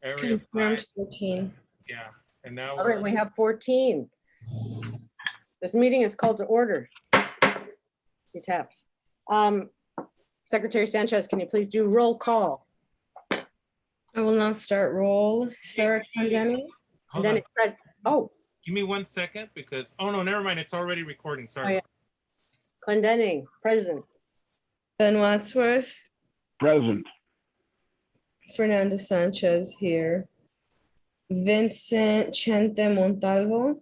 Area 5. Confirmed 14. Yeah, and now All right, we have 14. This meeting is called to order. He taps. Secretary Sanchez, can you please do roll call? I will now start roll. Sarah Clendenning. And hold then on. it's pres. Oh, Give me 1 second because, oh no, never mind. It's already recording. Sorry. Oh, yeah. Clendenning, present. Ben Wadsworth. Present. Fernando Sanchez here. Vincent Chente Montalvo.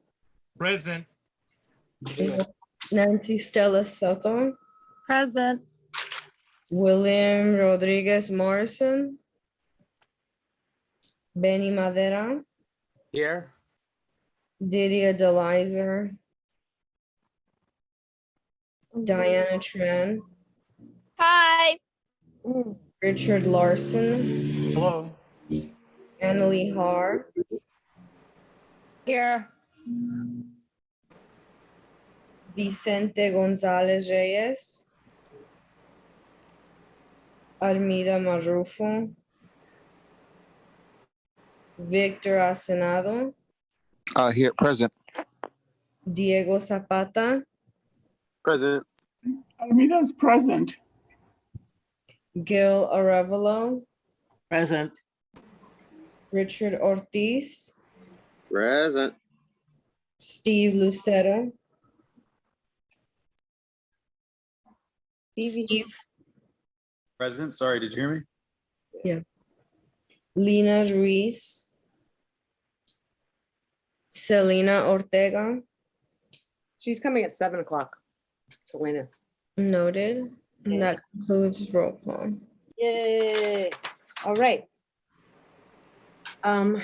Present. Nancy Stella Soto. Present. William Rodriguez Morrison. Benny Madera. Here. Didier Delizer. Diana Tran. Hi. Richard Larson. Hello. Annalie Har. Here. Vicente Gonzalez Reyes. Armida Marrufo. Victor Asenado. Here, present. Diego Zapata. Present. Armida's present. Gil Arevalo. Present. Richard Ortiz. Present. Steve Lucero. Stevie. Steve. Present. Sorry, did you hear me? Yeah. Lina Ruiz. Selena Ortega. She's coming at 7 o'clock. Selena. Noted. And that concludes roll call. Yay. All right. I'm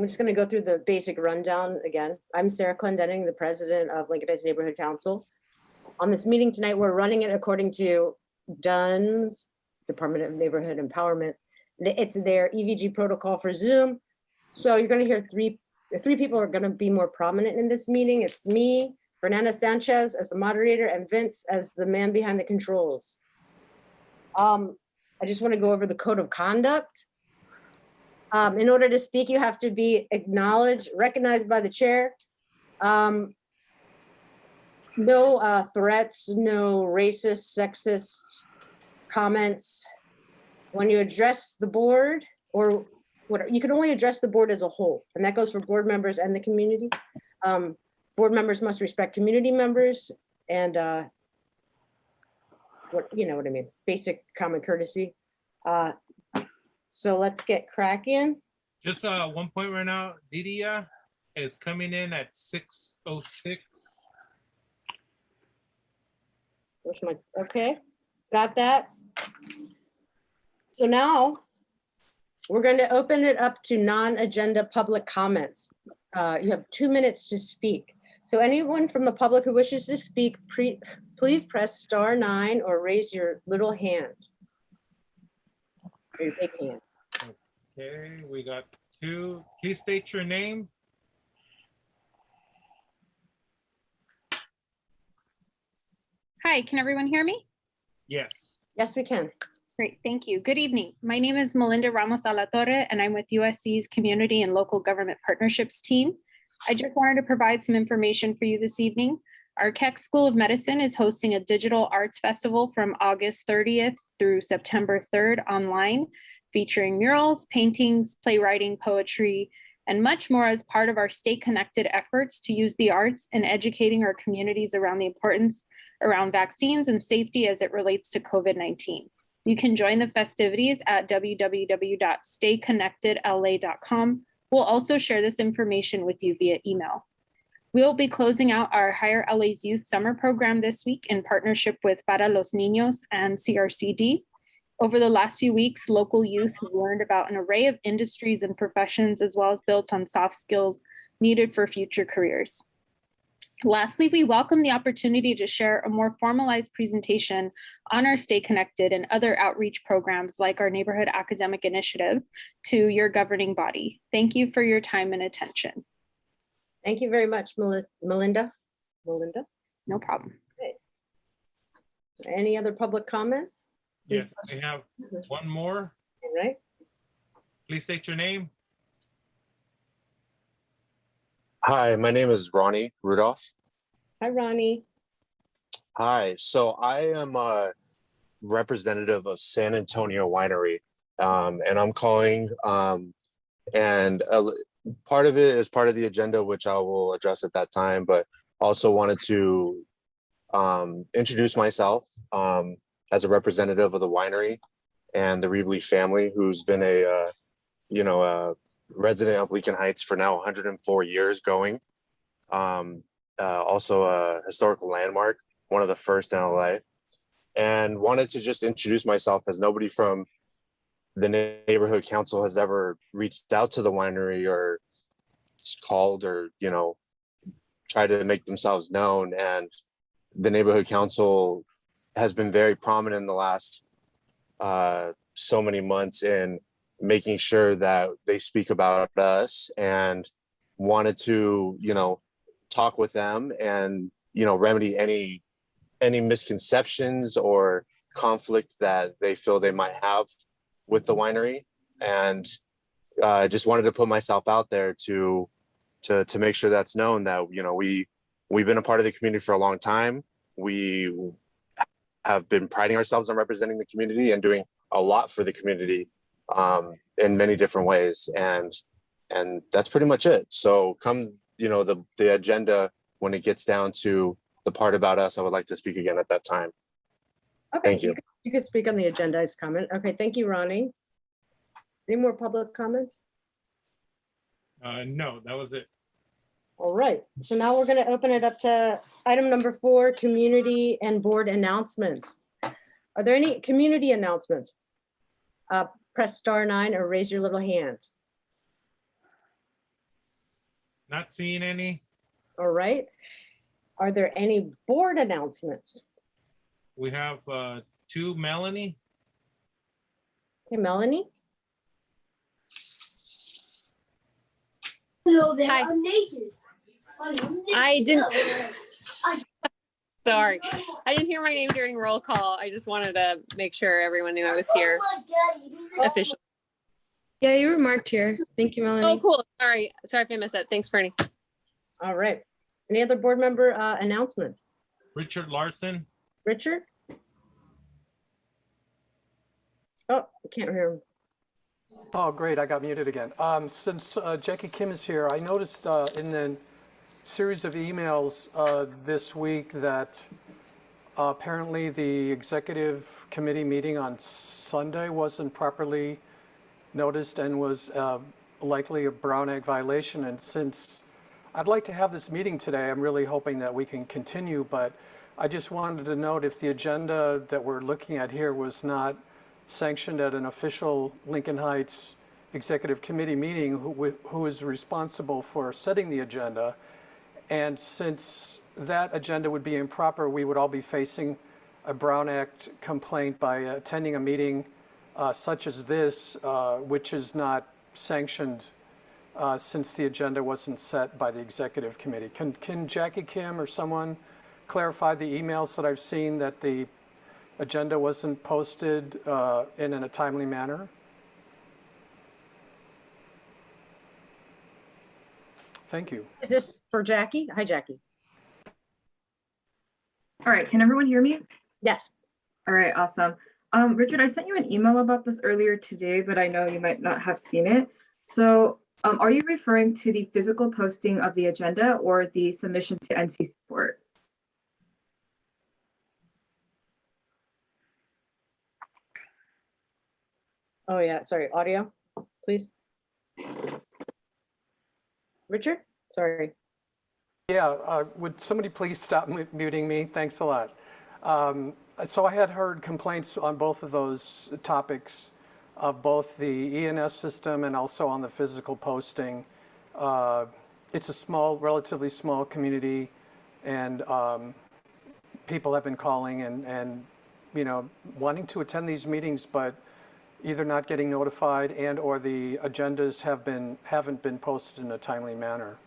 just going to go through the basic rundown again. I'm Sarah Clendenning, the president of Lincoln Heights Neighborhood Council. On this meeting tonight, we're running it according to DUNS, Department of Neighborhood Empowerment. It's their EVG protocol for Zoom. So you're going to hear three people are going to be more prominent in this meeting. It's me, Fernanda Sanchez as the moderator, and Vince as the man behind the controls. I just want to go over the code of conduct. In order to speak, you have to be acknowledged, recognized by the chair. No threats, no racist, sexist comments. When you address the board, or what, you can only address the board as a whole, and that goes for board members and the community. Board members must respect community members and you know what I mean, basic common courtesy. So let's get cracking. Just 1 point right now. Didia is coming in at 6:06. Where's my, okay, got that. So now we're going to open it up to non-agenda public comments. You have 2 minutes to speak. So anyone from the public who wishes to speak, please press *9 or raise your little hand. Or your big hand. Okay, we got 2. Please state your name. Hi, can everyone hear me? Yes. Yes, we can. Great, thank you. Good evening. My name is Melinda Ramos Alatorre, and I'm with USC's Community and Local Government Partnerships team. I just wanted to provide some information for you this evening. Our Keck School of Medicine is hosting a digital arts festival from August 30th through September 3rd online, featuring murals, paintings, playwriting, poetry, and much more as part of our Stay Connected efforts to use the arts in educating our communities around the importance around vaccines and safety as it relates to COVID-19. You can join the festivities at www.stayconnectedla.com. We'll also share this information with you via email. We'll be closing out our Higher LA's Youth Summer Program this week in partnership with Para los Niños and CRCD. Over the last few weeks, local youth have learned about an array of industries and professions, as well as built on soft skills needed for future careers. Lastly, we welcome the opportunity to share a more formalized presentation on our Stay Connected and other outreach programs like our Neighborhood Academic Initiative to your governing body. Thank you for your time and attention. Thank you very much, Melinda. Melinda? No problem. Okay. Any other public comments? Yes, we have one more. All right. Please state your name. Hi, my name is Ronnie Rudolph. Hi, Ronnie. Hi, so I am a representative of San Antonio Winery, and I'm calling, and part of it is part of the agenda, which I will address at that time, but also wanted to introduce myself as a representative of the winery and the Reebly family, who's been a resident of Lincoln Heights for now 104 years going. Also a historical landmark, one of the first in LA, and wanted to just introduce myself, as nobody from the neighborhood council has ever reached out to the winery or called or, tried to make themselves known. And the neighborhood council has been very prominent in the last so many months in making sure that they speak about us, and wanted to, talk with them and, remedy any misconceptions or conflict that they feel they might have with the winery. And just wanted to put myself out there to make sure that's known that, we've been a part of the community for a long time. We have been priding ourselves on representing the community and doing a lot for the community in many different ways. And that's pretty much it. So come, the agenda, when it gets down to the part about us, I would like to speak again at that time. Okay, Thank you. You can speak on the agendized comment. Okay, thank you, Ronnie. Any more public comments? No, that was it. All right, so now we're going to open it up to item number 4, community and board announcements. Are there any community announcements? Press *9 or raise your little hand. Not seeing any. All right. Are there any board announcements? We have 2, Melanie. Okay, Melanie. Hello there. Hi. I'm naked. I didn't. Sorry, I didn't hear my name during roll call. I just wanted to make sure everyone knew I was here officially. Yeah, you were marked here. Thank you, Melanie. Oh, cool. Sorry if I missed that. Thanks, Fernie. All right. Any other board member announcements? Richard Larson. Richard? Oh, I can't hear him. Oh, great. I got muted again. Since Jackie Kim is here, I noticed in the series of emails this week that apparently the executive committee meeting on Sunday wasn't properly noticed and was likely a Brown Act violation. And since I'd like to have this meeting today, I'm really hoping that we can continue, but I just wanted to note if the agenda that we're looking at here was not sanctioned at an official Lincoln Heights Executive Committee meeting, who is responsible for setting the agenda. And since that agenda would be improper, we would all be facing a Brown Act complaint by attending a meeting such as this, which is not sanctioned since the agenda wasn't set by the Executive Committee. Can Jackie Kim or someone clarify the emails that I've seen that the agenda wasn't posted in a timely manner? Thank you. Is this for Jackie? Hi, Jackie. All right, can everyone hear me? Yes. All right, awesome. Richard, I sent you an email about this earlier today, but I know you might not have seen it. So are you referring to the physical posting of the agenda or the submission to NC support? Oh yeah, sorry, audio, please. Richard, sorry. Yeah, would somebody please stop muting me? Thanks a lot. So I had heard complaints on both of those topics, of both the ENS system and also on the physical posting. It's a small, relatively small community, and people have been calling and wanting to attend these meetings, but either not getting notified and or the agendas haven't been posted in a timely manner.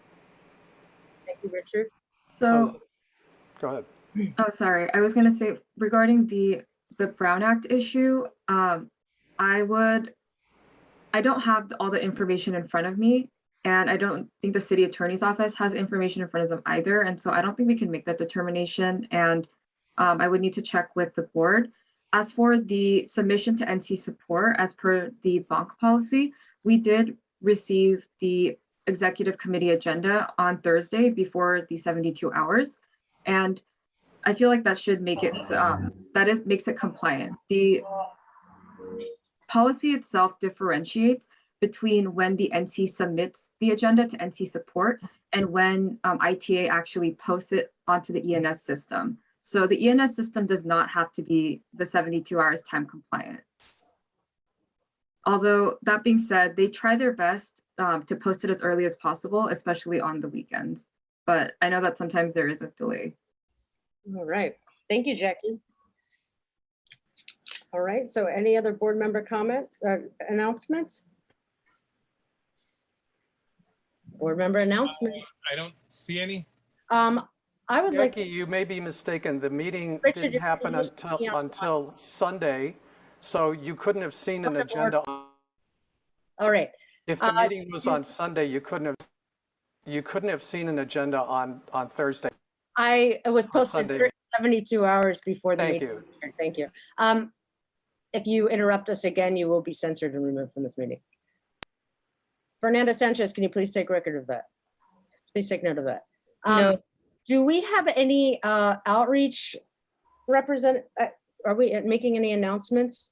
Thank you, Richard. So go ahead. Oh, sorry. I was going to say regarding the Brown Act issue, I would I don't have all the information in front of me, and I don't think the city attorney's office has information in front of them either. And so I don't think we can make that determination. And I would need to check with the board. As for the submission to NC support, as per the bonk policy, we did receive the executive committee agenda on Thursday before the 72 hours. And I feel like that should make it, makes it compliant. The policy itself differentiates between when the NC submits the agenda to NC support and when ITA actually posts it onto the ENS system. So the ENS system does not have to be the 72 hours time compliant. Although that being said, they try their best to post it as early as possible, especially on the weekends. But I know that sometimes there is a delay. All right. Thank you, Jackie. All right. So any other board member comments or announcements? Board member announcement. I don't see any. I would like. Jackie, you may be mistaken. The meeting Richard, didn't happen you just put me on until Sunday, so you couldn't have seen an agenda. All right. If the meeting was on Sunday, you couldn't have seen an agenda on Thursday. It was posted 72 hours before the Thank meeting. you. Thank you. If you interrupt us again, you will be censored and removed from this meeting. Fernanda Sanchez, can you please take record of that? Please take note of that. No. Do we have any outreach are we making any announcements?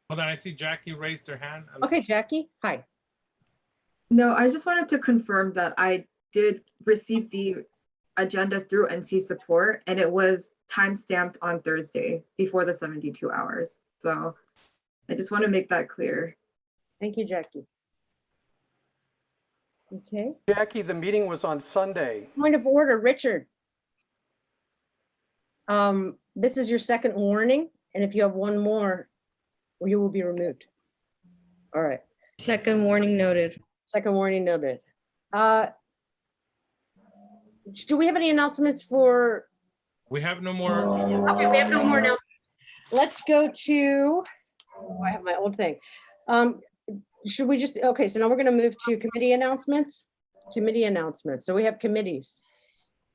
Hold on, I see Jackie raised her hand. Okay, Jackie, hi. No, I just wanted to confirm that I did receive the agenda through NC support, and it was timestamped on Thursday before the 72 hours. So I just want to make that clear. Thank you, Jackie. Okay. Jackie, the meeting was on Sunday. Point of order, Richard. This is your second warning, and if you have one more, you will be removed. All right. Second warning noted. Second warning noted. Do we have any announcements for? We have no more. Okay, we have no more announcements. Let's go to, I have my old thing. Should we just, okay, so now we're gonna move to committee announcements. Committee announcements. So we have committees.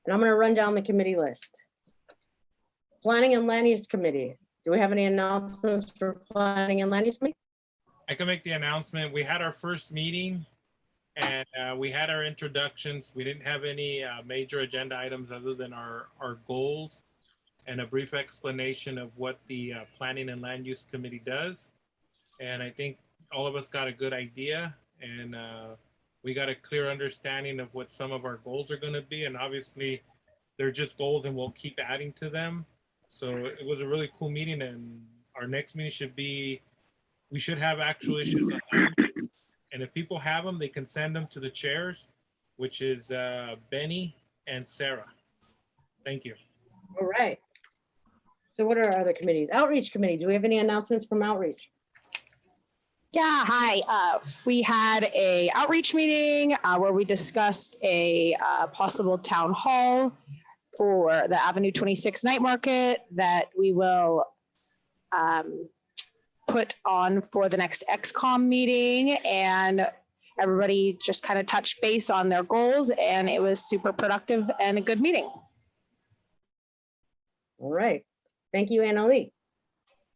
And I'm gonna run down the committee list. Planning and Land Use Committee. Do we have any announcements for Planning and Land Use Committee? I can make the announcement. We had our first meeting and we had our introductions. We didn't have any major agenda items other than our goals and a brief explanation of what the Planning and Land Use Committee does. And I think all of us got a good idea, and we got a clear understanding of what some of our goals are going to be. And obviously they're just goals and we'll keep adding to them. So it was a really cool meeting, and our next meeting should be, we should have actual issues on that. And if people have them, they can send them to the chairs, which is Benny and Sarah. Thank you. All right. So what are our other committees? Outreach Committee. Do we have any announcements from Outreach? Yeah, hi. We had a outreach meeting where we discussed a possible town hall for the Avenue 26 night market that we will put on for the next XCOM meeting, and everybody just kind of touched base on their goals, and it was super productive and a good meeting. All right. Thank you, Anna Lee.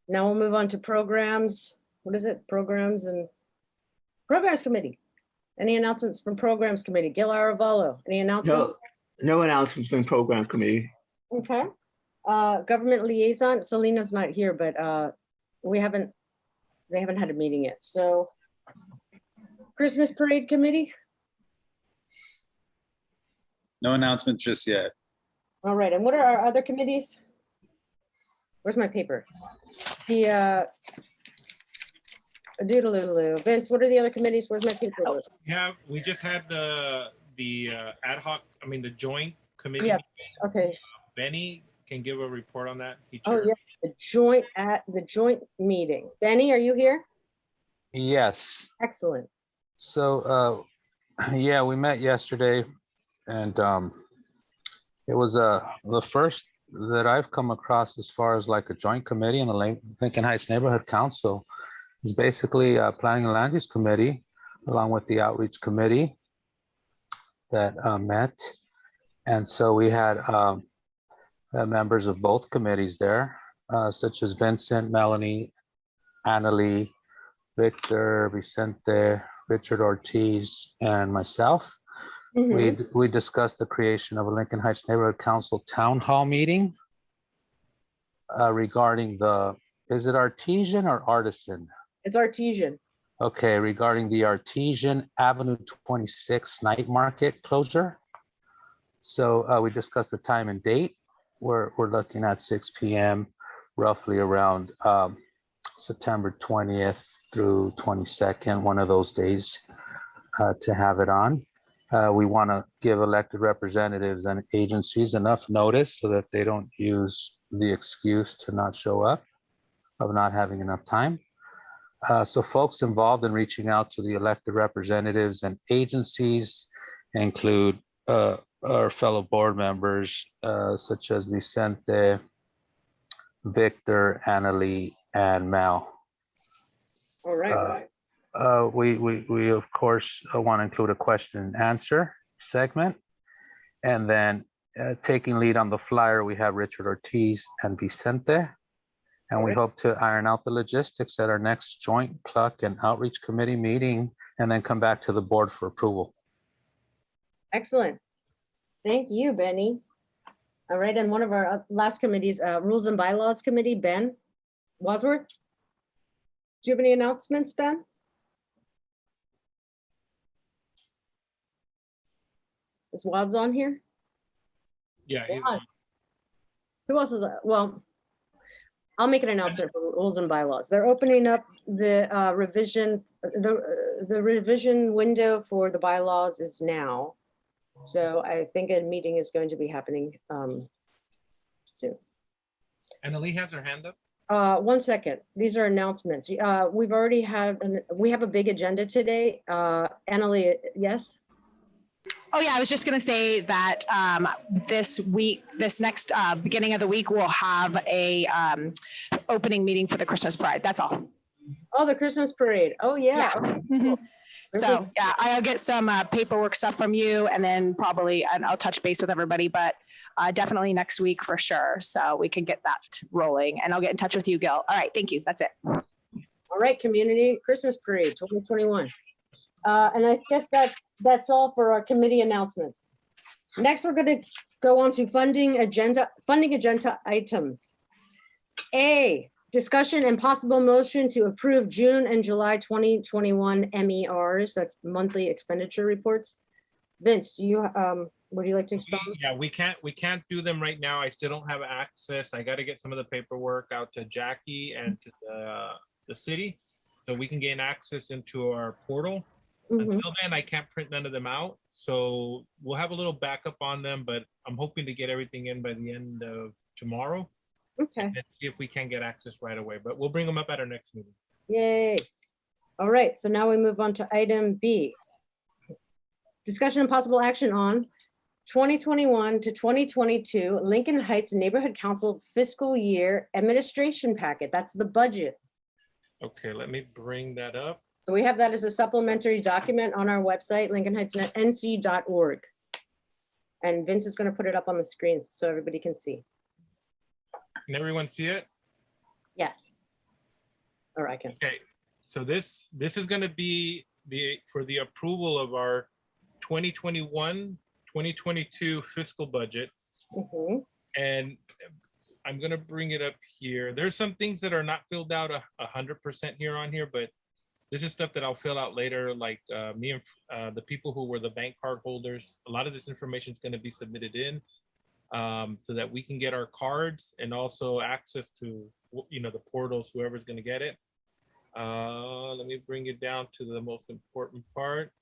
Now we'll move on to programs. What is it? Programs Committee. Any announcements from Programs Committee? Gil Aravallo, any announcements? No announcements from Program Committee. Okay. Government Liaison, Selena's not here, but they haven't had a meeting yet. So Christmas Parade Committee? No announcements just yet. All right, and what are our other committees? Where's my paper? The doodle-doodle-doo. Vince, what are the other committees? Where's my paper? Yeah, we just had the ad hoc, the joint committee. Yeah, okay. Benny can give a report on that. Oh, yeah, the joint meeting. Benny, are you here? Yes. Excellent. So, yeah, we met yesterday, and it was the first that I've come across as far as like a joint committee in the Lincoln Heights Neighborhood Council. It's basically a Planning and Land Use Committee, along with the Outreach Committee that met. And so we had members of both committees there, such as Vincent, Melanie, Annalie, Victor, Vicente, Richard Ortiz, and myself. We discussed the creation of a Lincoln Heights Neighborhood Council Town Hall meeting regarding is it artesian or artisan? It's artesian. Okay, regarding the Artesian Avenue 26 night market closure. So we discussed the time and date. We're looking at 6 p.m. roughly around September 20th through 22nd, one of those days to have it on. We want to give elected representatives and agencies enough notice so that they don't use the excuse to not show up of not having enough time. So folks involved in reaching out to the elected representatives and agencies include our fellow board members, such as Vicente, Victor, Annalie, and Mel. All right. We of course want to include a question and answer segment. And then taking lead on the flyer, we have Richard Ortiz and Vicente. And we hope to iron out the logistics at our next joint PLUC and outreach committee meeting, and then come back to the board for approval. Excellent. Thank you, Benny. All right, and one of our last committees, Rules and Bylaws Committee, Ben Wadsworth. Do you have any announcements, Ben? Is Wads on here? Yeah. Wads. Who else is, well, I'll make an announcement for Rules and Bylaws. They're opening up the revision, the revision window for the bylaws is now. So I think a meeting is going to be happening soon. Annalie has her hand up. 1 second. These are announcements. We've already had, we have a big agenda today. Annalie, yes? Oh yeah, I was just going to say that this week, this next beginning of the week, we'll have a opening meeting for the Christmas Pride. That's all. Oh, the Christmas parade. Oh yeah. Okay, cool. So yeah, I'll get some paperwork stuff from you, and then probably I'll touch base with everybody, but definitely next week for sure. So we can get that rolling, and I'll get in touch with you, Gil. All right, thank you. That's it. All right, community Christmas parade 2021. And I guess that's all for our committee announcements. Next, we're going to go on to funding agenda items. A, discussion and possible motion to approve June and July 2021 MERs, that's monthly expenditure reports. Vince, do you would you like to explain? Yeah, we can't do them right now. I still don't have access. I got to get some of the paperwork out to Jackie and to the city so we can gain access into our portal. Until then, I can't print none of them out. So we'll have a little backup on them, but I'm hoping to get everything in by the end of tomorrow. Okay. And see if we can get access right away, but we'll bring them up at our next meeting. Yay. All right, so now we move on to item B. Discussion and possible action on 2021 to 2022 Lincoln Heights Neighborhood Council fiscal year administration packet. That's the budget. Okay, let me bring that up. So we have that as a supplementary document on our website, lincolnheightsnc.org. And Vince is going to put it up on the screen so everybody can see. Can everyone see it? Yes. Or I can. Okay, so this is going to be for the approval of our 2021-2022 fiscal budget. And I'm going to bring it up here. There's some things that are not filled out 100% here on here, but this is stuff that I'll fill out later, like me and the people who were the bank card holders. A lot of this information is going to be submitted in so that we can get our cards and also access to, the portals, whoever's going to get it. Let me bring it down to the most important part.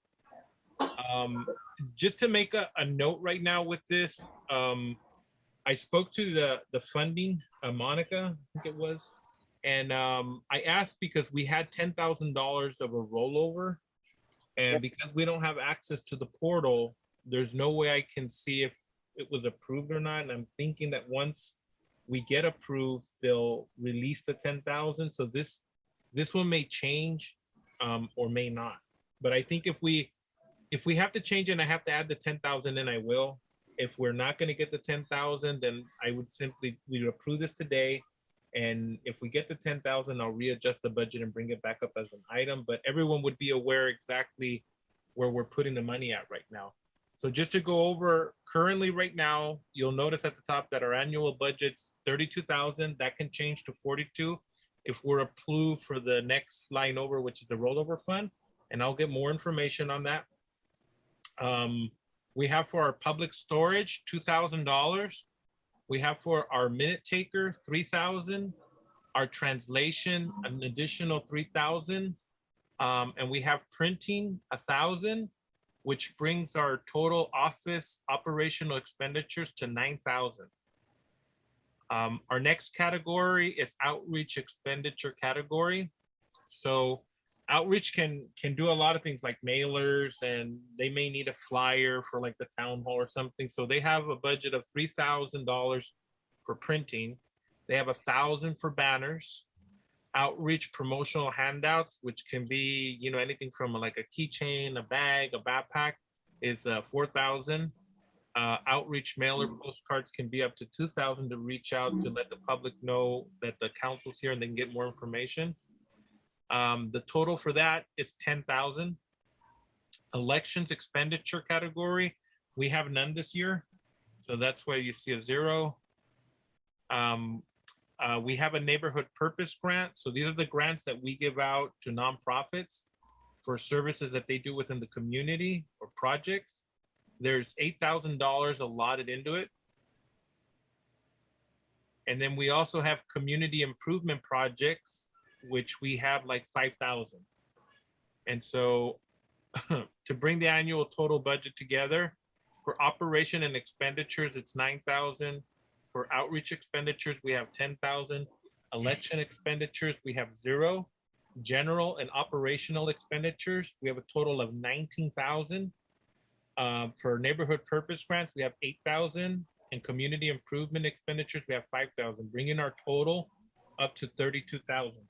Just to make a note right now with this, I spoke to the funding, Monica, I think it was. And I asked because we had $10,000 of a rollover, and because we don't have access to the portal, there's no way I can see if it was approved or not. And I'm thinking that once we get approved, they'll release the 10,000. So this This one may change or may not. But I think if we have to change it and I have to add the 10,000 in, I will. If we're not going to get the 10,000, then I would we would approve this today. And if we get the 10,000, I'll readjust the budget and bring it back up as an item. But everyone would be aware exactly where we're putting the money at right now. So just to go over currently right now, you'll notice at the top that our annual budget's 32,000. That can change to 42 if we're approved for the next line over, which is the rollover fund. And I'll get more information on that. We have for our public storage, $2,000. We have for our minute taker, 3,000. Our translation, an additional 3,000. And we have printing, 1,000, which brings our total office operational expenditures to 9,000. Our next category is outreach expenditure category. So outreach can do a lot of things like mailers, and they may need a flyer for like the town hall or something. So they have a budget of $3,000 for printing. They have 1,000 for banners. Outreach promotional handouts, which can be, you know, anything from like a keychain, a bag, a backpack, is 4,000. Outreach mailer postcards can be up to 2,000 to reach out to let the public know that the council's here and they can get more information. The total for that is 10,000. Elections expenditure category, we have none this year, so that's why you see a 0. We have a neighborhood purpose grant. So these are the grants that we give out to nonprofits for services that they do within the community or projects. There's $8,000 allotted into it. And then we also have community improvement projects, which we have like 5,000. And so to bring the annual total budget together, for operation and expenditures, it's 9,000. For outreach expenditures, we have 10,000. Election expenditures, we have 0. General and operational expenditures, we have a total of 19,000. For neighborhood purpose grants, we have 8,000. And community improvement expenditures, we have 5,000, bringing our total up to 32,000.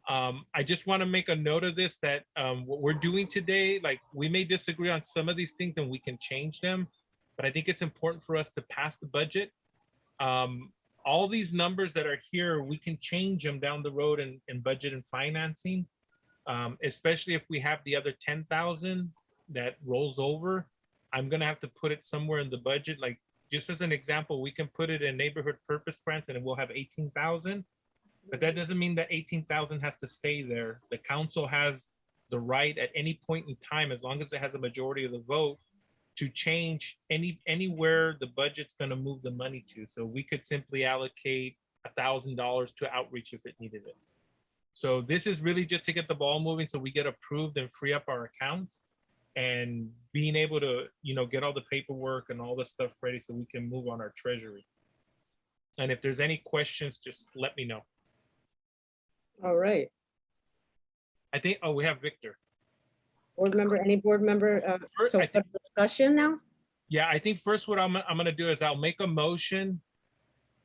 I just want to make a note of this, that what we're doing today, like we may disagree on some of these things and we can change them, but I think it's important for us to pass the budget. All these numbers that are here, we can change them down the road in budget and financing, especially if we have the other 10,000 that rolls over. I'm going to have to put it somewhere in the budget. Like just as an example, we can put it in neighborhood purpose grants and we'll have 18,000, but that doesn't mean that 18,000 has to stay there. The council has the right at any point in time, as long as it has a majority of the vote, to change anywhere the budget's going to move the money to. So we could simply allocate $1,000 to outreach if it needed it. So this is really just to get the ball moving so we get approved and free up our accounts, and being able to, you know, get all the paperwork and all the stuff ready so we can move on our treasury. And if there's any questions, just let me know. All right. I think, oh, we have Victor. Board member, any board member? So I think, discussion now? yeah, I think first what I'm gonna do is I'll make a motion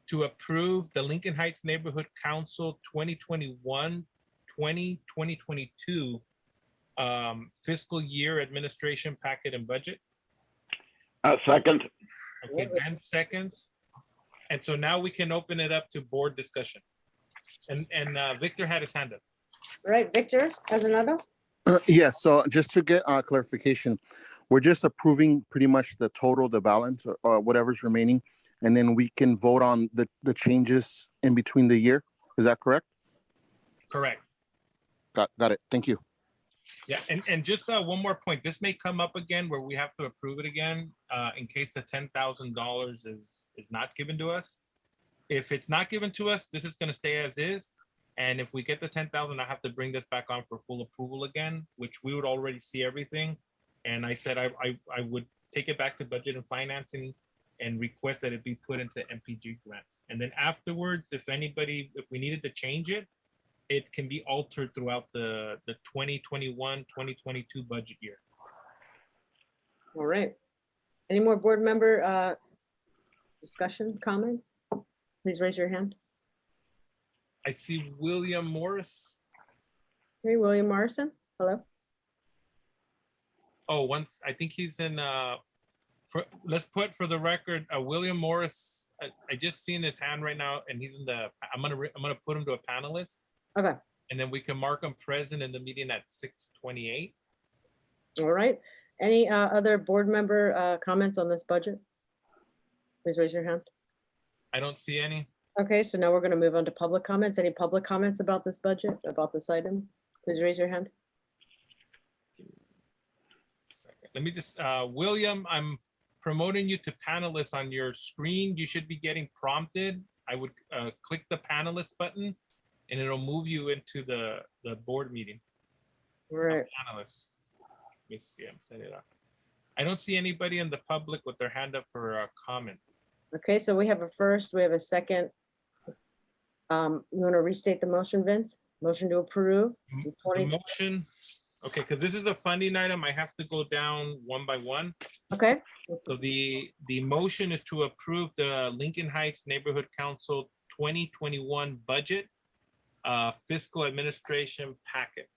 to approve the Lincoln Heights Neighborhood Council 2021-2022 fiscal year administration packet and budget. Second. Okay, Ben seconds. And so now we can open it up to board discussion. And Victor had his hand up. All right, Victor has another? Yes, so just to get clarification, we're just approving pretty much the total, the balance, or whatever's remaining, and then we can vote on the changes in between the year. Is that correct? Correct. Got it. Thank you. Yeah, and just one more point. This may come up again where we have to approve it again in case the $10,000 is not given to us. If it's not given to us, this is going to stay as is. And if we get the 10,000, I have to bring this back on for full approval again, which we would already see everything. And I said I would take it back to budget and financing and request that it be put into MPG grants. And then afterwards, if we needed to change it, it can be altered throughout the 2021-2022 budget year. All right. Any more board member discussion, comments? Please raise your hand. I see William Morris. Okay, William Morrison, hello. Oh, I think he's in, let's put for the record, William Morris, I just seen his hand right now and he's in I'm gonna put him to a panelist. Okay, And then we can mark him present in the meeting at 6:28. all right. Any other board member comments on this budget? Please raise your hand. I don't see any. Okay, so now we're going to move on to public comments. Any public comments about this budget, about this item? Please raise your hand. Let me just, William, I'm promoting you to panelist on your screen. You should be getting prompted. I would click the panelist button and it'll move you into the board meeting. Right. Panelists. Let me see, I'm setting it up. I don't see anybody in the public with their hand up for a comment. Okay, so we have a first, we have a second. You want to restate the motion, Vince? Motion to approve. The motion, okay, because this is a funding item, I have to go down one by one. Okay. So the motion is to approve the Lincoln Heights Neighborhood Council 2021 budget fiscal administration packet.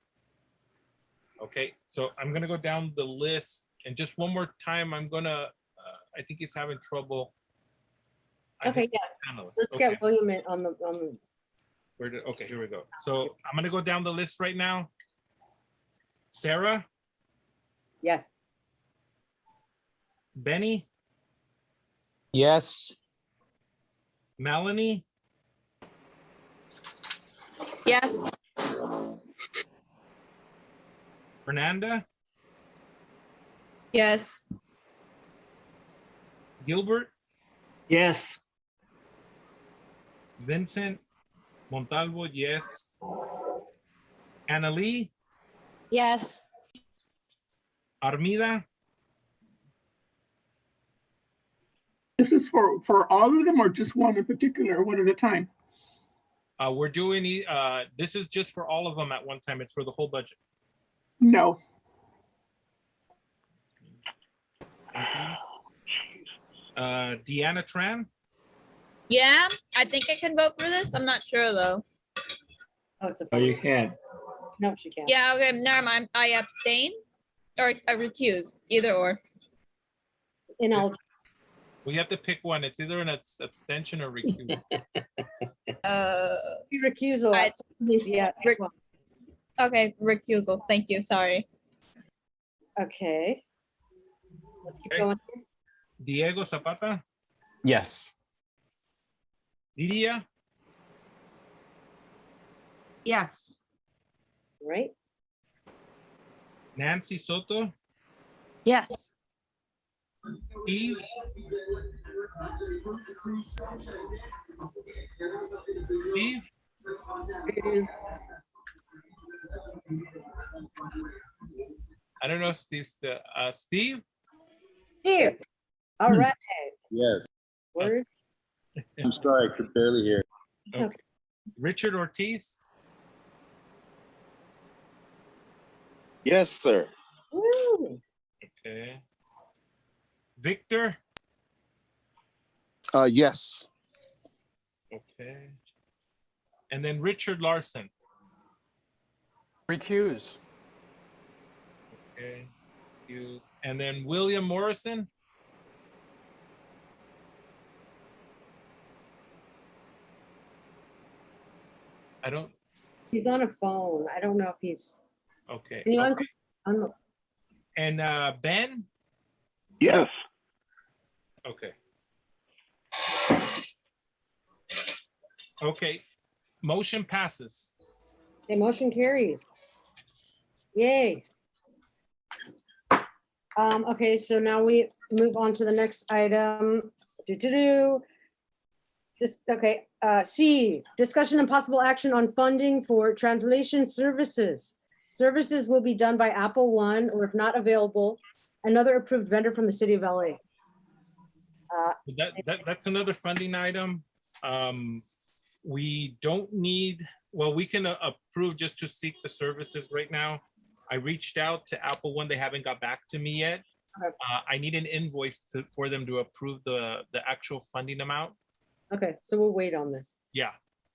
Okay, so I'm gonna go down the list and just one more time, I'm gonna, I think he's having trouble. Okay, yeah. Let's get William in on the. Okay, here we go. So I'm gonna go down the list right now. Sarah? Yes. Benny? Yes. Melanie? Yes. Fernanda? Yes. Gilbert? Yes. Vincent? Montalvo, yes. Annalee? Yes. Armida? This is for all of them or just one in particular, one at a time? We're doing, this is just for all of them at one time. It's for the whole budget. No. Deanna Tran? Yeah, I think I can vote for this. I'm not sure though. Oh, it's a. Oh, you can. No, she can't. Yeah, okay, never mind. I abstain or I recuse, either or. And I'll. We have to pick one. It's either an abstention or recusal. Recusal. Yeah. Okay, recusal. Thank you. Sorry. Okay. Let's keep Okay. going. Diego Zapata? Yes. Didia? Yes. Right. Nancy Soto? Yes. Steve? Steve? I don't know if Steve's the, Steve? Here. All right. Yes. Word. I'm sorry, I could barely hear. It's okay. Richard Ortiz? Yes, sir. Woo. Okay. Victor? Yes. Okay. And then Richard Larson? Recuse. Okay. And then William Morrison? I don't, He's on a phone. I don't know if he's. okay. Can you Okay. And Ben? Yes. Okay. Okay, motion passes. the motion carries. Yay. Okay, so now we move on to the next item. Just, okay, C, discussion and possible action on funding for translation services. Services will be done by Apple One, or if not available, another approved vendor from the city of LA. That's another funding item. We don't need, well, we can approve just to seek the services right now. I reached out to Apple One, they haven't got back to me yet. Okay. I need an invoice for them to approve the actual funding amount. Okay, so we'll wait on this. Yeah.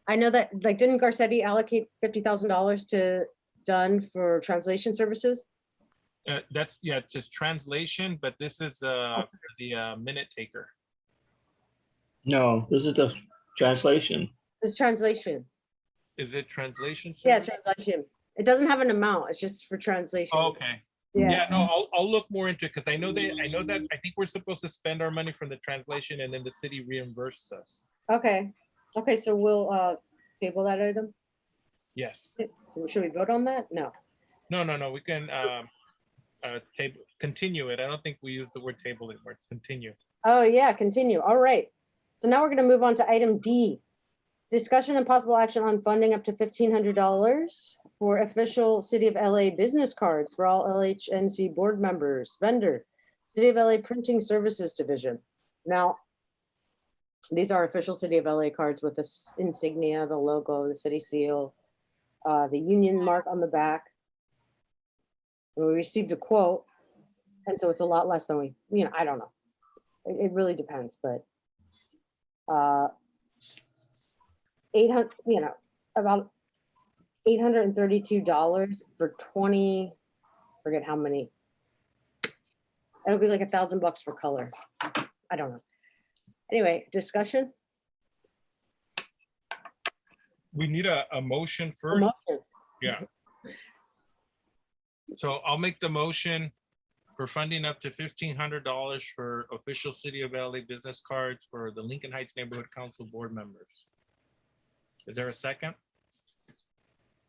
I know that, like, didn't Garcetti allocate $50,000 to done for translation services? That's, yeah, it's just translation, but this is for the minute taker. No, this is the translation. It's translation. Is it translation? Yeah, service? translation. It doesn't have an amount. It's just for translation. Oh, okay. Yeah. Yeah, no, I'll look more into it because I know that I think we're supposed to spend our money from the translation and then the city reimburses us. Okay. Okay, so we'll table that item. Yes. So should we vote on that? No. No. We can continue it. I don't think we use the word table anymore. It's continue. Oh, yeah, continue. All right. So now we're going to move on to item D. Discussion and possible action on funding up to $1,500 for official City of LA business cards for all LHNC board members, vendor, City of LA Printing Services Division. Now, these are official City of LA cards with this insignia, the logo, the city seal, the union mark on the back. We received a quote, and so it's a lot less than we, I don't know. It really depends, but 800, about $832 for 20, forget how many. It'll be like $1,000 for color. I don't know. Anyway, discussion? We need a motion first. Motion. Yeah. So I'll make the motion for funding up to $1,500 for official City of LA business cards for the Lincoln Heights Neighborhood Council board members. Is there a second?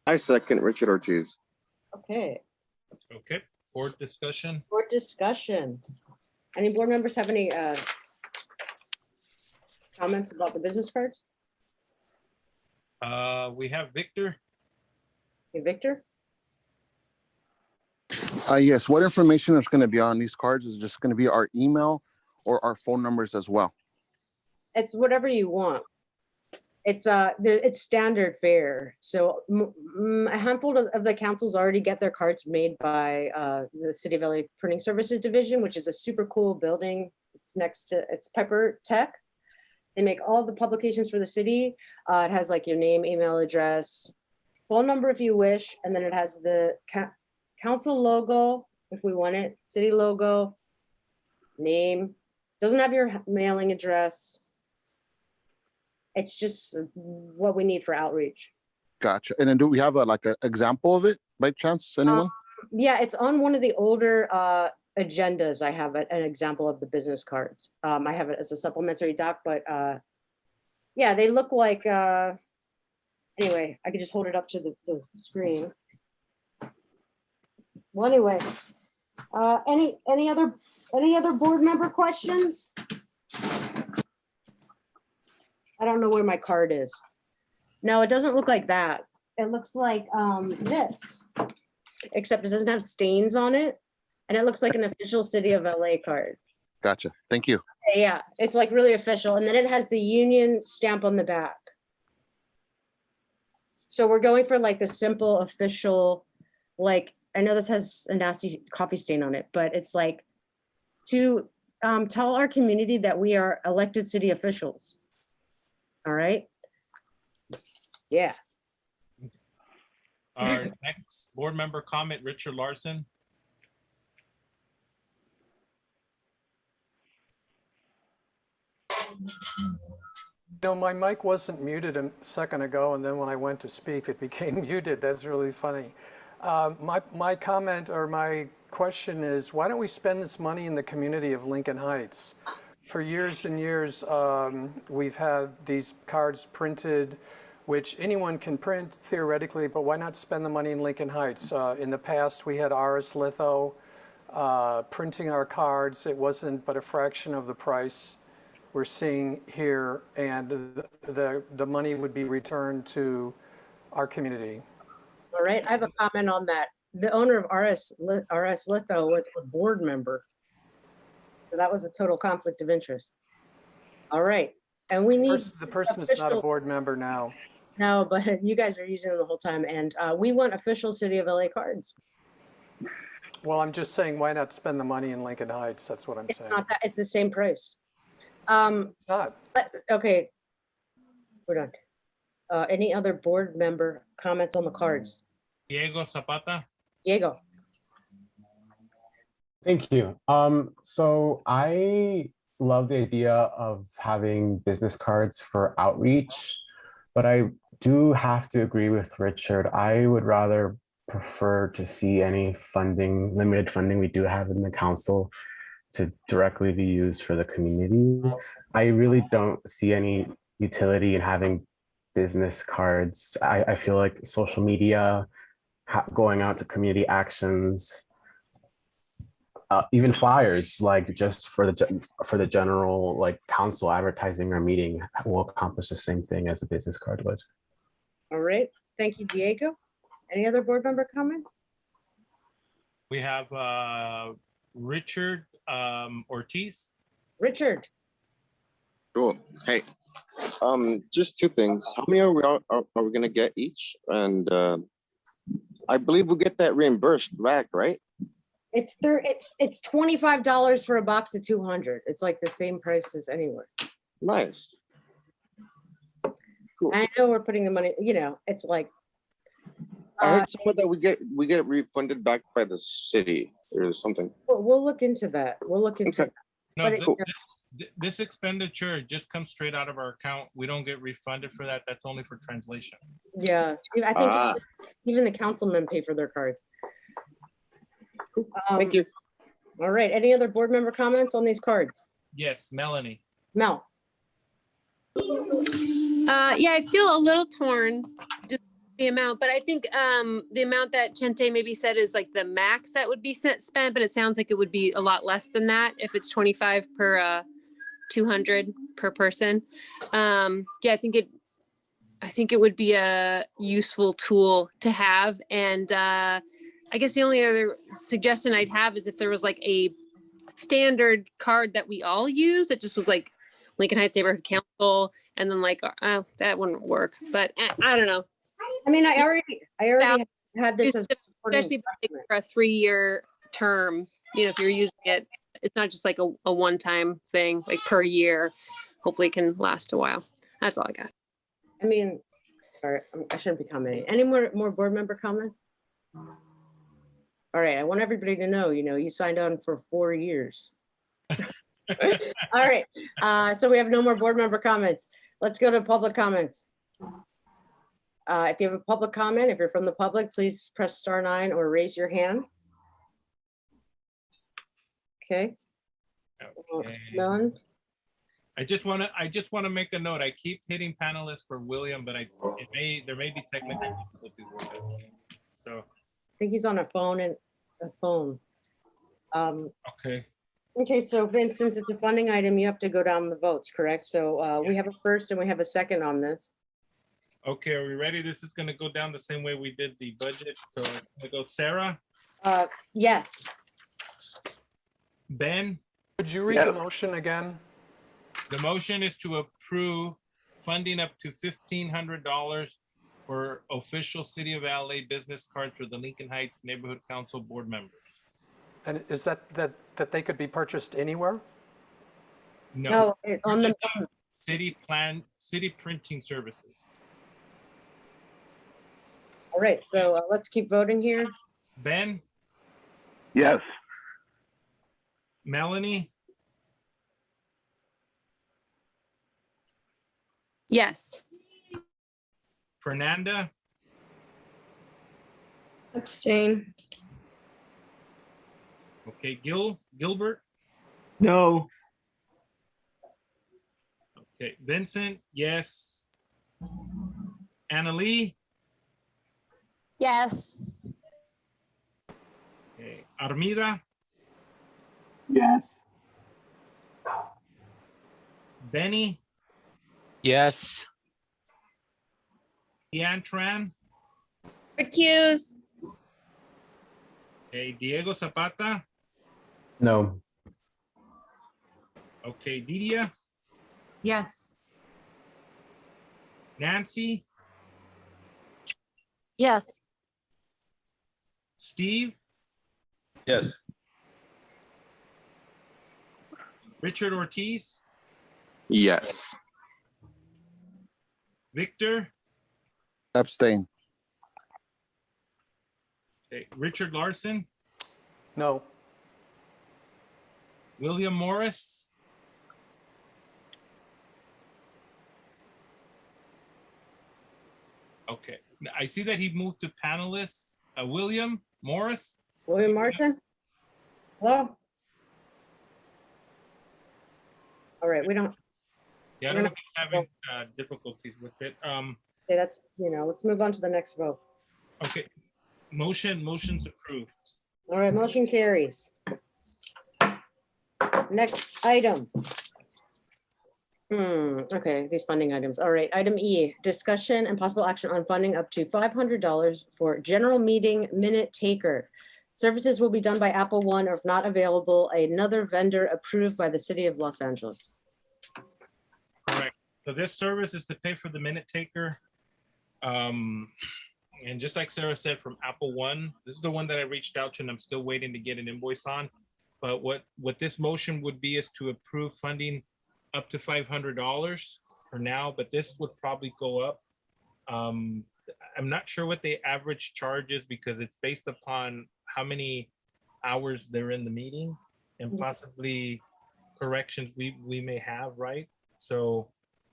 I second Richard Ortiz. Okay. Okay, board discussion. Board discussion. Any board members have any comments about the business cards? We have Victor. Hey, Victor? Yes, what information is going to be on these cards is just going to be our email or our phone numbers as well. It's whatever you want. It's standard fare. So a handful of the councils already get their cards made by the City of LA Printing Services Division, which is a super cool building. It's Pepper Tech. They make all the publications for the city. It has like your name, email address, phone number if you wish, and then it has the council logo if we want it, city logo, name. Doesn't have your mailing address. It's just what we need for outreach. Gotcha. And then do we have like an example of it by chance? Anyone? Yeah, it's on one of the older agendas. I have an example of the business cards. I have it as a supplementary doc, but yeah, they look like, anyway, I could just hold it up to the screen. Well, anyway, any other board member questions? I don't know where my card is. No, it doesn't look like that. It looks like this, except it doesn't have stains on it. And it looks like an official City of LA card. Gotcha. Thank you. Yeah, it's like really official. And then it has the union stamp on the back. So we're going for like the simple official, like, I know this has a nasty coffee stain on it, but it's like to tell our community that we are elected city officials. All right. Yeah. Our next board member comment, Richard Larson. No, my mic wasn't muted a second ago, and then when I went to speak, it became muted. That's really funny. My comment or my question is, why don't we spend this money in the community of Lincoln Heights? For years and years, we've had these cards printed, which anyone can print theoretically, but why not spend the money in Lincoln Heights? In the past, we had RS Litho printing our cards. It wasn't but a fraction of the price we're seeing here, and the money would be returned to our community. All right, I have a comment on that. The owner of RS Litho was a board member. So that was a total conflict of interest. All right, and we need The person is not a board member now. No, but you guys are using them the whole time, and we want official City of LA cards. Well, I'm just saying, why not spend the money in Lincoln Heights? That's what I'm It's saying. not that, it's the same price. It's not. Okay, we're done. Any other board member comments on the cards? Diego Zapata. Diego. Thank you. So I love the idea of having business cards for outreach, but I do have to agree with Richard. I would rather prefer to see any funding, limited funding we do have in the council to directly be used for the community. I really don't see any utility in having business cards. I feel like social media, going out to community actions, even flyers, like just for the general like council advertising our meeting will accomplish the same thing as a business card would. All right, thank you, Diego. Any other board member comments? We have Richard Ortiz. Richard. Cool. Hey, just two things. How many are we gonna get each? And I believe we'll get that reimbursed back, right? It's $25 for a box of 200. It's like the same price as anywhere. Nice. Cool. I know we're putting the money, you know, it's like. I heard somewhere that we get refunded back by the city or something. We'll look into that. We'll look into that. No, But this expenditure just comes straight out of our account. We don't get refunded for that. That's only for translation. Yeah, I think even the councilmen pay for their cards. Thank you. All right, any other board member comments on these cards? Yes, Melanie. Mel. Yeah, I feel a little torn, just the amount, but I think the amount that Chente maybe said is like the max that would be spent, but it sounds like it would be a lot less than that if it's 25 per 200 per person. Yeah, I think it would be a useful tool to have. And I guess the only other suggestion I'd have is if there was like a standard card that we all use that just was like Lincoln Heights Neighborhood Council, and then like that wouldn't work. But I don't know. I mean, I already had this as especially for a 3-year term. You know, if you're using it, it's not just like a one-time thing, like per year. Hopefully, it can last a while. That's all I got. I mean, sorry, I shouldn't be commenting. Any more board member comments? All right, I want everybody to know, you know, you signed on for 4 years. All right, so we have no more board member comments. Let's go to public comments. If you have a public comment, if you're from the public, please press *9 or raise your hand. Okay. None. I just want to make a note. I keep hitting panelists for William, but there may be technical difficulties with it. So I think he's on a phone okay. Okay, so Vince, since it's a funding item, you have to go down the votes, correct? So we have a first and we have a second on this. Okay, are we ready? This is going to go down the same way we did the budget. So I go Sarah. Yes. Ben. Could you read the motion again? The motion is to approve funding up to $1,500 for official City of LA business cards for the Lincoln Heights Neighborhood Council board members. And is that they could be purchased anywhere? No, on the city printing services. All right, so let's keep voting here. Ben. Yes. Melanie. Yes. Fernanda. Abstain. Okay, Gilbert. No. Okay, Vincent. Yes. Annalee. Yes. Okay, Armida. Yes. Benny. Yes. Tran. Recuse. Okay, Diego Zapata. No. Okay, Didia. Yes. Nancy. Yes. Steve. Yes. Richard Ortiz. Yes. Victor. Abstain. Okay. Richard Larson, No. William Morris, okay. I see that he moved to panelists. William Morris. William Martin? Hello? All right, we don't, Yeah, I don't know if he's having difficulties with it. say that's, let's move on to the next vote. Okay. Motion's approved. All right, motion carries. Next item. Okay, these funding items. All right, item E, discussion and possible action on funding up to $500 for general meeting minute taker. Services will be done by Apple One, or if not available, another vendor approved by the city of Los Angeles. Correct. So this service is to pay for the minute taker. And just like Sarah said, from Apple One, this is the one that I reached out to and I'm still waiting to get an invoice on. But what this motion would be is to approve funding up to $500 for now, but this would probably go up. I'm not sure what the average charge is because it's based upon how many hours they're in the meeting and possibly corrections we may have, right? So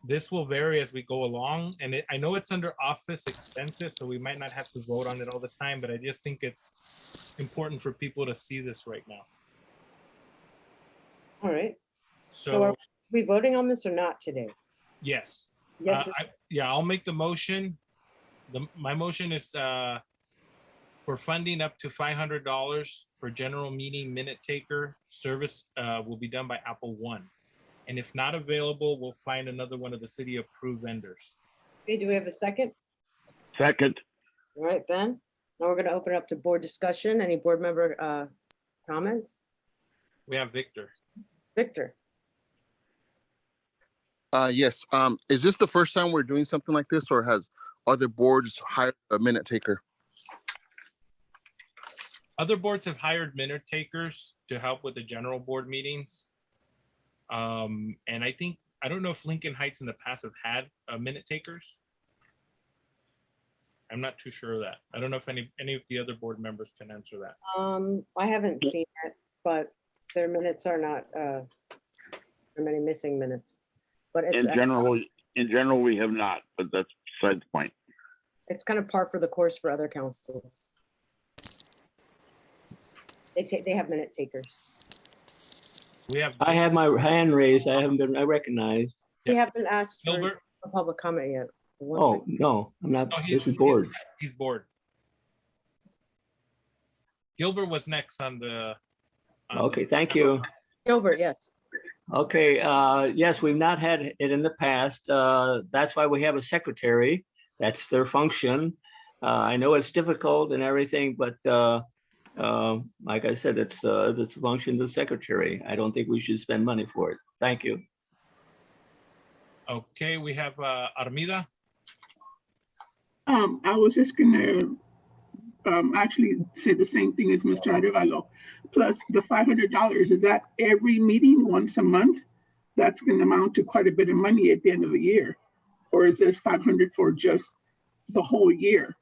this will vary as we go along. And I know it's under office expenses, so we might not have to vote on it all the time, but I just think it's important for people to see this right now. All right. So are we voting on this or not today? Yes. Yes. Yeah, I'll make the motion. My motion is for funding up to $500 for general meeting minute taker service will be done by Apple One. And if not available, we'll find another one of the city approved vendors. Okay, do we have a second? Second. All right, Ben. Now we're going to open it up to board discussion. Any board member comments? We have Victor. Victor. Yes. Is this the first time we're doing something like this, or has other boards hired a minute taker? Other boards have hired minute takers to help with the general board meetings. And I don't know if Lincoln Heights in the past have had minute takers. I'm not too sure of that. I don't know if any of the other board members can answer that. I haven't seen it, but their minutes are not, there are many missing minutes. But it's In general, we have not, but that's beside the point. It's kind of par for the course for other councils. They have minute takers. I have my hand raised. I haven't been recognized. We haven't asked for Gilbert? a public comment yet. Oh, no, I'm not. No, This is board. He's bored. Gilbert was next on the. Okay, thank you. Gilbert, yes. Okay, yes, we've not had it in the past. That's why we have a secretary. That's their function. I know it's difficult and everything, but like I said, it's the function of the secretary. I don't think we should spend money for it. Thank you. Okay, we have Armida. I was just gonna actually say the same thing as Mr. Arevalo. Plus the $500, is that every meeting once a month? That's gonna amount to quite a bit of money at the end of the year. Or is this 500 for just the whole year?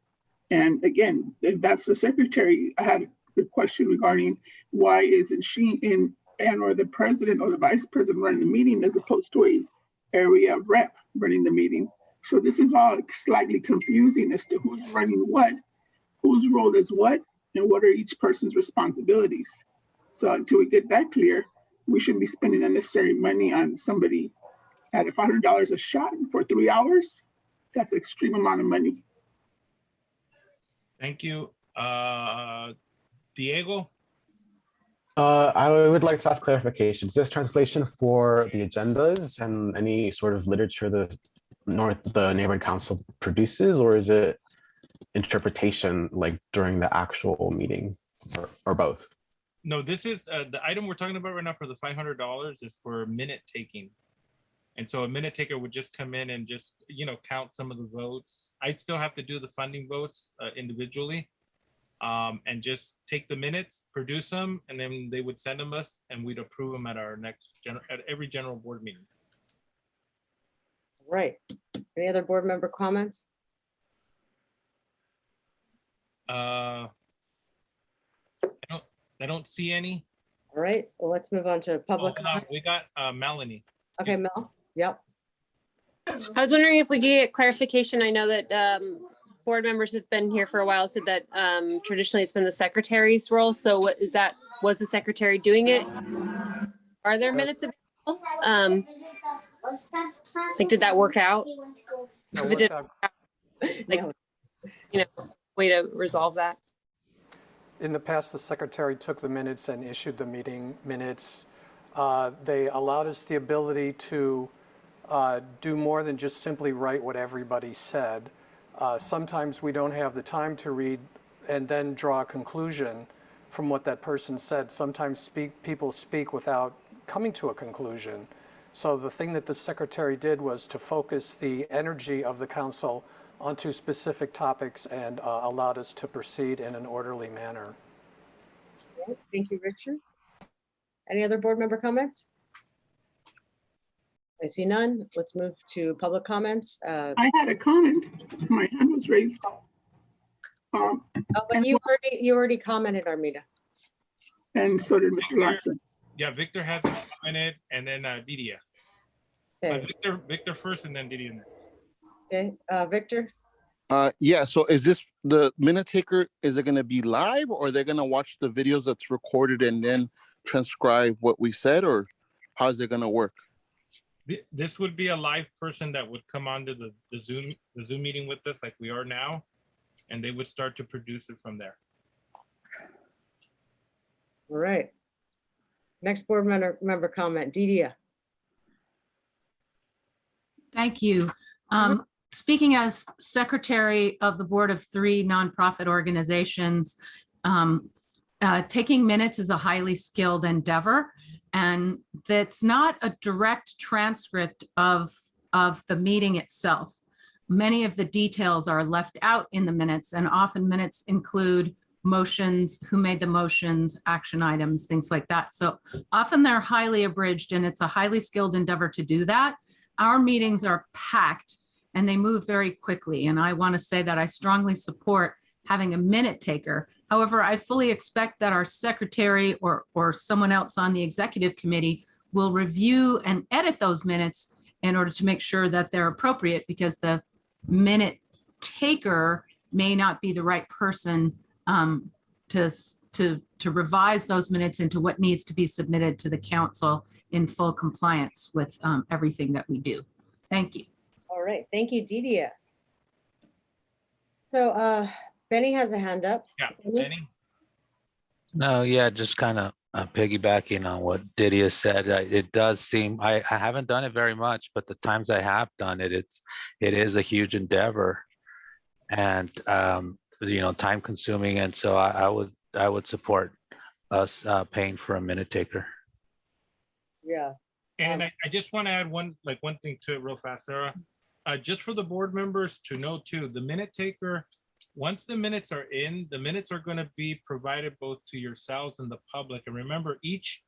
And again, if that's the secretary, I had a question regarding why isn't she or the president or the vice president running the meeting as opposed to a area rep running the meeting? So this is all slightly confusing as to who's running what, whose role is what, and what are each person's responsibilities. So until we get that clear, we shouldn't be spending unnecessary money on somebody at $500 a shot for 3 hours. That's an extreme amount of money. Thank you. Diego? I would like to ask clarification. Is this translation for the agendas and any sort of literature the neighborhood council produces, or is it interpretation like during the actual meeting, or both? No, this is the item we're talking about right now for the $500 is for minute taking. And so a minute taker would just come in and just, count some of the votes. I'd still have to do the funding votes individually and just take the minutes, produce them, and then they would send them us and we'd approve them at our next, at every general board meeting. Right. Any other board member comments? I don't see any. All right, well, let's move on to Oh, public hold on, comment. we got Melanie. Okay, Mel, yep. I was wondering if we could get clarification. I know that board members have been here for a while, said that traditionally it's been the secretary's role. So what is that? Was the secretary doing it? Are there minutes available? Like, did that work out? If it didn't work out, like, you know, way to resolve that. In the past, the secretary took the minutes and issued the meeting minutes. They allowed us the ability to do more than just simply write what everybody said. Sometimes we don't have the time to read and then draw a conclusion from what that person said. Sometimes people speak without coming to a conclusion. So the thing that the secretary did was to focus the energy of the council onto specific topics and allowed us to proceed in an orderly manner. Okay, thank you, Richard. Any other board member comments? I see none. Let's move to public comments. I had a comment. My hand was raised. Oh, but you already commented, Armida. And so did Mr. Larson. Yeah, Victor hasn't commented, and then Didia. Okay. Victor first, and then Didia next. Okay, Victor? Yeah, so is this the minute taker, is it gonna be live, or they're gonna watch the videos that's recorded and then transcribe what we said, or how's it gonna work? This would be a live person that would come onto the Zoom meeting with us like we are now, and they would start to produce it from there. All right. Next board member comment, Didia. Thank you. Speaking as secretary of the board of 3 nonprofit organizations, taking minutes is a highly skilled endeavor, and that's not a direct transcript of the meeting itself. Many of the details are left out in the minutes, and often minutes include motions, who made the motions, action items, things like that. So often they're highly abridged, and it's a highly skilled endeavor to do that. Our meetings are packed and they move very quickly. And I want to say that I strongly support having a minute taker. However, I fully expect that our secretary or someone else on the executive committee will review and edit those minutes in order to make sure that they're appropriate, because the minute taker may not be the right person to revise those minutes into what needs to be submitted to the council in full compliance with everything that we do. Thank you. All right, thank you, Didia. So Benny has a hand up. Yeah, Benny. No, yeah, just kind of piggybacking on what Didia said. It does seem, I haven't done it very much, but the times I have done it, it is a huge endeavor, and you know, time consuming. And so I would support us paying for a minute taker. Yeah. And I just want to add one thing to it real fast, Sarah. Just for the board members to know too, the minute taker, once the minutes are in, the minutes are going to be provided both to yourselves and the public. And remember, each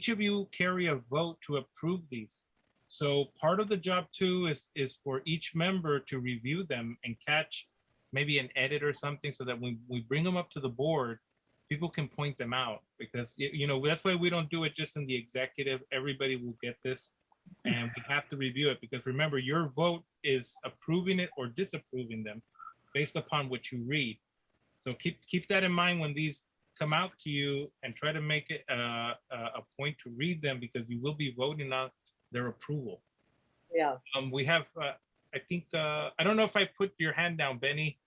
of you carry a vote to approve these. So part of the job too is for each member to review them and catch maybe an edit or something, so that when we bring them up to the board, people can point them out, because you know, that's why we don't do it just in the executive. Everybody will get this, and we have to review it, because remember, your vote is approving it or disapproving them based upon what you read. So keep that in mind when these come out to you, and try to make it a point to read them, because you will be voting on their approval. Yeah. We have I think I don't know if I put your hand down, Benny,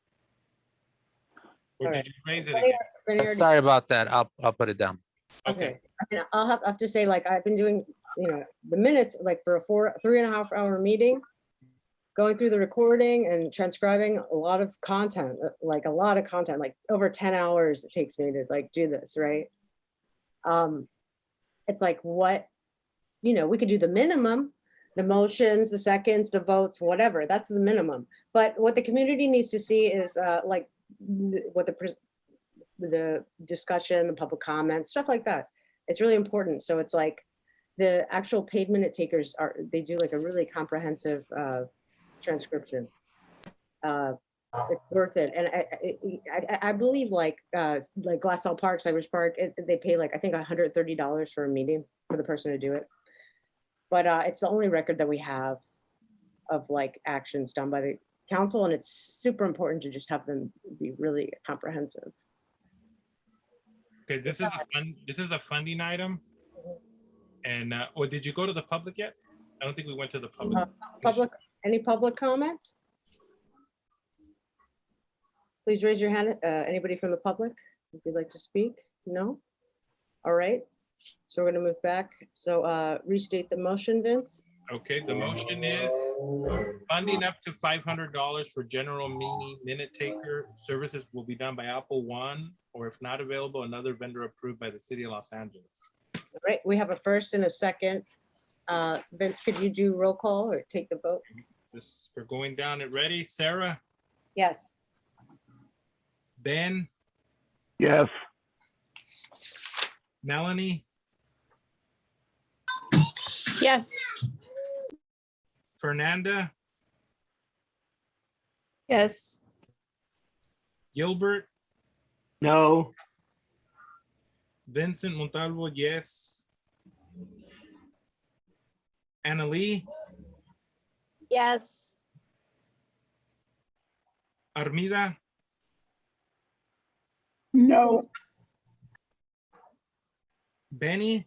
or did you raise it again? Sorry about that. I'll put it down. Okay. I mean, I'll have to say, like, I've been doing, you know, the minutes, like, for a 3.5 hour meeting, going through the recording and transcribing a lot of content, like over 10 hours it takes me to like do this, right? It's like, what, you know, we could do the minimum, the motions, the seconds, the votes, whatever, that's the minimum. But what the community needs to see is like what the discussion, the public comments, stuff like that. It's really important. So it's like the actual paid minute takers they do like a really comprehensive transcription. It's worth it. And I believe like Glassell Park, Cybers Park, they pay like, I think $130 for a meeting for the person to do it. But it's the only record that we have of like actions done by the council. And it's super important to just have them be really comprehensive. Okay, this is a funding item. And, or did you go to the public yet? I don't think we went to the public. Any public comments? Please raise your hand. Anybody from the public, if you'd like to speak? No? All right. So we're gonna move back. So restate the motion, Vince. Okay, the motion is funding up to $500 for general meeting minute taker services will be done by Apple One, or if not available, another vendor approved by the city of Los Angeles. All right, we have a first and a second. Vince, could you do roll call or take the vote? Just we're going down it. Ready? Sarah? Yes. Ben? Yes. Melanie? Yes. Fernanda? Yes. Gilbert? No. Vincent Montalvo, yes. Annalee? Yes. Armida? No. Benny?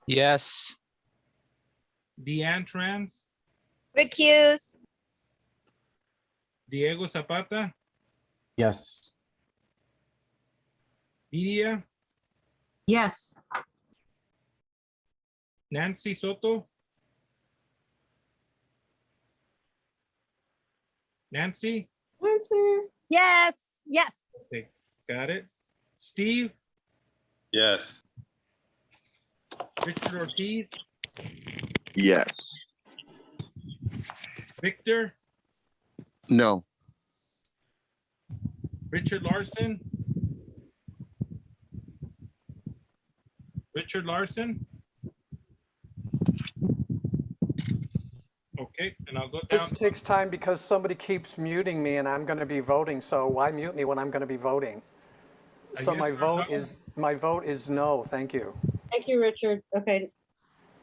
Yes. Deanne Trans? Recuse. Diego Zapata? Yes. Lidia? Yes. Nancy Soto? Nancy? Yes. Yes. Okay, got it. Steve? Yes. Richard Ortiz? Yes. Victor? No. Richard Larson? Richard Larson? Okay, and I'll go down. This takes time because somebody keeps muting me and I'm going to be voting. So why mute me when I'm going to be voting? So my vote is no. Thank you. Thank you, Richard. Okay.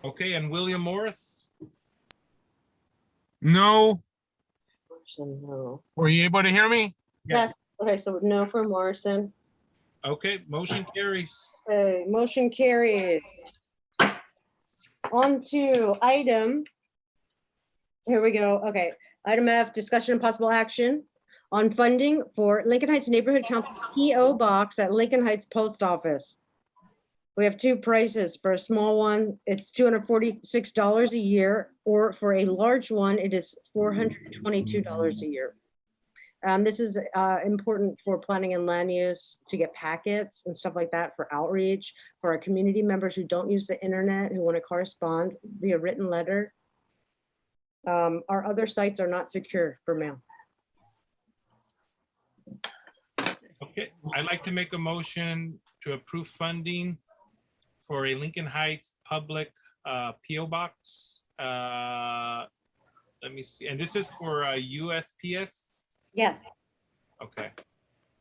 Okay, and William Morris? No. No. Were you able to hear me? Yes. Okay, so no for Morrison. Okay, motion carries. Okay, motion carried. On to item. Here we go. Okay, item F, discussion and possible action on funding for Lincoln Heights Neighborhood Council P.O. Box at Lincoln Heights Post Office. We have two prices. For a small one, it's $246 a year, or for a large one, it is $422 a year. This is important for planning and land use to get packets and stuff like that for outreach, for our community members who don't use the internet, who want to correspond via written letter. Our other sites are not secure for mail. Okay, I'd like to make a motion to approve funding for a Lincoln Heights public PO box. Let me see, and this is for USPS? Yes. Okay,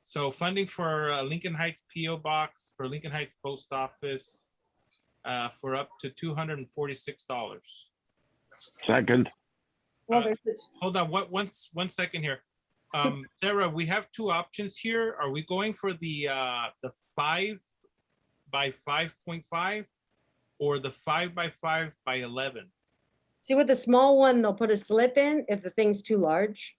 so funding for Lincoln Heights PO box for Lincoln Heights Post Office for up to $246. Second. Well, hold on, one second here. Sarah, we have two options here. Are we going for the 5 by 5.5 or the 5 by 5 by 11? See, with the small one, they'll put a slip in if the thing's too large,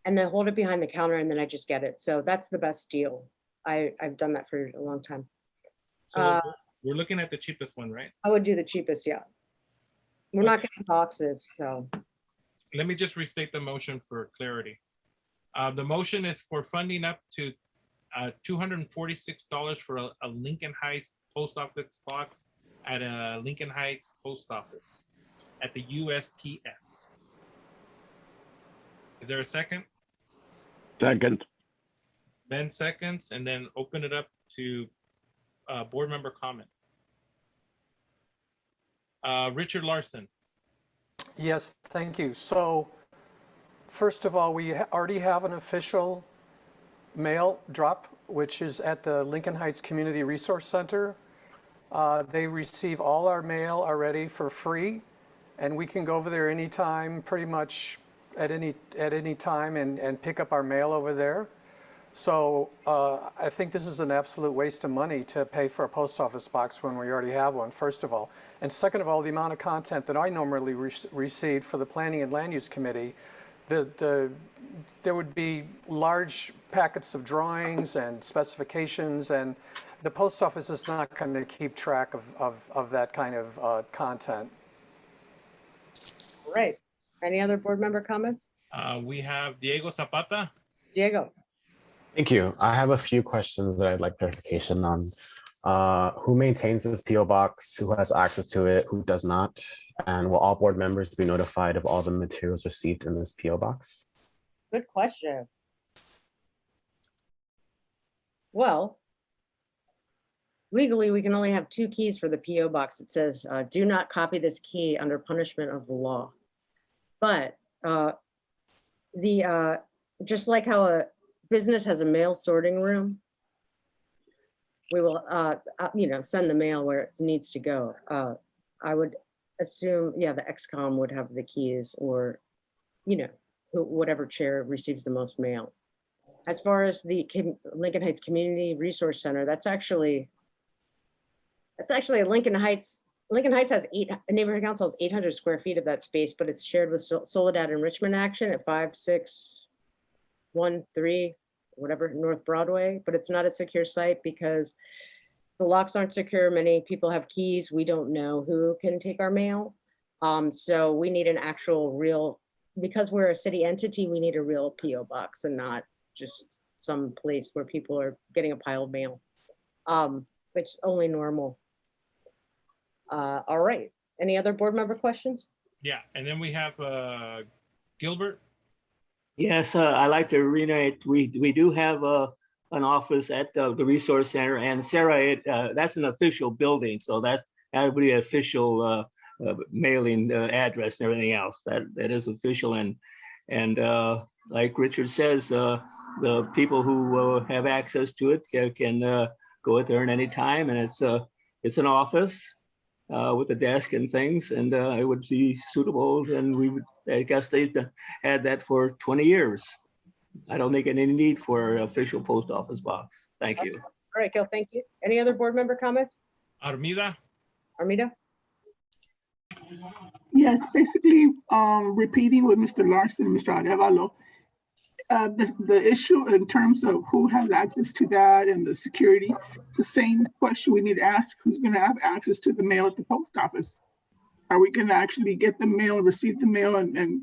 and then hold it behind the counter, and then I just get it. So that's the best deal. I've done that for a long time. So we're looking at the cheapest one, right? I would do the cheapest, yeah. We're not getting boxes, so. Let me just restate the motion for clarity. The motion is for funding up to $246 for a Lincoln Heights post office spot at a Lincoln Heights post office at the USPS. Is there a second? Second. Ben seconds, and then open it up to board member comment. Richard Larson. Yes, thank you. So First of all, we already have an official mail drop, which is at the Lincoln Heights Community Resource Center. They receive all our mail already for free, and we can go over there anytime, pretty much at any time, and pick up our mail over there. So I think this is an absolute waste of money to pay for a post office box when we already have one, first of all. And second of all, the amount of content that I normally receive for the Planning and Land Use Committee, there would be large packets of drawings and specifications, and the post office is not going to keep track of that kind of content. All right. Any other board member comments? We have Diego Zapata. Diego. Thank you. I have a few questions that I'd like clarification on. Who maintains this PO box? Who has access to it? Who does not? And will all board members be notified of all the materials received in this PO box? Good question. Well, legally, we can only have 2 keys for the PO box. It says, do not copy this key under punishment of the law. But just like how a business has a mail sorting room, we will, send the mail where it needs to go. I would assume, yeah, the XCOM would have the keys, or, whatever chair receives the most mail. As far as the Lincoln Heights Community Resource Center, that's actually Lincoln Heights. Lincoln Heights has neighborhood council has 800 square feet of that space, but it's shared with Soledad Enrichment Action at 5613, whatever, North Broadway. But it's not a secure site because the locks aren't secure. Many people have keys. We don't know who can take our mail. So we need an actual real, because we're a city entity, we need a real PO box and not just some place where people are getting a pile of mail, which is only normal. All right. Any other board member questions? Yeah, and then we have Gilbert. Yes, I like to reiterate, we do have an office at the Resource Center, and Sarah, that's an official building, so that would be an official mailing address and everything else. That is official, and like Richard says, the people who have access to it can go there at any time, and it's an office with a desk and things, and it would be suitable, and I guess they've had that for 20 years. I don't think any need for an official post office box. Thank you. All right, Gil, thank you. Any other board member comments? Armida. Armida? Yes, basically, repeating with Mr. Larson and Mr. Arevalo, the issue in terms of who has access to that and the security, it's the same question we need to ask: who's going to have access to the mail at the post office? Are we going to actually get the mail, receive the mail, and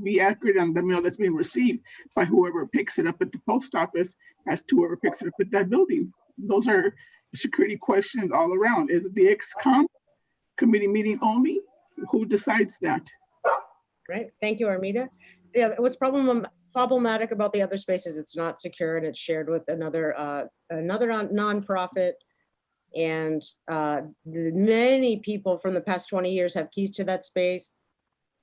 be accurate on the mail that's being received by whoever picks it up at the post office as to whoever picks it up at that building? Those are security questions all around. Is it the XCOM committee meeting only? Who decides that? Great, thank you, Armida. Yeah, what's problematic about the other spaces, it's not secure and it's shared with another nonprofit, and many people from the past 20 years have keys to that space.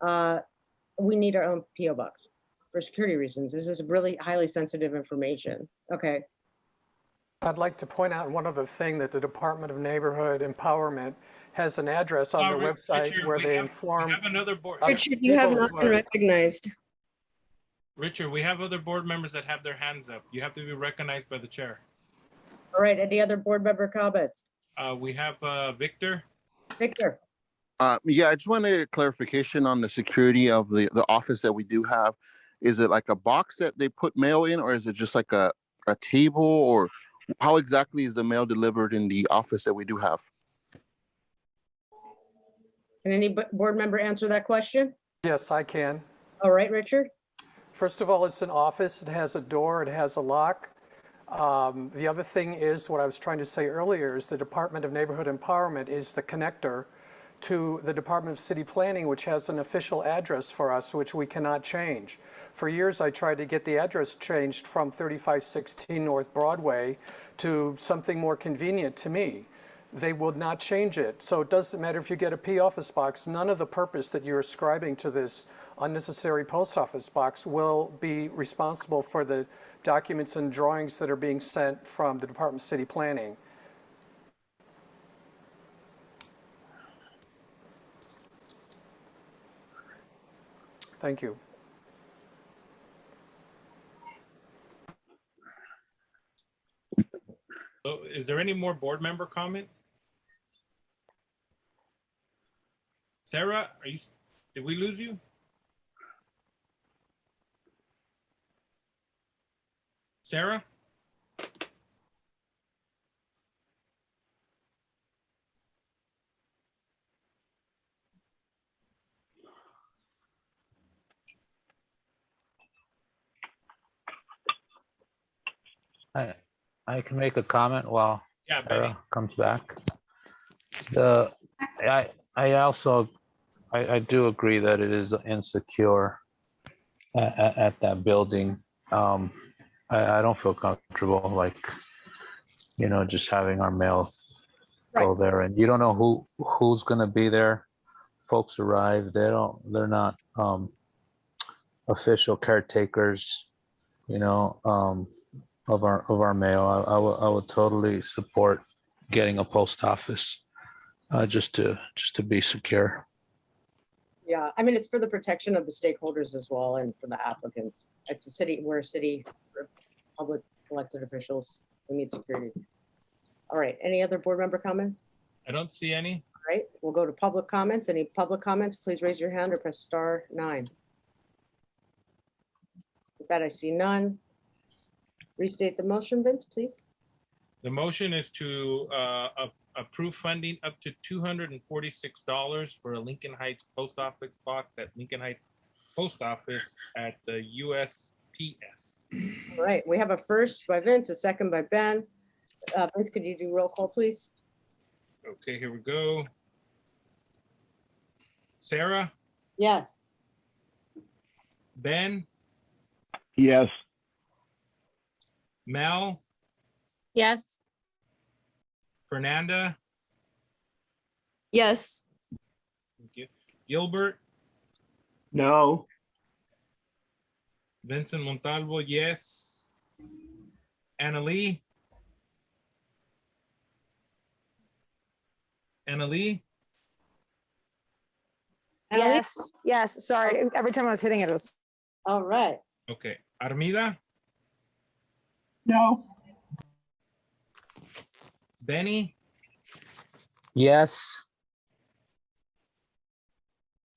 We need our own PO box for security reasons. This is really highly sensitive information. Okay. I'd like to point out one other thing, that the Department of Neighborhood Empowerment has an address on their website where they inform. We have another board. Richard, you have not been recognized. Richard, we have other board members that have their hands up. You have to be recognized by the chair. All right, any other board member comments? We have Victor. Victor. Yeah, I just wanted a clarification on the security of the office that we do have. Is it like a box that they put mail in, or is it just like a table, or how exactly is the mail delivered in the office that we do have? Can any board member answer that question? Yes, I can. All right, Richard. First of all, it's an office. It has a door. It has a lock. The other thing is, what I was trying to say earlier, is the Department of Neighborhood Empowerment is the connector to the Department of City Planning, which has an official address for us, which we cannot change. For years, I tried to get the address changed from 3516 North Broadway to something more convenient to me. They would not change it. So it doesn't matter if you get a P office box, none of the purpose that you're ascribing to this unnecessary post office box will be responsible for the documents and drawings that are being sent from the Department of City Planning. Thank you. So is there any more board member comment? Sarah, did we lose you? Sarah? I can make a comment while Yeah, Sarah Benny. comes back. I do agree that it is insecure at that building. I don't feel comfortable, like, just having our mail go there, and you don't know who's gonna be there. Folks arrive, they're not official caretakers, of our mail. I would totally support getting a post office, just to be secure. Yeah, I mean, it's for the protection of the stakeholders as well and for the applicants. It's a city, we're public elected officials. We need security. All right, any other board member comments? I don't see any. All right, we'll go to public comments. Any public comments, please raise your hand or press *9. With that, I see none. Restate the motion, Vince, please. The motion is to approve funding up to $246 for a Lincoln Heights post office box at Lincoln Heights Post Office at the USPS. All right, we have a first by Vince, a second by Ben. Vince, could you do roll call, please? Okay, here we go. Sarah? Yes. Ben? Yes. Mel? Yes. Fernanda? Yes. Thank you. Gilbert? No. Vincent Montalvo, yes. Annalee? Annalee? Yes, sorry. Every time I was hitting it, it was. All right. Okay. Armida? No. Benny? Yes.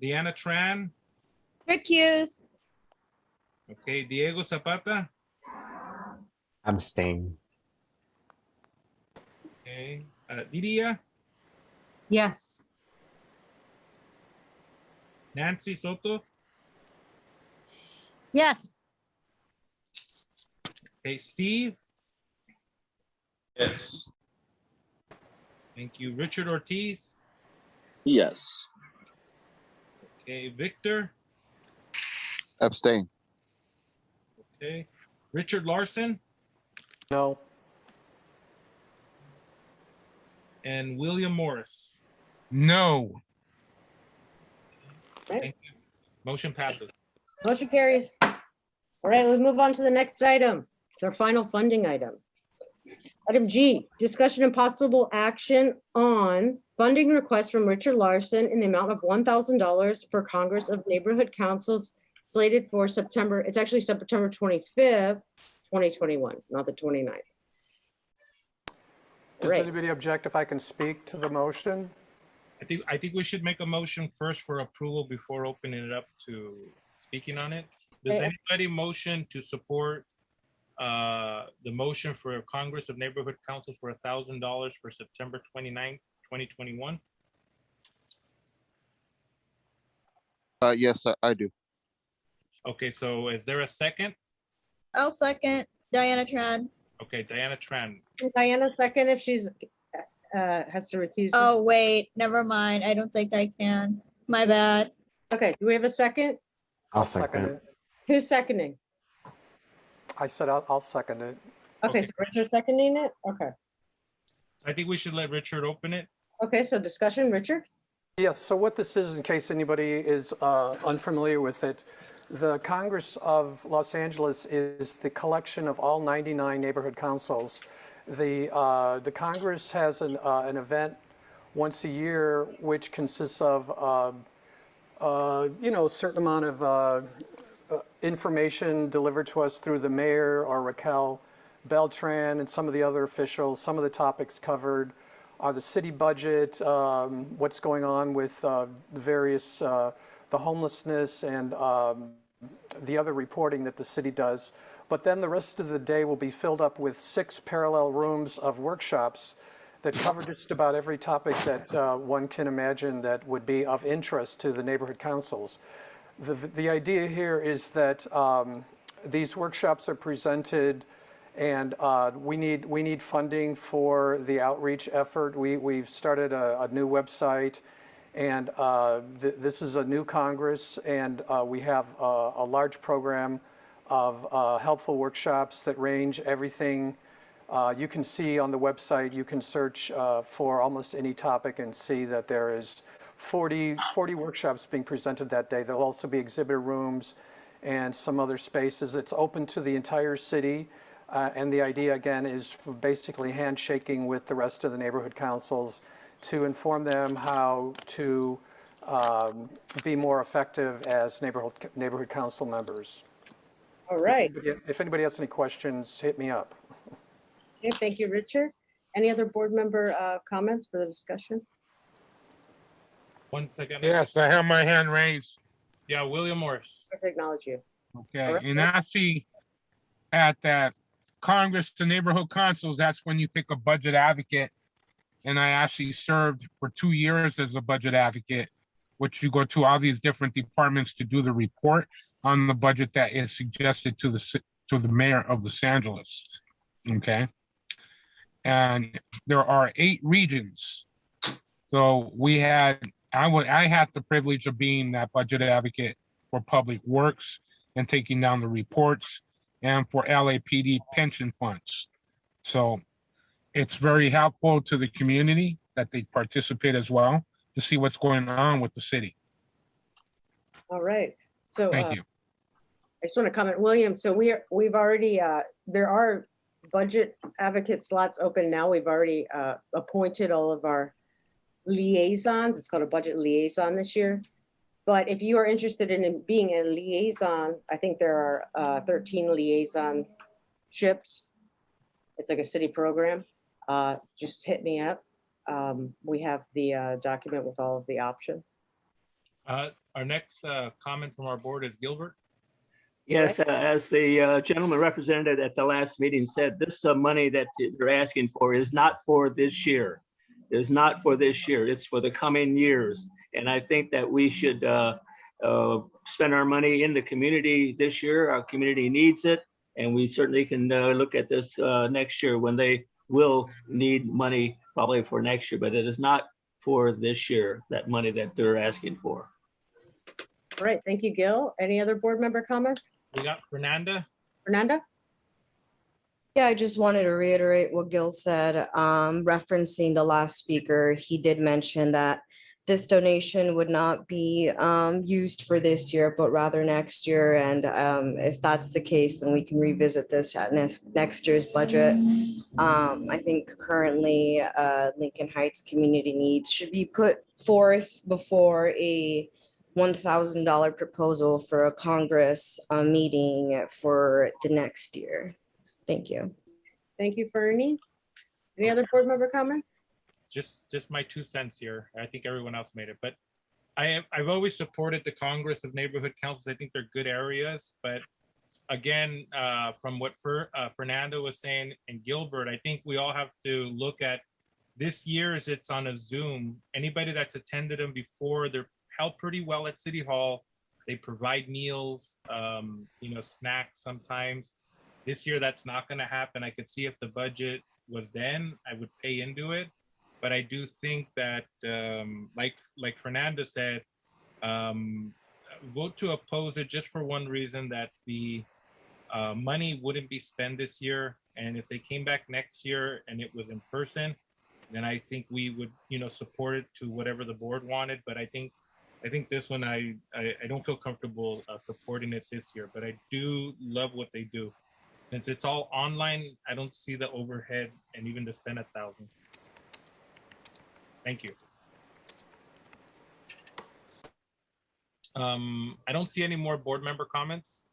Deanna Tran? Recuse. Okay. Diego Zapata? Abstain. Okay. Didia? Yes. Nancy Soto? Yes. Okay. Steve? Yes. Thank you. Richard Ortiz? Yes. Okay. Victor? Abstain. Okay. Richard Larson? No. And William Morris? No. Thank you. Motion passes. Motion carries. All right, let's move on to the next item. It's our final funding item. Item G, discussion and possible action on funding request from Richard Larson in the amount of $1,000 for Congress of Neighborhood Councils slated for September. It's actually September 25th, 2021, not the 29th. Does Right. anybody object if I can speak to the motion? I think we should make a motion first for approval before opening it up to speaking on it. Does Okay. anybody motion to support the motion for Congress of Neighborhood Councils for $1,000 for September 29th, 2021? Yes, I do. Okay, so is there a second? I'll second. Diana Tran. Okay, Diana Tran. Diana, second if she's has to recuse. Oh, wait, never mind. I don't think I can. My bad. Okay, do we have a second? I'll second it. Who's seconding? I said I'll second it. Okay, so Richard's seconding it? Okay. I think we should let Richard open it. Okay, so discussion, Richard? Yes, so what this is, in case anybody is unfamiliar with it, the Congress of Los Angeles is the collection of all 99 neighborhood councils. The Congress has an event once a year, which consists of, a certain amount of information delivered to us through the mayor or Raquel Beltran and some of the other officials. Some of the topics covered are the city budget, what's going on with the various, the homelessness and the other reporting that the city does. But then the rest of the day will be filled up with 6 parallel rooms of workshops that cover just about every topic that one can imagine that would be of interest to the neighborhood councils. The idea here is that these workshops are presented, and we need funding for the outreach effort. We've started a new website, and this is a new Congress, and we have a large program of helpful workshops that range everything. You can see on the website, you can search for almost any topic and see that there is 40 workshops being presented that day. There'll also be exhibitor rooms and some other spaces. It's open to the entire city. And the idea, again, is for basically handshaking with the rest of the neighborhood councils to inform them how to be more effective as neighborhood council members. All right. If anybody has any questions, hit me up. Okay, thank you, Richard. Any other board member comments for the discussion? 1 second. Yes, I have my hand raised. Yeah, William Morris. I acknowledge you. Okay, right. and I see at that Congress to neighborhood councils, that's when you pick a budget advocate. And I actually served for 2 years as a budget advocate, which you go to all these different departments to do the report on the budget that is suggested to the mayor of Los Angeles. Okay. And there are 8 regions. So I had the privilege of being that budget advocate for public works and taking down the reports, and for LAPD pension funds. So it's very helpful to the community that they participate as well to see what's going on with the city. All right. So Thank you. I just want to comment, William. So we've already, there are budget advocate slots open now. We've already appointed all of our liaisons. It's called a budget liaison this year. But if you are interested in being a liaison, I think there are 13 liaison ships. It's like a city program. Just hit me up. We have the document with all of the options. Our next comment from our board is Gilbert. Yes, as the gentleman represented at the last meeting said, this money that they're asking for is not for this year. It's not for this year. It's for the coming years. And I think that we should spend our money in the community this year. Our community needs it. And we certainly can look at this next year when they will need money probably for next year. But it is not for this year, that money that they're asking for. All right, thank you, Gil. Any other board member comments? We got Fernanda. Fernanda? Yeah, I just wanted to reiterate what Gil said, referencing the last speaker. He did mention that this donation would not be used for this year, but rather next year. And if that's the case, then we can revisit this at next year's budget. I think currently Lincoln Heights community needs should be put forth before a $1,000 proposal for a Congress meeting for the next year. Thank you. Thank you, Fernie. Any other board member comments? Just my 2 cents here. I think everyone else made it, but I've always supported the Congress of Neighborhood Councils. I think they're good areas, but again, from what Fernando was saying and Gilbert, I think we all have to look at this year's. It's on a Zoom. Anybody that's attended them before, they're held pretty well at City Hall. They provide meals, snacks sometimes. This year, that's not going to happen. I could see if the budget was then, I would pay into it. But I do think that, like Fernanda said, vote to oppose it just for one reason, that the money wouldn't be spent this year. And if they came back next year and it was in person, then I think we would, support it to whatever the board wanted. But I think this one, I don't feel comfortable supporting it this year, but I do love what they do. Since it's all online, I don't see the overhead and even to spend 1,000. Thank you. I don't see any more board member comments.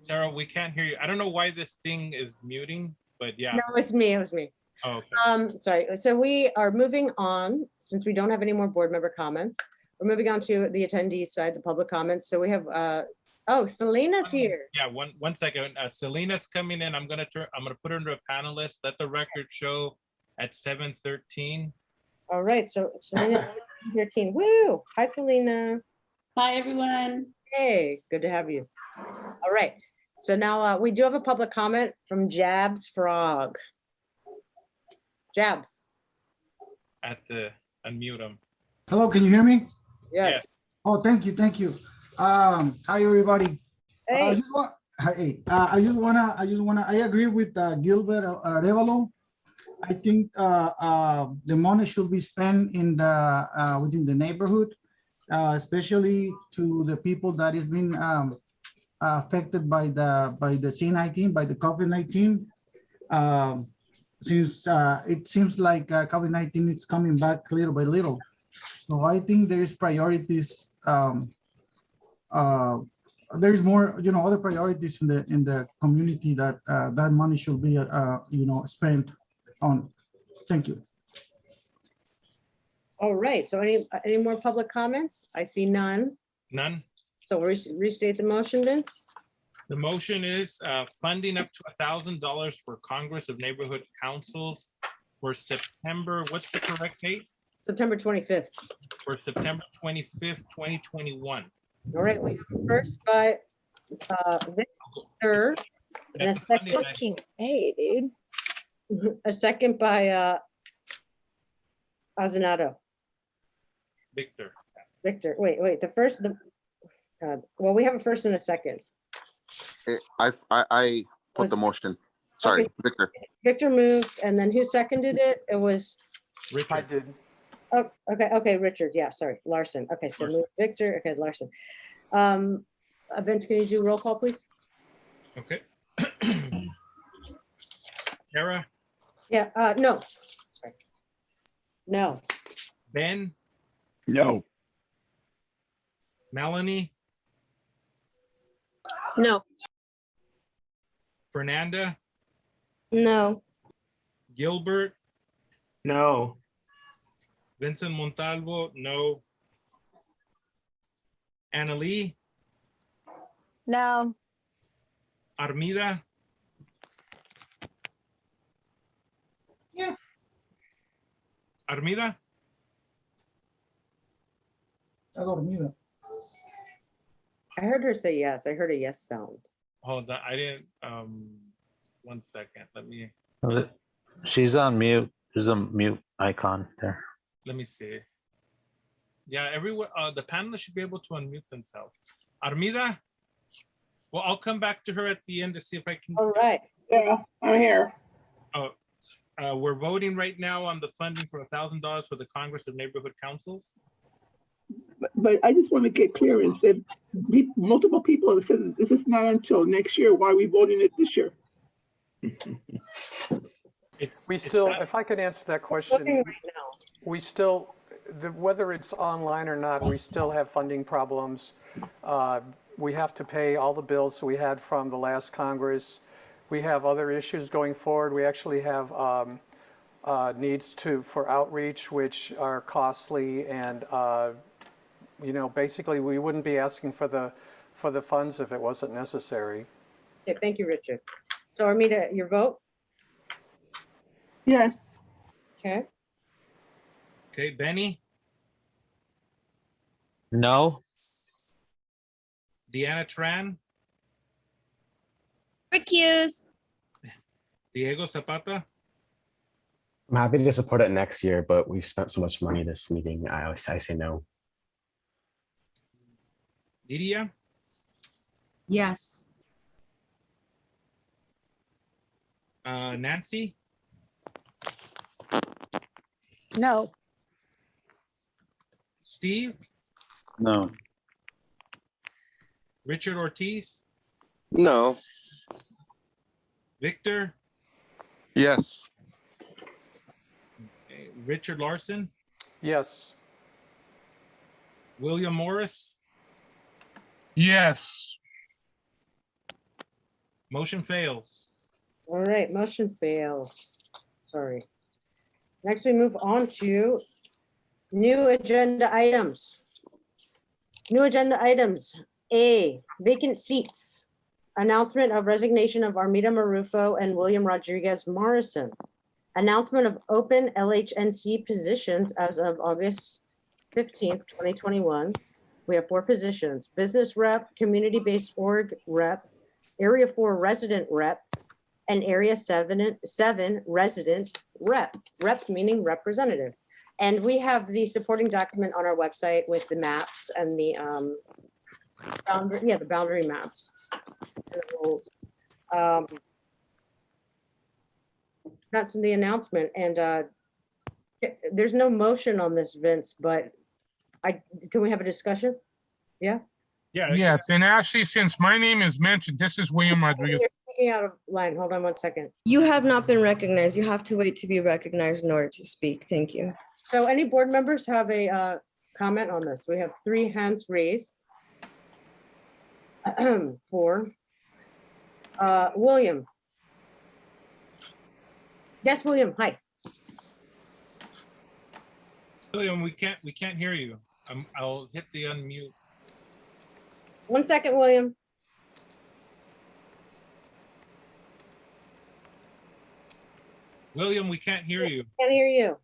Sarah, we can't hear you. I don't know why this thing is muting, but yeah. No, it's me. It was me. Oh, okay. Sorry. So we are moving on, since we don't have any more board member comments. We're moving on to the attendees side, the public comments. So we have, oh, Selena's here. Yeah, one second. Selena's coming in. I'm gonna put her into a panelist. Let the record show at 7:13. All right. So Selena's 13. Woo! Hi, Selena. Hi, everyone. Hey, good to have you. All right. So now we do have a public comment from Jabs Frog. Jabs. Unmute him. Hello, can you hear me? Yes. Oh, thank you, thank you. Hi, everybody. Hey. I just wanna. I agree with Gilbert Arevalo. I think the money should be spent in the within the neighborhood, especially to the people that is being affected by the C-19, by the COVID-19. Since it seems like COVID-19 is coming back little by little. So I think there is priorities. There is more, other priorities in the community that that money should be, spent on. Thank you. All right. So any more public comments? I see none. None. So restate the motion, Vince. The motion is funding up to $1,000 for Congress of Neighborhood Councils for September. What's the correct date? September 25th. For September 25th, 2021. All right. We have a first by Victor and a second. Hey, dude. A second by Azanato. Victor. Wait. The first. Well, we have a first and a second. I put the motion. Sorry, Okay. Victor. Victor moved, and then who seconded it? It was. Richard. I did. Oh, okay, Richard. Yeah, sorry, Larson. Okay, so move Victor. Okay, Larson. Vince, can you do roll call, please? Okay. Sarah. Yeah. No. Sorry. No. Ben. No. Melanie. No. Fernanda. No. Gilbert. No. Vincent Montalvo. No. Annalee. No. Armida. Yes. Armida. Está dormida. I heard her say yes. I heard a yes sound. Hold on. I didn't. 1 second. Let me. She's on mute. There's a mute icon there. Let me see. Yeah, everyone. The panelists should be able to unmute themselves. Armida. Well, I'll come back to her at the end to see if I can. All right. Yeah, I'm here. Oh, we're voting right now on the funding for $1,000 for the Congress of Neighborhood Councils. But I just want to get clearance. If multiple people have said this is not until next year, why are we voting it this year? If I could answer that question, we still, whether it's online or not, we still have funding problems. We have to pay all the bills we had from the last Congress. We have other issues going forward. We actually have needs for outreach, which are costly, and basically we wouldn't be asking for the funds if it wasn't necessary. Yeah, thank you, Richard. So Armida, your vote? Yes. Okay. Okay, Benny. No. Deanna Tran. Recuse. Diego Zapata. I'm happy to support it next year, but we've spent so much money this meeting. I say no. Lydia. Yes. Nancy. No. Steve, No. Richard Ortiz, No. Victor, Yes. Richard Larson, Yes. William Morris. Yes. Motion fails. All right, motion fails. Sorry. Next, we move on to new agenda items. New agenda items. A, vacant seats. Announcement of resignation of Armida Marufo and William Rodriguez Morrison. Announcement of open L.H.N.C. positions as of August 15th, 2021. We have 4 positions: business rep, community-based org rep, area 4 resident rep, and area 7 resident rep. Rep meaning representative. And we have the supporting document on our website with the maps and the the boundary maps. And the rules. That's the announcement. And there's no motion on this, Vince, but can we have a discussion? Yeah? Yeah. Yes, and actually, since my name is mentioned, this is William Rodriguez. You're speaking out of line. Hold on one second. You have not been recognized. You have to wait to be recognized in order to speak. Thank you. So any board members have a comment on this? We have 3 hands raised. 4. William. Yes, William. Hi. William, we can't hear you. I'll hit the unmute. 1 second, William. William, we can't hear you. Can't hear you.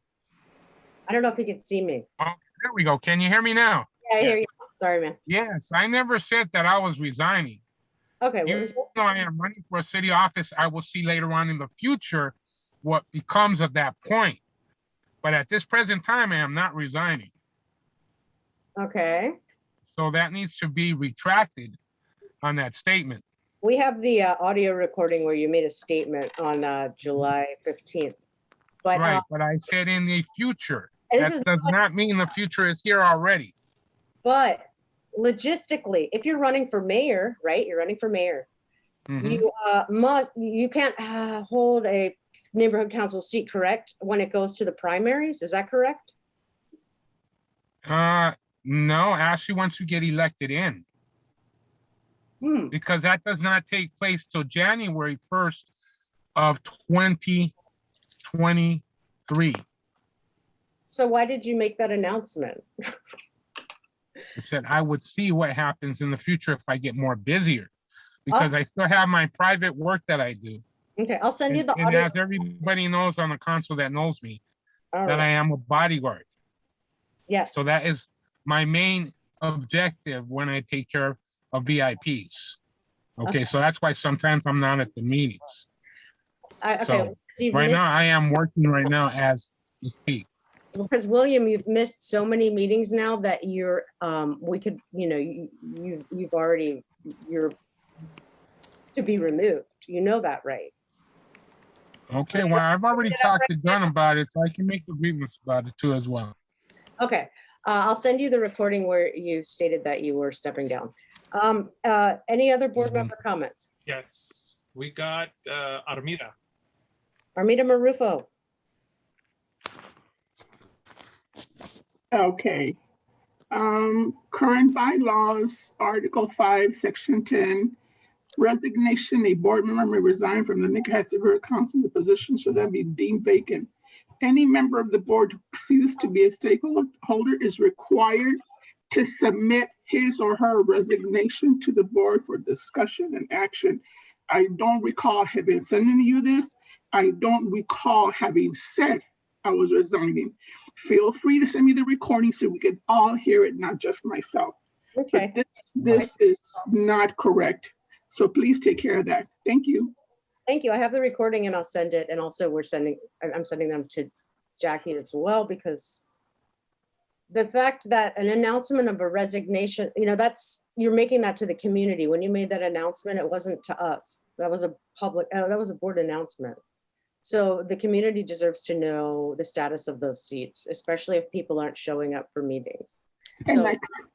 I don't know if you can see me. Oh, there we go. Can you hear me now? Yeah, I hear you. Sorry, man. Yes, I never said that I was resigning. Okay. Even though I am running for a city office, I will see later on in the future what becomes of that point. But at this present time, I am not resigning. Okay. So that needs to be retracted on that statement. We have the audio recording where you made a statement on July 15th. But, right, but I said in the future. And That does not mean the future is here already. But logistically, if you're running for mayor, right? You're running for mayor. You can't hold a neighborhood council seat, correct? When it goes to the primaries, is that correct? No, actually, once you get elected in. Because that does not take place till January 1st of 2023. So why did you make that announcement? I said I would see what happens in the future if I get more busier, because I still have my private work that I do. Okay, I'll send you the and audio. as everybody knows on the council that knows me, All that right. I am a bodyguard. Yes. So that is my main objective when I take care of VIPs. Okay, so that's why sometimes I'm not at the meetings. Okay. So you've right missed- now I am working right now as we speak. Because William, you've missed so many meetings now that you're, we could, you've already, you're to be removed. You know that, right? Okay, well, I've already talked to John about it, so I can make a grievance about it too as well. Okay, I'll send you the recording where you stated that you were stepping down. Any other board member comments? Yes, we got Armida. Armida Marufo. Okay. Current bylaws, Article 5, Section 10, resignation, a board member may resign from the Nicahas Neighborhood Council. The position should then be deemed vacant. Any member of the board who ceases to be a stakeholder is required to submit his or her resignation to the board for discussion and action. I don't recall having sending you this. I don't recall having said I was resigning. Feel free to send me the recording so we can all hear it, not just myself. Okay. But this is not correct. So please take care of that. Thank you. Thank you. I have the recording and I'll send it. And also I'm sending them to Jackie as well, because the fact that an announcement of a resignation, you're making that to the community. When you made that announcement, it wasn't to us. That was a public, that was a board announcement. So the community deserves to know the status of those seats, especially if people aren't showing up for meetings. And So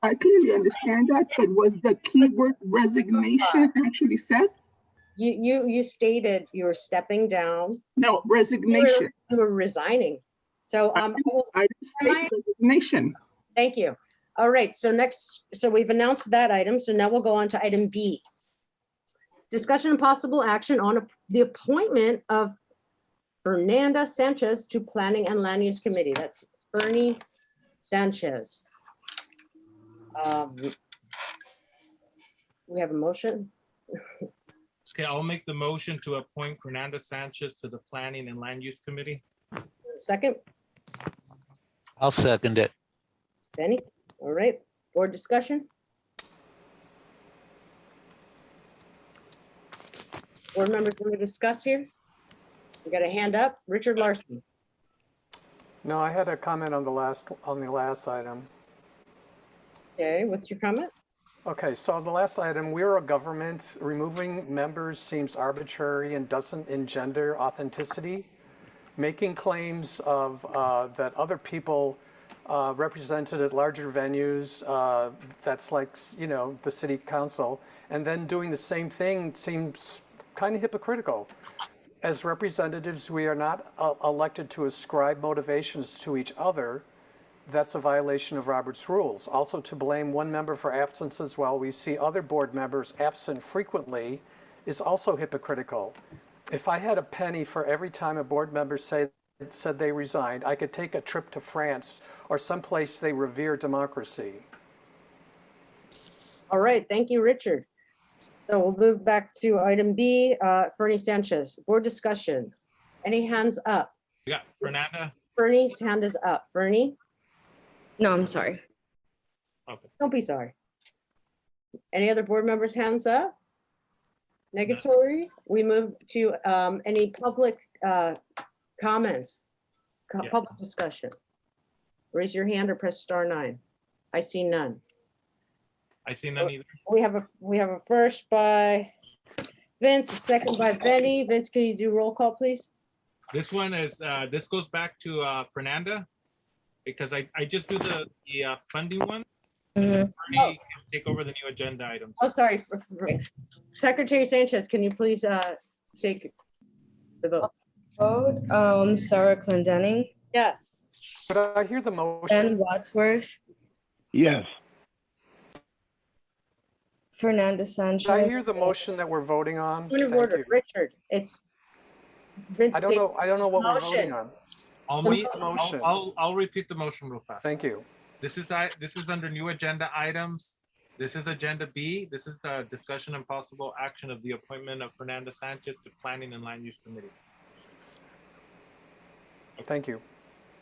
I clearly understand that, but was the keyword resignation actually said? you stated you were stepping down. No, resignation. You were resigning. So I didn't state resignation. Thank you. All right, so we've announced that item. So now we'll go on to item B. Discussion and possible action on the appointment of Fernanda Sanchez to Planning and Land Use Committee. That's Fernie Sanchez. We have a motion. Okay, I'll make the motion to appoint Fernanda Sanchez to the Planning and Land Use Committee. Second, I'll second it. Benny. All right, board discussion. Board members want to discuss here? We got a hand up. Richard Larson. No, I had a comment on the last item. Okay, what's your comment? Okay, so on the last item, we're a government. Removing members seems arbitrary and doesn't engender authenticity. Making claims of that other people represented at larger venues, that's like, you know, the city council, and then doing the same thing seems kind of hypocritical. As representatives, we are not elected to ascribe motivations to each other. That's a violation of Robert's rules. Also, to blame one member for absences while we see other board members absent frequently is also hypocritical. If I had a penny for every time a board member said they resigned, I could take a trip to France or someplace they revere democracy. All right, thank you, Richard. So we'll move back to item B, Fernie Sanchez, board discussion. Any hands up? We got Fernanda. Fernie's hand is up. Fernie? No, I'm sorry. Okay. Don't be sorry. Any other board members' hands up? Negatory? We move to any public comments, public discussion. Raise your hand or press *9. I see none. I see none either. We have a first by Vince, a second by Benny. Vince, can you do roll call, please? This one is, this goes back to Fernanda, because I just do the funding one. And then Bernie can take over the new agenda items. Oh, sorry. Secretary Sanchez, can you please take the vote? Vote, Sarah Clendenning. Yes. Could I hear the motion? Ben Wadsworth. Yes. Fernanda Sanchez. Could I hear the motion that we're voting on? Point of Thank order, you. Richard. It's Vince. I don't know what we're voting on. I'll repeat the motion real fast. Thank you. This is under new agenda items. This is agenda B. This is the discussion and possible action of the appointment of Fernanda Sanchez to Planning and Land Use Committee. Okay. Thank you.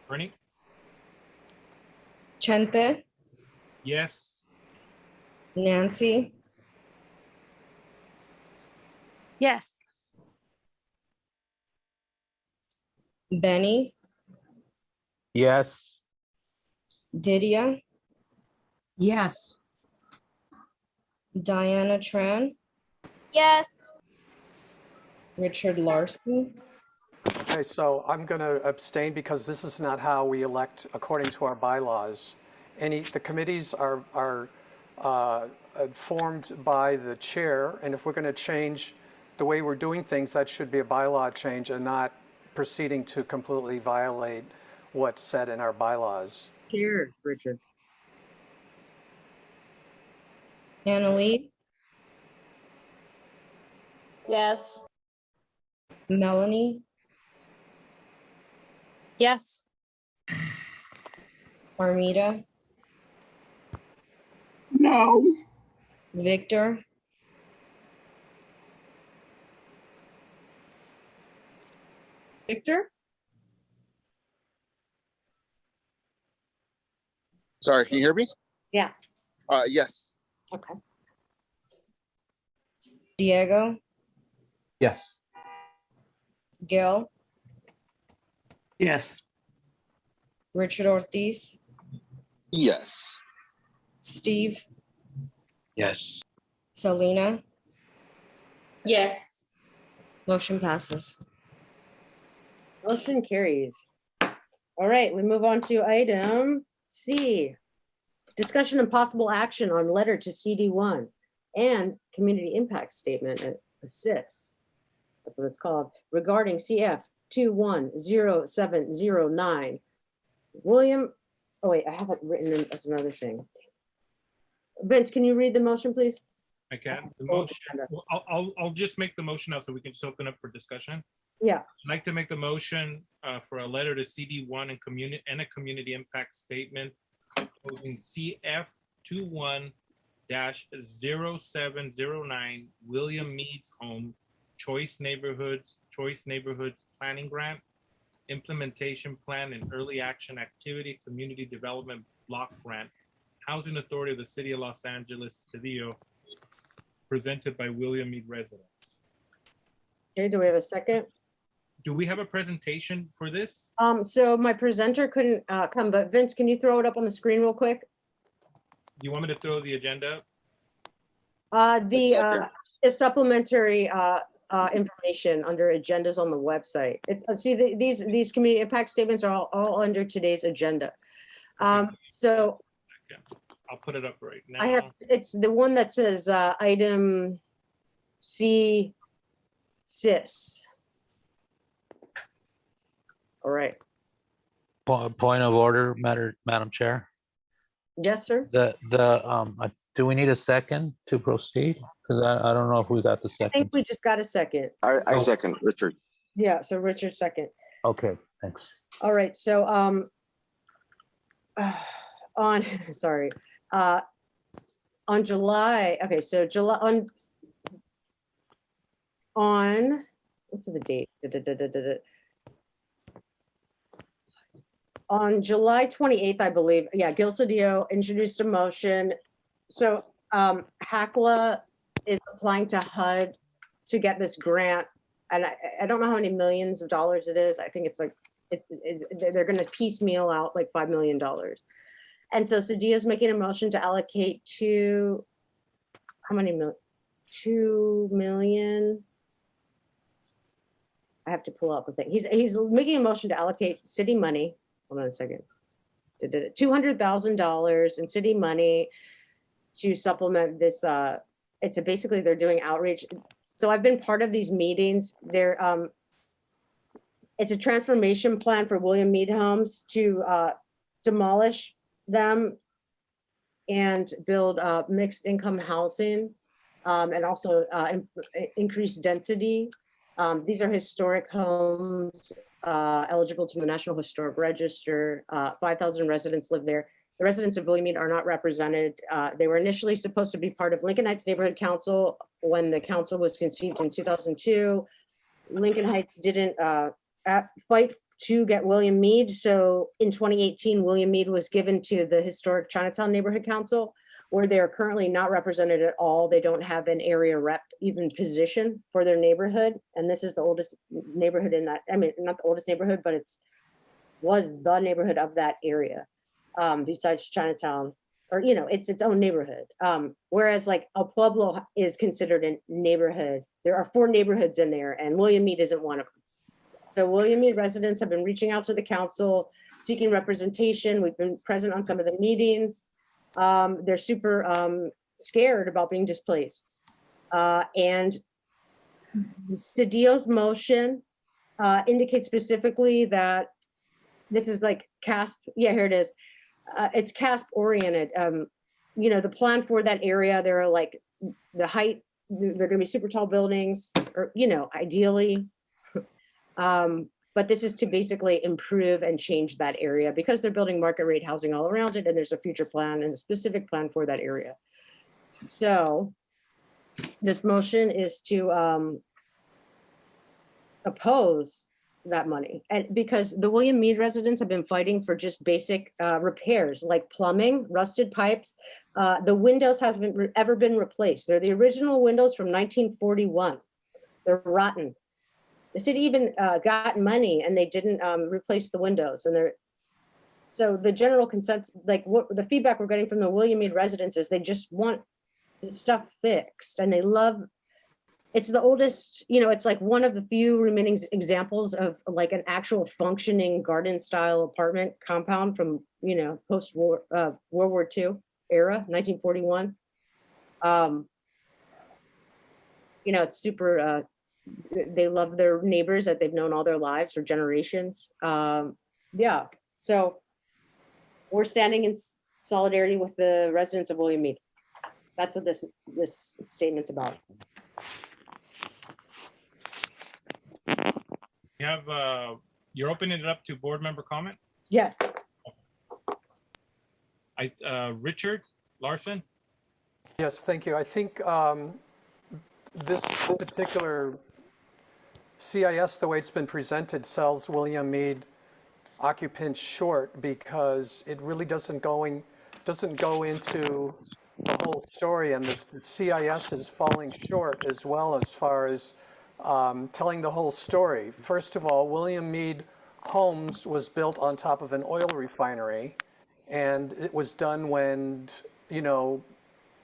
Bernie? Chente. Yes. Nancy. Yes. Benny. Yes. Didia. Yes. Diana Tran. Yes. Richard Larson. Okay, so I'm going to abstain because this is not how we elect according to our bylaws. The committees are formed by the chair, and if we're going to change the way we're doing things, that should be a bylaw change and not proceeding to completely violate what's said in our bylaws. Here, Richard. Annalee. Yes. Melanie. Yes. Armida. No. Victor. Victor? Sorry, can you hear me? Yeah. Yes. Okay. Diego. Yes. Gil. Yes. Richard Ortiz. Yes. Steve. Yes. Selena. Yes. Motion passes. Motion carries. All right, we move on to item C. Discussion and possible action on letter to CD1 and community impact statement at assist. That's what it's called, regarding CF 210709. William, oh wait, I have it written in as another thing. Vince, can you read the motion, please? I can. The motion, well, I'll just make the motion now so we can just open up for discussion. Yeah. I'd like to make the motion for a letter to CD1 and a community impact statement closing CF 21-0709 William Mead's home Choice Neighborhoods Planning Grant, Implementation Plan and Early Action Activity Community Development Block Grant, Housing Authority of the City of Los Angeles, Cedillo, presented by William Mead residents. Okay, do we have a second? Do we have a presentation for this? So my presenter couldn't come, but Vince, can you throw it up on the screen real quick? Do you want me to throw the agenda? The supplementary information under agendas on the website. It's see these community impact statements are all under today's agenda. So I'll put it up right now. I have it's the one that says item C cis. All right. Point of order, Madam Chair. Yes, sir. Do we need a second to proceed? Because I don't know if we got the I second. think we just got a second. I second, Richard. Yeah, so Richard second. Okay, thanks. All right, so on sorry, on July, okay, so July on what's the date? On July 28th, I believe, yeah, Gil Cedillo introduced a motion. So HACLA is applying to HUD to get this grant. And I don't know how many millions of dollars it is. I think it's like, they're gonna piecemeal out like $5 million. And so Cedillo's making a motion to allocate how many million? 2 million. I have to pull up the thing. He's making a motion to allocate city money. Hold on a second. $200,000 in city money to supplement this. It's basically they're doing outreach. So I've been part of these meetings. It's a transformation plan for William Mead homes to demolish them and build mixed income housing and also increase density. These are historic homes eligible to the National Historic Register. 5,000 residents live there. The residents of William Mead are not represented. They were initially supposed to be part of Lincoln Heights Neighborhood Council when the council was conceived in 2002. Lincoln Heights didn't fight to get William Mead. So in 2018, William Mead was given to the historic Chinatown Neighborhood Council, where they are currently not represented at all. They don't have an area rep even position for their neighborhood. And this is the oldest neighborhood in that, I mean, not the oldest neighborhood, but was the neighborhood of that area, besides Chinatown, or, you know, it's its own neighborhood. Whereas like El Pueblo is considered a neighborhood. There are 4 neighborhoods in there and William Mead isn't one of them. So William Mead residents have been reaching out to the council, seeking representation. We've been present on some of the meetings. They're super scared about being displaced. And Cedillo's motion indicates specifically that this is like CASP. Yeah, here it is. It's CASP oriented. You know, the plan for that area, there are like the height, they're gonna be super tall buildings, or, you know, ideally. But this is to basically improve and change that area because they're building market rate housing all around it. And there's a future plan and a specific plan for that area. So this motion is to oppose that money. And because the William Mead residents have been fighting for just basic repairs like plumbing, rusted pipes. The windows haven't ever been replaced. They're the original windows from 1941. They're rotten. The city even got money and they didn't replace the windows. And so the general consensus, like what the feedback we're getting from the William Mead residents is they just want this stuff fixed and they love it's the oldest, it's like one of the few remaining examples of like an actual functioning garden style apartment compound from, post-war, World War II era, 1941. It's super, they love their neighbors that they've known all their lives or generations. Yeah, so we're standing in solidarity with the residents of William Mead. That's what this statement's about. You have, you're opening it up to board member comment? Yes. Richard Larson? Yes, thank you. I think this particular CIS, the way it's been presented, sells William Mead occupants short because it really doesn't go into the whole story, and the CIS is falling short as well as far as telling the whole story. First of all, William Mead Homes was built on top of an oil refinery, and it was done when,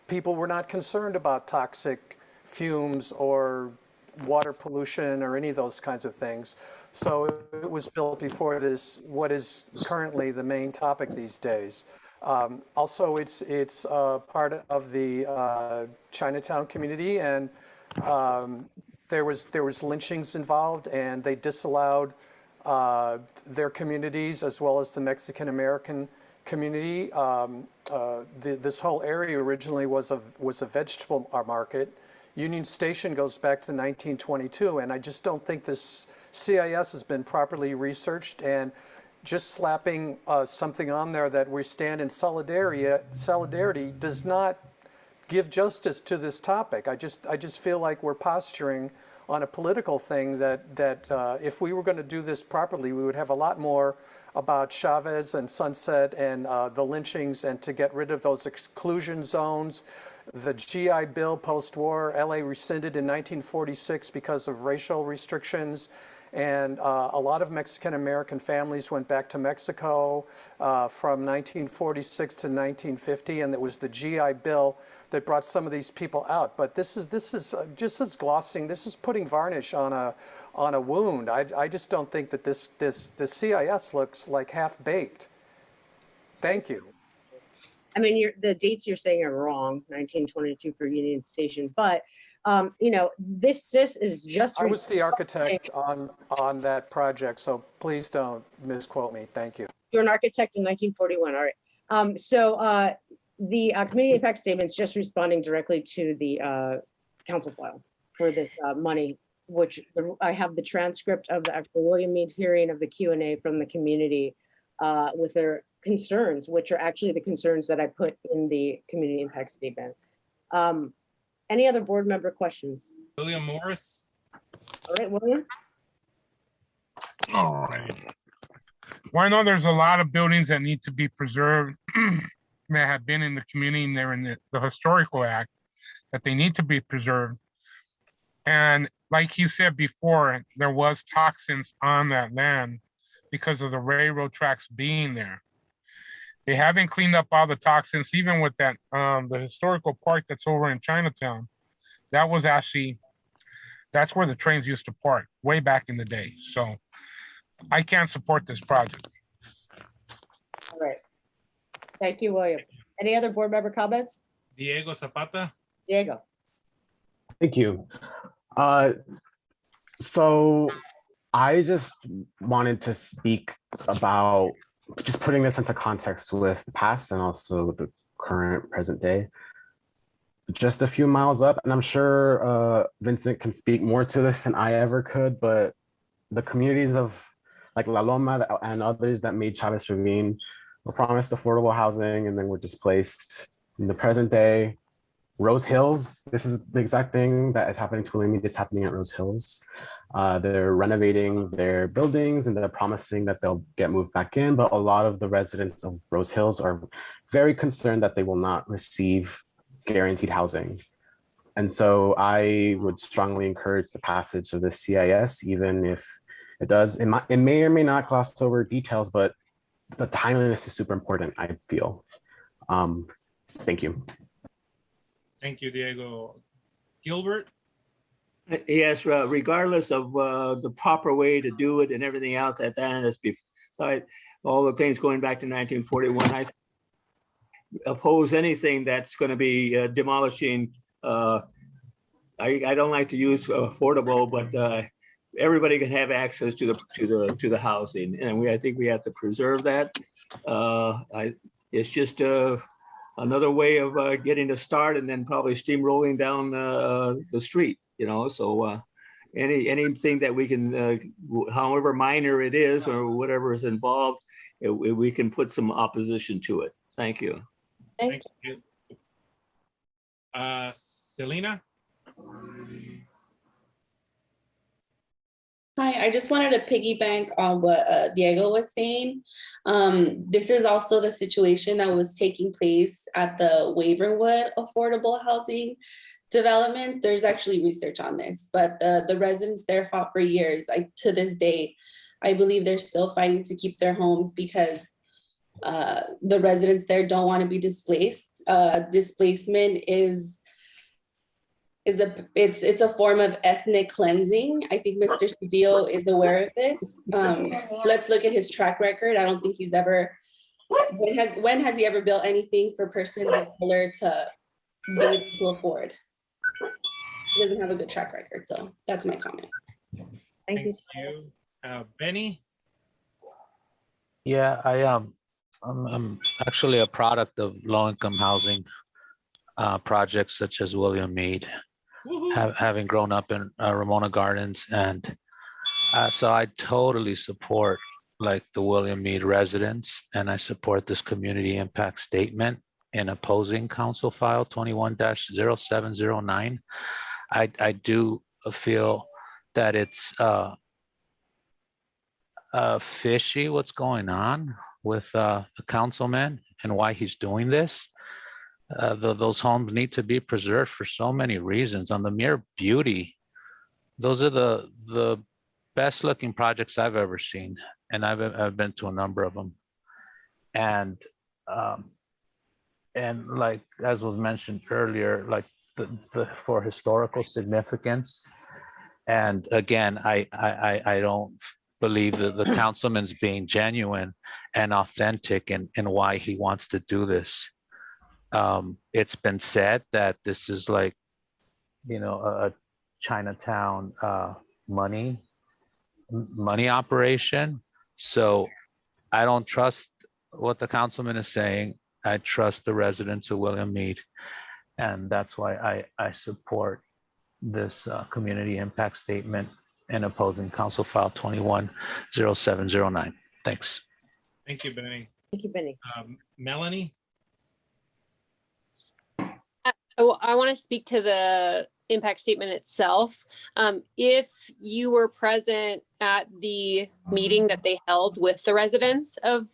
people were not concerned about toxic fumes or water pollution or any of those kinds of things. So it was built before this, what is currently the main topic these days. Also, it's part of the Chinatown community, and there was lynchings involved, and they disallowed their communities as well as the Mexican American community. This whole area originally was a vegetable market. Union Station goes back to 1922, and I just don't think this CIS has been properly researched, and just slapping something on there that we stand in solidarity does not give justice to this topic. I just feel like we're posturing on a political thing that if we were going to do this properly, we would have a lot more about Chavez and Sunset and the lynchings, and to get rid of those exclusion zones. The GI Bill post-war, LA rescinded in 1946 because of racial restrictions. And a lot of Mexican-American families went back to Mexico from 1946 to 1950, and it was the GI Bill that brought some of these people out. But this is just as glossing. This is putting varnish on a wound. I just don't think that the CIS looks like half-baked. Thank you. I mean, the dates you're saying are wrong, 1922 for Union Station, but this is just. I was the architect on that project, so please don't misquote me. Thank you. You're an architect in 1941. All right. So the community impact statement is just responding directly to the council file for this money, which I have the transcript of the actual William Mead hearing of the Q&A from the community with their concerns, which are actually the concerns that I put in the community impact statement. Any other board member questions? William Morris. All right, William. All right. Well, I know there's a lot of buildings that need to be preserved that have been in the community, and they're in the Historical Act, that they need to be preserved. And like he said before, there was toxins on that land because of the railroad tracks being there. They haven't cleaned up all the toxins, even with that, the historical park that's over in Chinatown. That was actually, that's where the trains used to park way back in the day. So I can't support this project. All right. Thank you, William. Any other board member comments? Diego Zapata. Diego. Thank you. So I just wanted to speak about just putting this into context with the past and also the current present day. Just a few miles up, and I'm sure Vincent can speak more to this than I ever could, but the communities of like La Loma and others that made Chavez Ravine were promised affordable housing and then were displaced. In the present day, Rose Hills, this is the exact thing that is happening to William Mead is happening at Rose Hills. They're renovating their buildings and they're promising that they'll get moved back in, but a lot of the residents of Rose Hills are very concerned that they will not receive guaranteed housing. And so I would strongly encourage the passage of the CIS, even if it does, it may or may not gloss over details, but the timeliness is super important, I feel. Thank you. Thank you, Diego. Gilbert? Yes, regardless of the proper way to do it and everything else at that end, beside all the things going back to 1941, I oppose anything that's going to be demolishing. I don't like to use affordable, but everybody can have access to the housing, and I think we have to preserve that. It's just another way of getting a start, and then probably steamrolling down the street. So anything that we can, however minor it is or whatever is involved, we can put some opposition to it. Thank you. Thank you. Selena? Hi, I just wanted to piggyback on what Diego was saying. This is also the situation that was taking place at the Waverwood Affordable Housing Development. There's actually research on this, but the residents there fought for years. To this day, I believe they're still fighting to keep their homes because the residents there don't want to be displaced. Displacement is a form of ethnic cleansing. I think Mr. Cedillo is aware of this. Let's look at his track record. I don't think he's ever, when has he ever built anything for persons of color to be able to afford? He doesn't have a good track record, so that's my comment. Thank you. Benny? Yeah, I'm actually a product of low-income housing projects such as William Mead, having grown up in Ramona Gardens, and so I totally support like the William Mead residents, and I support this community impact statement in opposing Council File 21-0709. I do feel that it's fishy what's going on with the councilman and why he's doing this. Those homes need to be preserved for so many reasons. On the mere beauty, those are the best looking projects I've ever seen, and I've been to a number of them. And like as was mentioned earlier, like for historical significance. And again, I don't believe that the councilman's being genuine and authentic in why he wants to do this. It's been said that this is like, a Chinatown money operation. So I don't trust what the councilman is saying. I trust the residents of William Mead, and that's why I support this community impact statement and opposing Council File 21-0709. Thanks. Thank you, Benny. Thank you, Benny. Melanie? I want to speak to the impact statement itself. If you were present at the meeting that they held with the residents of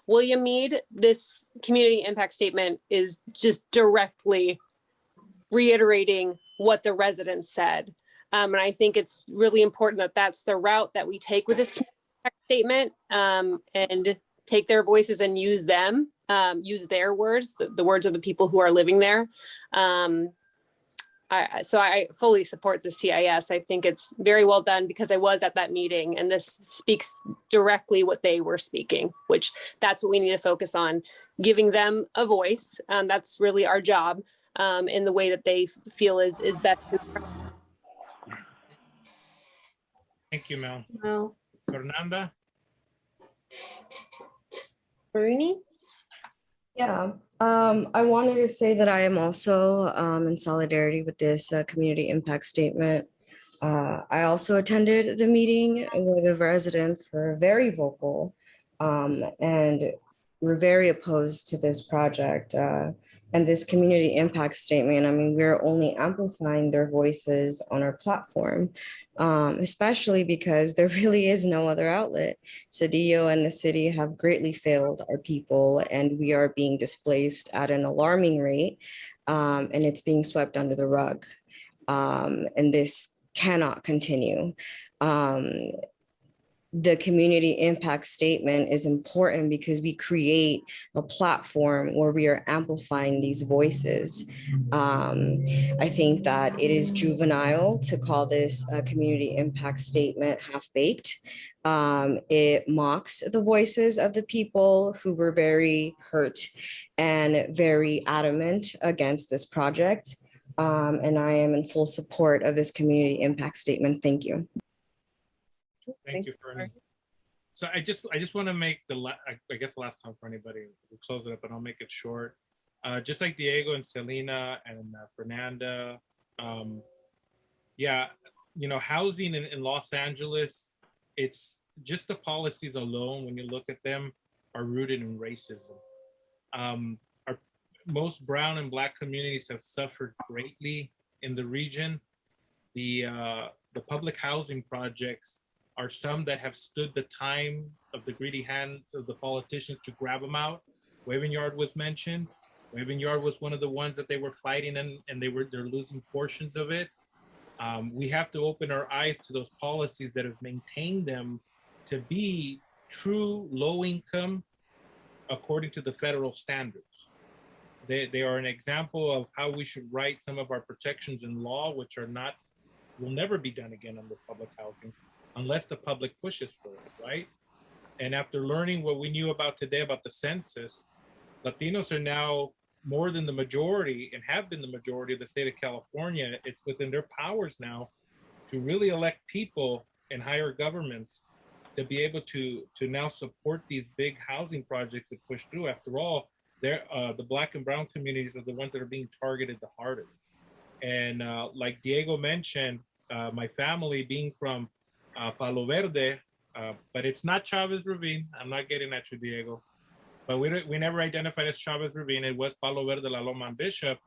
William Mead, this community impact statement is just directly reiterating what the residents said. And I think it's really important that that's the route that we take with this statement, and take their voices and use them, use their words, the words of the people who are living there. So I fully support the CIS. I think it's very well done because I was at that meeting, and this speaks directly what they were speaking, which that's what we need to focus on, giving them a voice. That's really our job, in the way that they feel is best. Thank you, Mel. Well, Fernanda? Marini? Yeah, I wanted to say that I am also in solidarity with this community impact statement. I also attended the meeting where the residents were very vocal, and were very opposed to this project and this community impact statement. I mean, we're only amplifying their voices on our platform, especially because there really is no other outlet. Cedillo and the city have greatly failed our people, and we are being displaced at an alarming rate, and it's being swept under the rug. And this cannot continue. the community impact statement is important because we create a platform where we are amplifying these voices. I think that it is juvenile to call this a community impact statement half-baked. It mocks the voices of the people who were very hurt and very adamant against this project. And I am in full support of this community impact statement. Thank you. Thank you, Fernie. So I just want to make I guess the last comment for anybody. We'll close it up, but I'll make it short. Just like Diego and Selena and Fernanda, yeah, you know, housing in Los Angeles, it's just the policies alone, when you look at them, are rooted in racism. Most brown and Black communities have suffered greatly in the region. The public housing projects are some that have stood the time of the greedy hands of the politicians to grab them out. Waving Yard was mentioned. Waving Yard was one of the ones that they were fighting, and they're losing portions of it. We have to open our eyes to those policies that have maintained them to be true low income according to the federal standards. They are an example of how we should write some of our protections in law, which will never be done again under public housing unless the public pushes for it, right? And after learning what we knew about today about the census, Latinos are now more than the majority and have been the majority of the state of California. It's within their powers now to really elect people in higher governments to be able to now support these big housing projects that push through. After all, the Black and brown communities are the ones that are being targeted the hardest. And like Diego mentioned, my family being from Palo Verde, but it's not Chavez Ravine. I'm not getting at you, Diego. But we never identified as Chavez Ravine. It was Palo Verde, La Loma, and Bishop.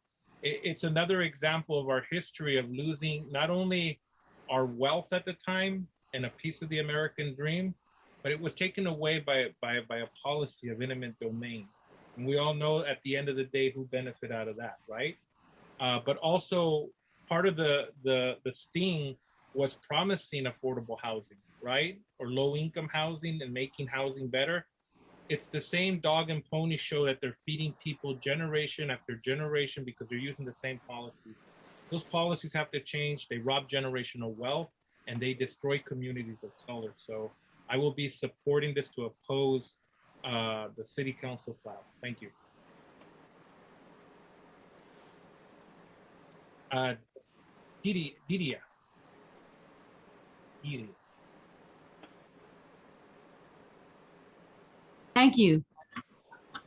It's another example of our history of losing not only our wealth at the time and a piece of the American dream, but it was taken away by a policy of eminent domain. And we all know at the end of the day who benefited out of that, right? But also part of the sting was promising affordable housing, right? Or low income housing and making housing better. It's the same dog and pony show that they're feeding people generation after generation because they're using the same policies. Those policies have to change. They rob generational wealth and they destroy communities of color. So I will be supporting this to oppose the city council file. Thank you. Didia. Thank you.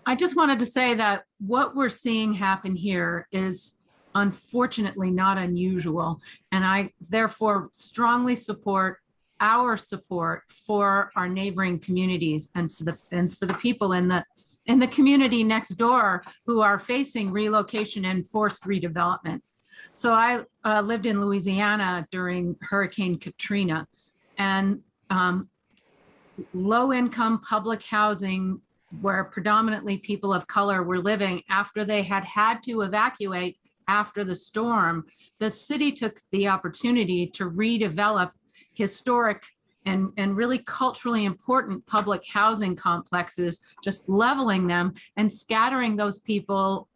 I just wanted to say that what we're seeing happen here is unfortunately not unusual. And I therefore strongly support our support for our neighboring communities and for the people in the community next door who are facing relocation and forced redevelopment. So I lived in Louisiana during Hurricane Katrina, and low-income public housing where predominantly people of color were living after they had to evacuate after the storm, the city took the opportunity to redevelop historic and really culturally important public housing complexes, just leveling them and scattering those people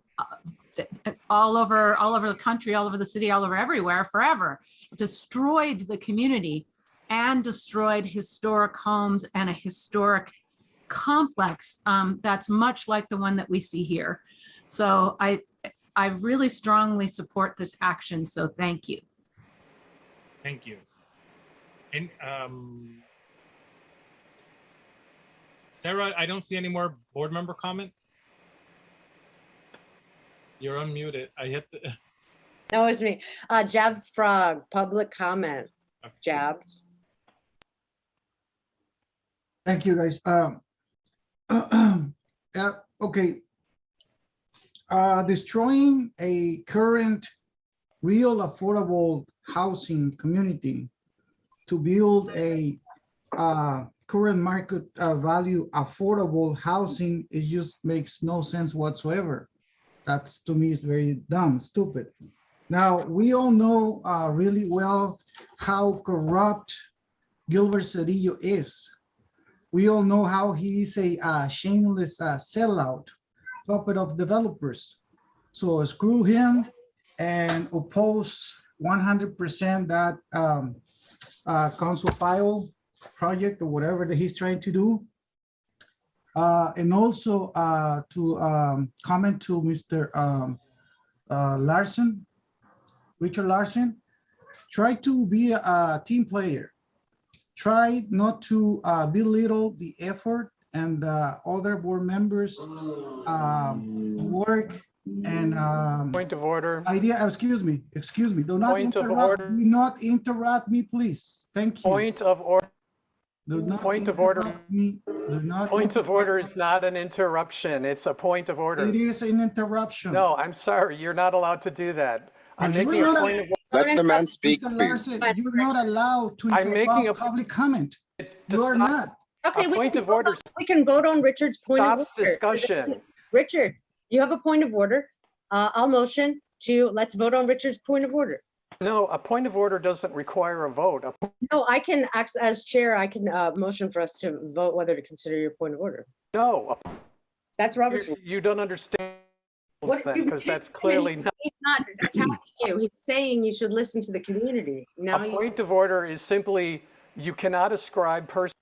all over the country, all over the city, all over everywhere forever. It destroyed the community and destroyed historic homes and a historic complex that's much like the one that we see here. So I really strongly support this action. So thank you. Thank you. And Sarah, I don't see any more board member comment. You're unmuted. I hit the. That was me. Jabs Frog, public comment. Jabs. Thank you, guys. Okay. Destroying a current real affordable housing community to build a current market value affordable housing, it just makes no sense whatsoever. That's, to me, is very dumb, stupid. Now, we all know really well how corrupt Gilbert Cedillo is. We all know how he is a shameless sellout, puppet of developers. So screw him and oppose 100% that council file project or whatever that he's trying to do. And also to comment to Mr. Larson, Richard Larson, try to be a team player. Try not to belittle the effort and the other board members' work and Point of order. idea. Excuse me. Do not Point of interrupt. order. Do not interrupt me, please. Thank you. Point of order. Do not Point of order. interrupt me. Do not Point of interrupt order me. is not an interruption. It's a point of order. It is an interruption. No, I'm sorry. You're not allowed to do that. I'm You're making a not point of order. Let the man speak, Mr. please. Larson, you're not allowed to I'm making interrupt a public comment. to You are stop not. Okay, a we point can of vote order. on- We can vote on Richard's point of Stops order. discussion. Richard, you have a point of order. I'll motion to, let's vote on Richard's point of order. No, a point of order doesn't require a vote. No, I can, as chair, I can motion for us to vote whether to consider your point of order. No, That's Robert's. you don't understand What- then, because that's clearly not. He's not attacking you. He's saying you should listen to the community. Now, A point of order is simply, you cannot ascribe person.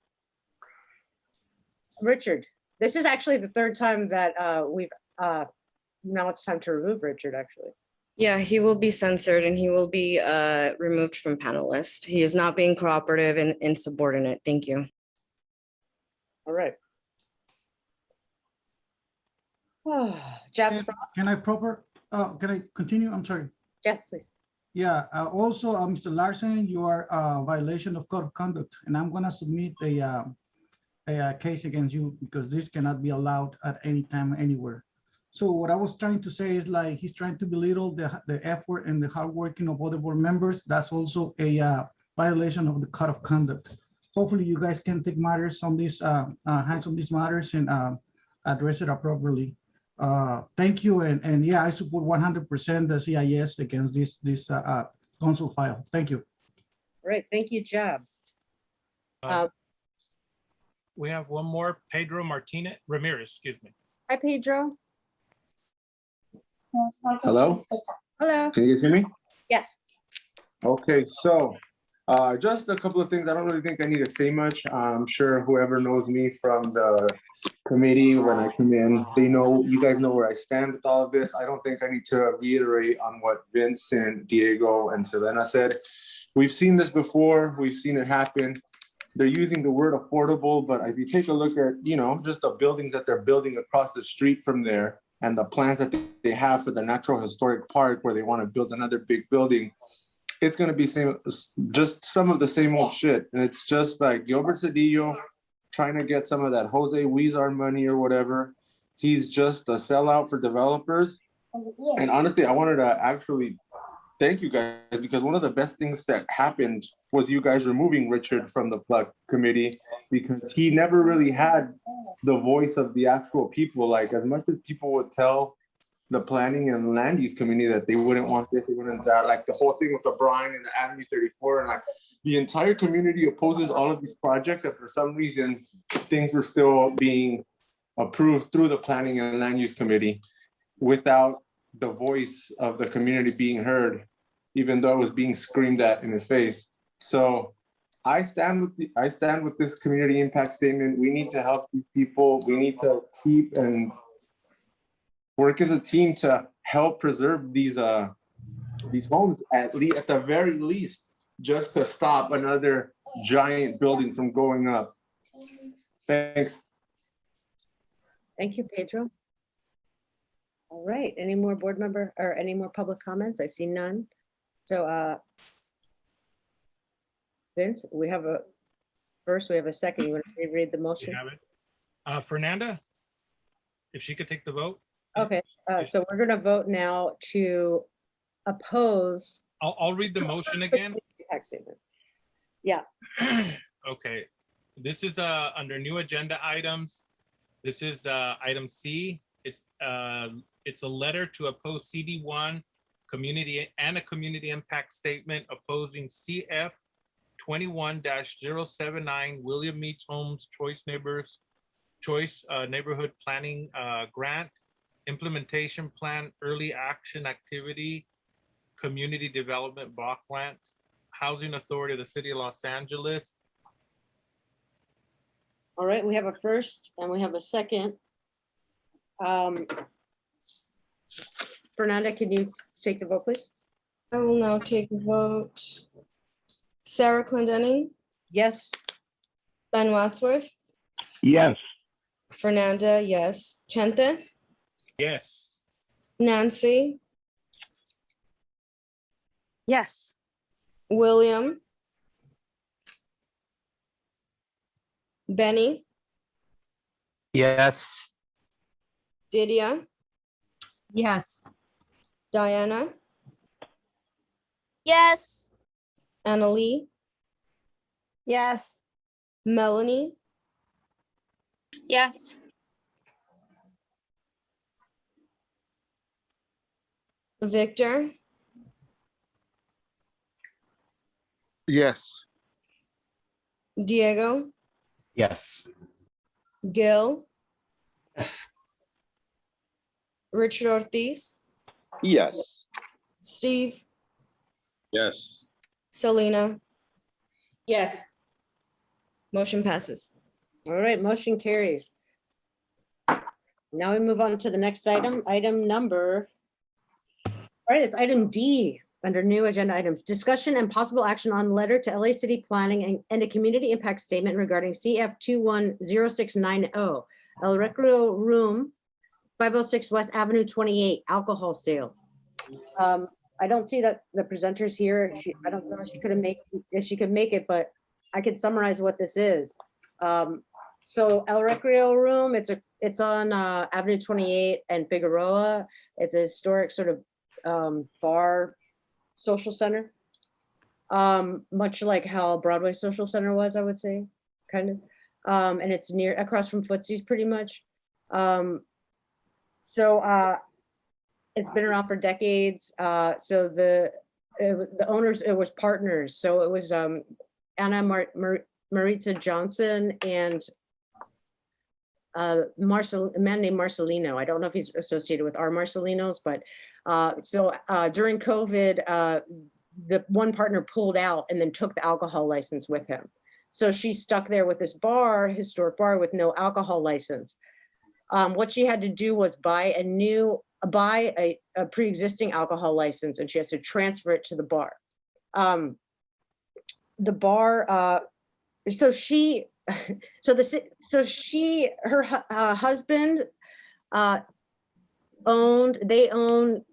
Richard, this is actually the third time that we've, now it's time to remove Richard, actually. Yeah, he will be censored and he will be removed from panelist. He is not being cooperative and insubordinate. Thank you. All right. Jeff, Can I continue? I'm sorry. yes, please. Yeah, also, Mr. Larson, you are violation of code of conduct, and I'm gonna submit a case against you because this cannot be allowed at any time, anywhere. So what I was trying to say is like, he's trying to belittle the effort and the hard working of other board members. That's also a violation of the code of conduct. Hopefully you guys can take matters on this, hands on these matters and address it appropriately. Thank you, and yeah, I support 100% the CIS against this council file. Thank you. All right, thank you, Jobs. We have one more, Pedro Ramirez, excuse me. Hi, Pedro. Hello? Hello. Can you guys hear me? Yes. Okay, so just a couple of things. I don't really think I need to say much. I'm sure whoever knows me from the committee when I come in, they know, you guys know where I stand with all of this. I don't think I need to reiterate on what Vincent, Diego, and Selena said. We've seen this before. We've seen it happen. They're using the word affordable, but if you take a look at, you know, just the buildings that they're building across the street from there and the plans that they have for the Natural Historic Park where they want to build another big building, it's going to be just some of the same old shit. And it's just like Gilbert Cedillo trying to get some of that Jose Huizar money or whatever. He's just a sellout for developers. And honestly, I wanted to actually thank you guys because one of the best things that happened was you guys removing Richard from the PLUC committee because he never really had the voice of the actual people. Like as much as people would tell the planning and land use committee that they wouldn't want this, they wouldn't that, like the whole thing with the brine and the Avenue 34 and like the entire community opposes all of these projects, and for some reason things were still being approved through the planning and land use committee without the voice of the community being heard, even though it was being screamed at in his face. So I stand with this community impact statement. We need to help these people. We need to keep and work as a team to help preserve these homes at the very least, just to stop another giant building from going up. Thanks. Thank you, Pedro. All right, any more board member or any more public comments? I see none. So Vince, we have a second. You want to reread the motion? We have it. Fernanda, if she could take the vote. Okay, so we're gonna vote now to oppose. I'll read the motion again. Impact statement. Yeah. Okay, this is under new agenda items. This is item C. It's a letter to oppose CD1 community and a community impact statement opposing CF 21-079 William Mead Homes Choice Neighborhood Planning Grant, Implementation Plan, Early Action Activity, Community Development Block Grant, Housing Authority of the City of Los Angeles. All right, we have a first and we have a second. Fernanda, can you take the vote, please? I will now take a vote. Sarah Clendenning, Yes. Ben Wadsworth, Yes. Fernanda, yes. Chente, Yes. Nancy, Yes. William, Benny, Yes. Didia, Yes. Diana, Yes. Annalee, Yes. Melanie, Yes. Victor, Yes. Diego, Yes. Gil, Yes. Richard Ortiz, Yes. Steve, Yes. Selena, Yes. motion passes. All right, motion carries. Now we move on to the next item, all right, it's item D under new agenda items. Discussion and possible action on letter to LA City Planning and a community impact statement regarding CF 210690 El Recreo Room, 506 West Avenue 28, alcohol sales. I don't see that the presenter's here. I don't know if she could make it, but I could summarize what this is. So El Recreo Room, it's on Avenue 28 and Figueroa. It's a historic sort of bar social center. Much like how Broadway Social Center was, I would say, kind of. And it's across from Footsie's pretty much. It's been around for decades. So the owners, it was partners. So it was Anna Maritza Johnson and a man named Marcelino. I don't know if he's associated with our Marcelinos, but during COVID, the one partner pulled out and then took the alcohol license with him. So she stuck there with this historic bar with no alcohol license. What she had to do was buy a pre-existing alcohol license, and she has to transfer it to the bar. Her husband they own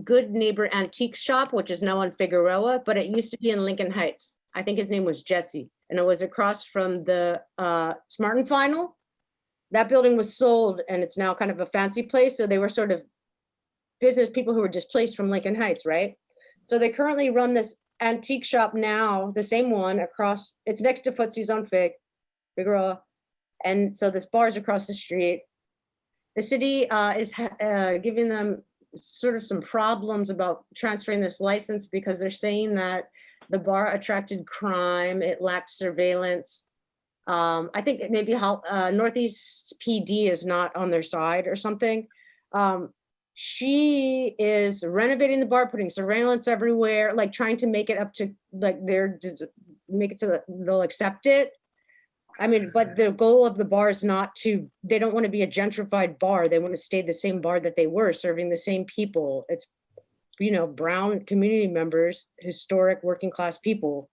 Good Neighbor Antique Shop, which is now on Figueroa, but it used to be in Lincoln Heights. I think his name was Jesse, and it was across from the Smart and Final. That building was sold, and it's now kind of a fancy place. So they were sort of business people who were displaced from Lincoln Heights, right? So they currently run this antique shop now, the same one across, it's next to Footsie's on Figueroa. And so this bar is across the street. The city is giving them sort of some problems about transferring this license because they're saying that the bar attracted crime, it lacked surveillance. I think maybe Northeast PD is not on their side or something. She is renovating the bar, putting surveillance everywhere, like trying to make it up to like make it so that they'll accept it. I mean, but the goal of the bar is not to, they don't want to be a gentrified bar. They want to stay the same bar that they were, serving the same people. It's, brown community members, historic working class people.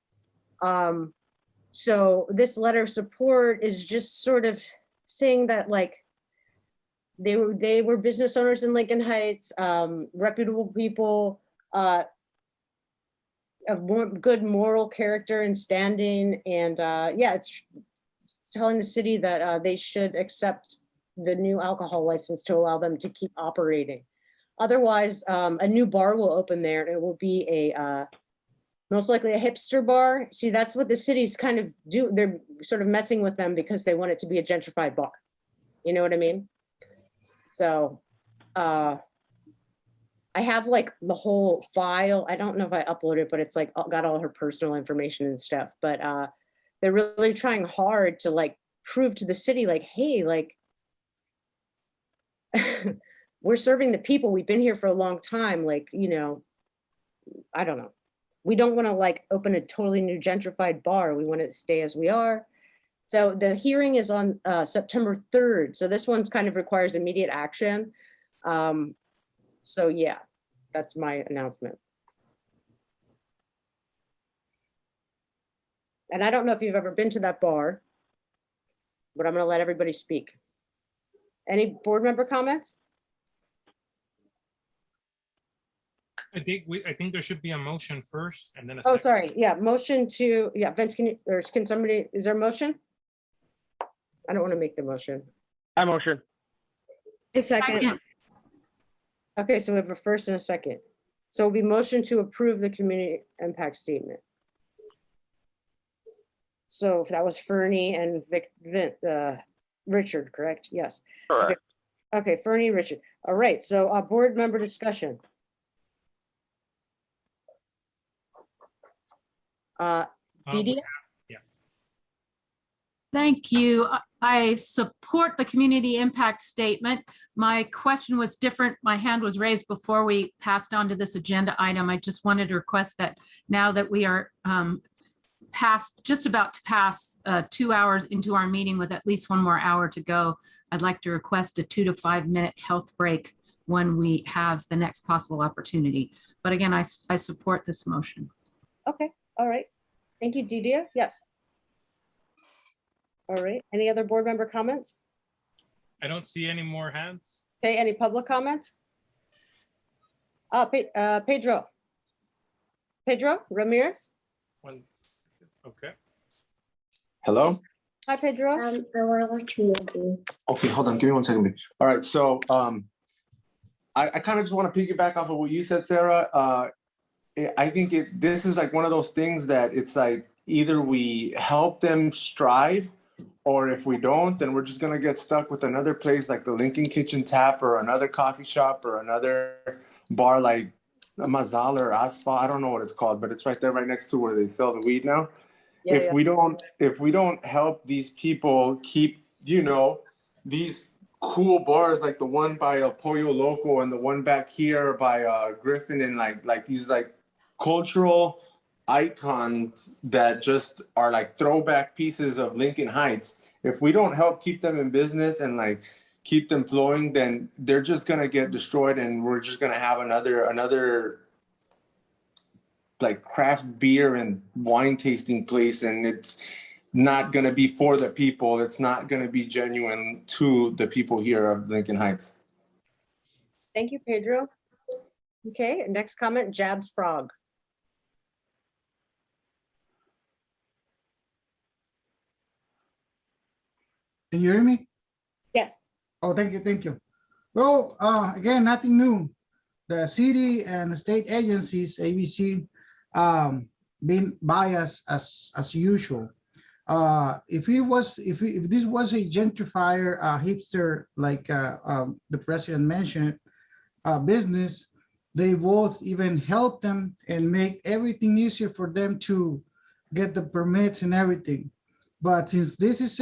So this letter of support is just sort of saying that like, they were business owners in Lincoln Heights, reputable people, of good moral character and standing. And it's telling the city that they should accept the new alcohol license to allow them to keep operating. Otherwise, a new bar will open there and it will be a most likely a hipster bar. See, that's what the cities kind of do. They're sort of messing with them because they want it to be a gentrified bar. You know what I mean? So I have like the whole file. I don't know if I uploaded it, but it's like got all her personal information and stuff. But they're really trying hard to like prove to the city, like, hey, like we're serving the people. We've been here for a long time. Like, you know, I don't know. We don't want to like open a totally new gentrified bar. We want to stay as we are. So the hearing is on September 3rd. So this one's kind of requires immediate action. So yeah, that's my announcement. And I don't know if you've ever been to that bar, but I'm gonna let everybody speak. Any board member comments? I think there should be a motion first and then a Oh, second. sorry. Yeah, motion to, yeah, Vince, can you, or can somebody, is there a motion? I don't want to make the motion. I motion. A second. Okay, so we have a first and a second. So it'll be motion to approve the community impact statement. So that was Fernie and Richard, correct? Yes. Correct. Okay, Fernie, Richard. All right, so board member discussion. Didi? Thank you. I support the community impact statement. My question was different. My hand was raised before we passed on to this agenda item. I just wanted to request that now that we are just about to pass 2 hours into our meeting with at least 1 more hour to go, I'd like to request a 2 to 5 minute health break when we have the next possible opportunity. But again, I support this motion. Okay, all right. Thank you, Didia. Yes. All right, any other board member comments? I don't see any more hands. Okay, any public comments? Pedro. Pedro Ramirez? Okay. Hello? Hi, Pedro. I want to watch movie. Okay, hold on, give me 1 second. Please. All right, so I kind of just want to piggyback off of what you said, Sarah. I think this is like one of those things that it's like either we help them strive, or if we don't, then we're just gonna get stuck with another place like the Lincoln Kitchen Tap or another coffee shop or another bar like Mazal or Asphalt. I don't know what it's called, but it's right there, right next to where they sell the weed now. Yeah, if we don't help these people keep, you know, these cool bars like the one by El Pollo Loco and the one back here by Griffin and like these like cultural icons that just are like throwback pieces of Lincoln Heights. If we don't help keep them in business and like keep them flowing, then they're just gonna get destroyed, and we're just gonna have another like craft beer and wine tasting place, and it's not gonna be for the people. It's not gonna be genuine to the people here of Lincoln Heights. Thank you, Pedro. Okay, next comment, Jabs Frog. Can you hear me? Yes. Oh, thank you, thank you. Well, again, nothing new. The city and the state agencies, ABC, being biased as usual. If this was a gentrifier, hipster, like the president mentioned, business, they both even help them and make everything easier for them to get the permits and everything. But since this is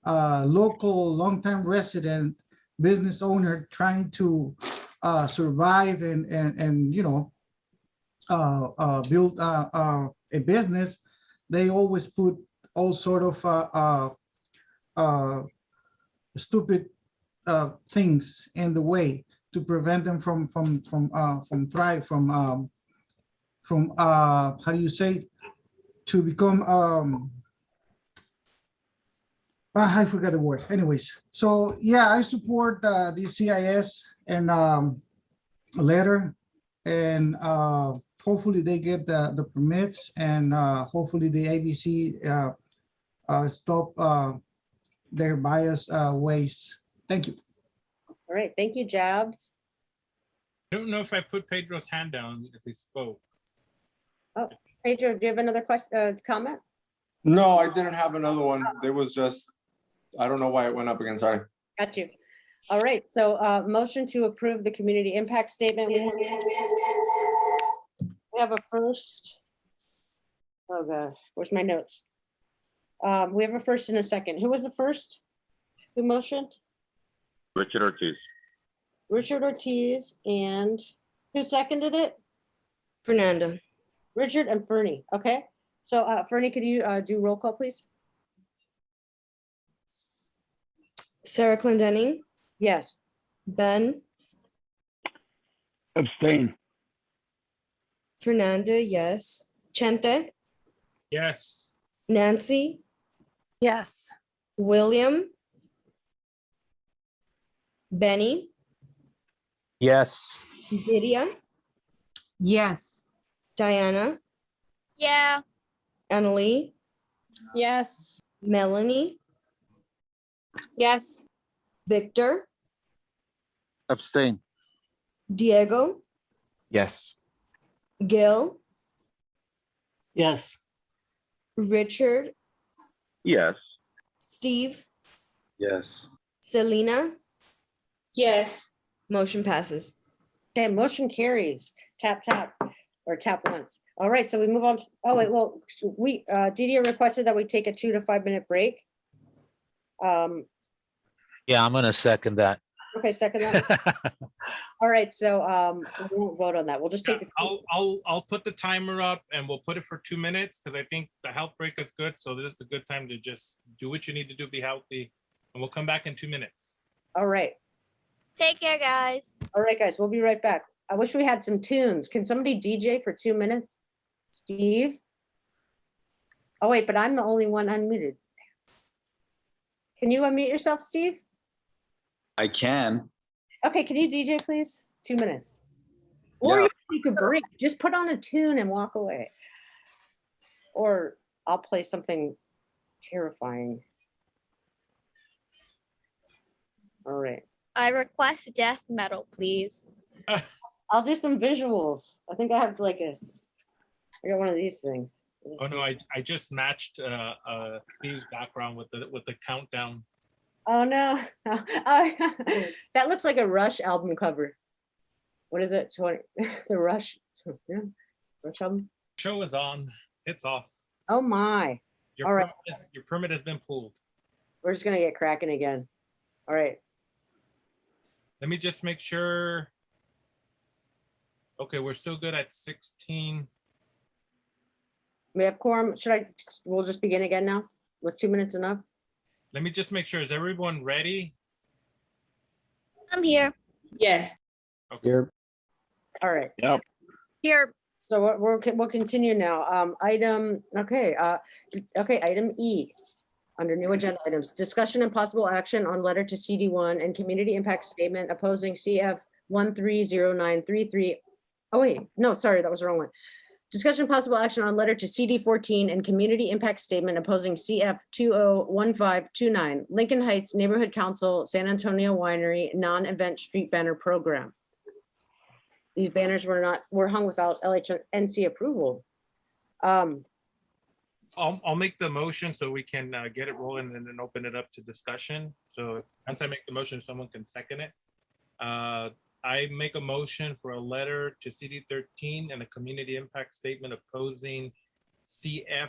a local, long-time resident business owner trying to survive and you know, build a business, they always put all sort of stupid things in the way to prevent them from how do you say, to become I forgot the word. Anyways, so yeah, I support the CIS and letter, and hopefully they get the permits, and hopefully the ABC stop their bias ways. Thank you. All right, thank you, Jabs. I don't know if I put Pedro's hand down if he spoke. Oh, Pedro, do you have another question, comment? No, I didn't have another one. There was just, I don't know why it went up again, sorry. Got you. All right, so motion to approve the community impact statement. We have a first. Oh gosh, where's my notes? We have a first and a second. Who was the first? Who motioned? Richard Ortiz. Richard Ortiz, and who seconded it? Fernando. Richard and Fernie. Okay, so Fernie, could you do roll call, please? Sarah Clendenning, Yes. Ben, Abstain. Fernanda, yes. Chente, Yes. Nancy, Yes. William, Benny, Yes. Didia, Yes. Diana, Yeah. Annalee, Yes. Melanie, Yes. Victor, Abstain. Diego, Yes. Gil, Yes. Richard, Yes. Steve, Yes. Selena, Yes. motion passes. Okay, motion carries. Tap, tap, or tap once. All right, so we move on. Oh, wait, well, we, Didier requested that we take a 2 to 5 minute break. Yeah, I'm gonna second that. Okay, second that. All right, so we won't vote on that. We'll just take. I'll put the timer up and we'll put it for 2 minutes because I think the health break is good. So this is a good time to just do what you need to do, be healthy, and we'll come back in 2 minutes. All right. Take care, guys. All right, guys, we'll be right back. I wish we had some tunes. Can somebody DJ for 2 minutes? Steve? Oh, wait, but I'm the only one unmuted. Can you unmute yourself, Steve? I can. Okay, can you DJ, please? 2 minutes. Or Yeah. you can take a break. Just put on a tune and walk away. Or I'll play something terrifying. All right. I request death metal, please. I'll do some visuals. I think I have like I got one of these things. Oh no, I just matched Steve's background with the countdown. Oh no. That looks like a Rush album cover. What is it? 20 the Rush. Yeah. Rush album. Show is on. It's off. Oh my. All right. Your permit has been pulled. We're just gonna get cracking again. All right. Let me just make sure. Okay, we're still good at 16. We have quorum. We'll just begin again now? Was 2 minutes enough? Let me just make sure. Is everyone ready? I'm here. Yes. Okay. Here. All right. Yep. Here. So we'll continue now. Item E, under new agenda items, discussion and possible action on letter to CD1 and community impact statement opposing CF 130933. Oh wait, no, sorry, that was the wrong one. Discussion and possible action on letter to CD14 and community impact statement opposing CF 201529, Lincoln Heights Neighborhood Council, San Antonio Winery, non-event street banner program. These banners were hung without L.H.N.C. approval. I'll make the motion so we can get it rolling and then open it up to discussion. So once I make the motion, someone can second it. I make a motion for a letter to CD13 and a community impact statement opposing CF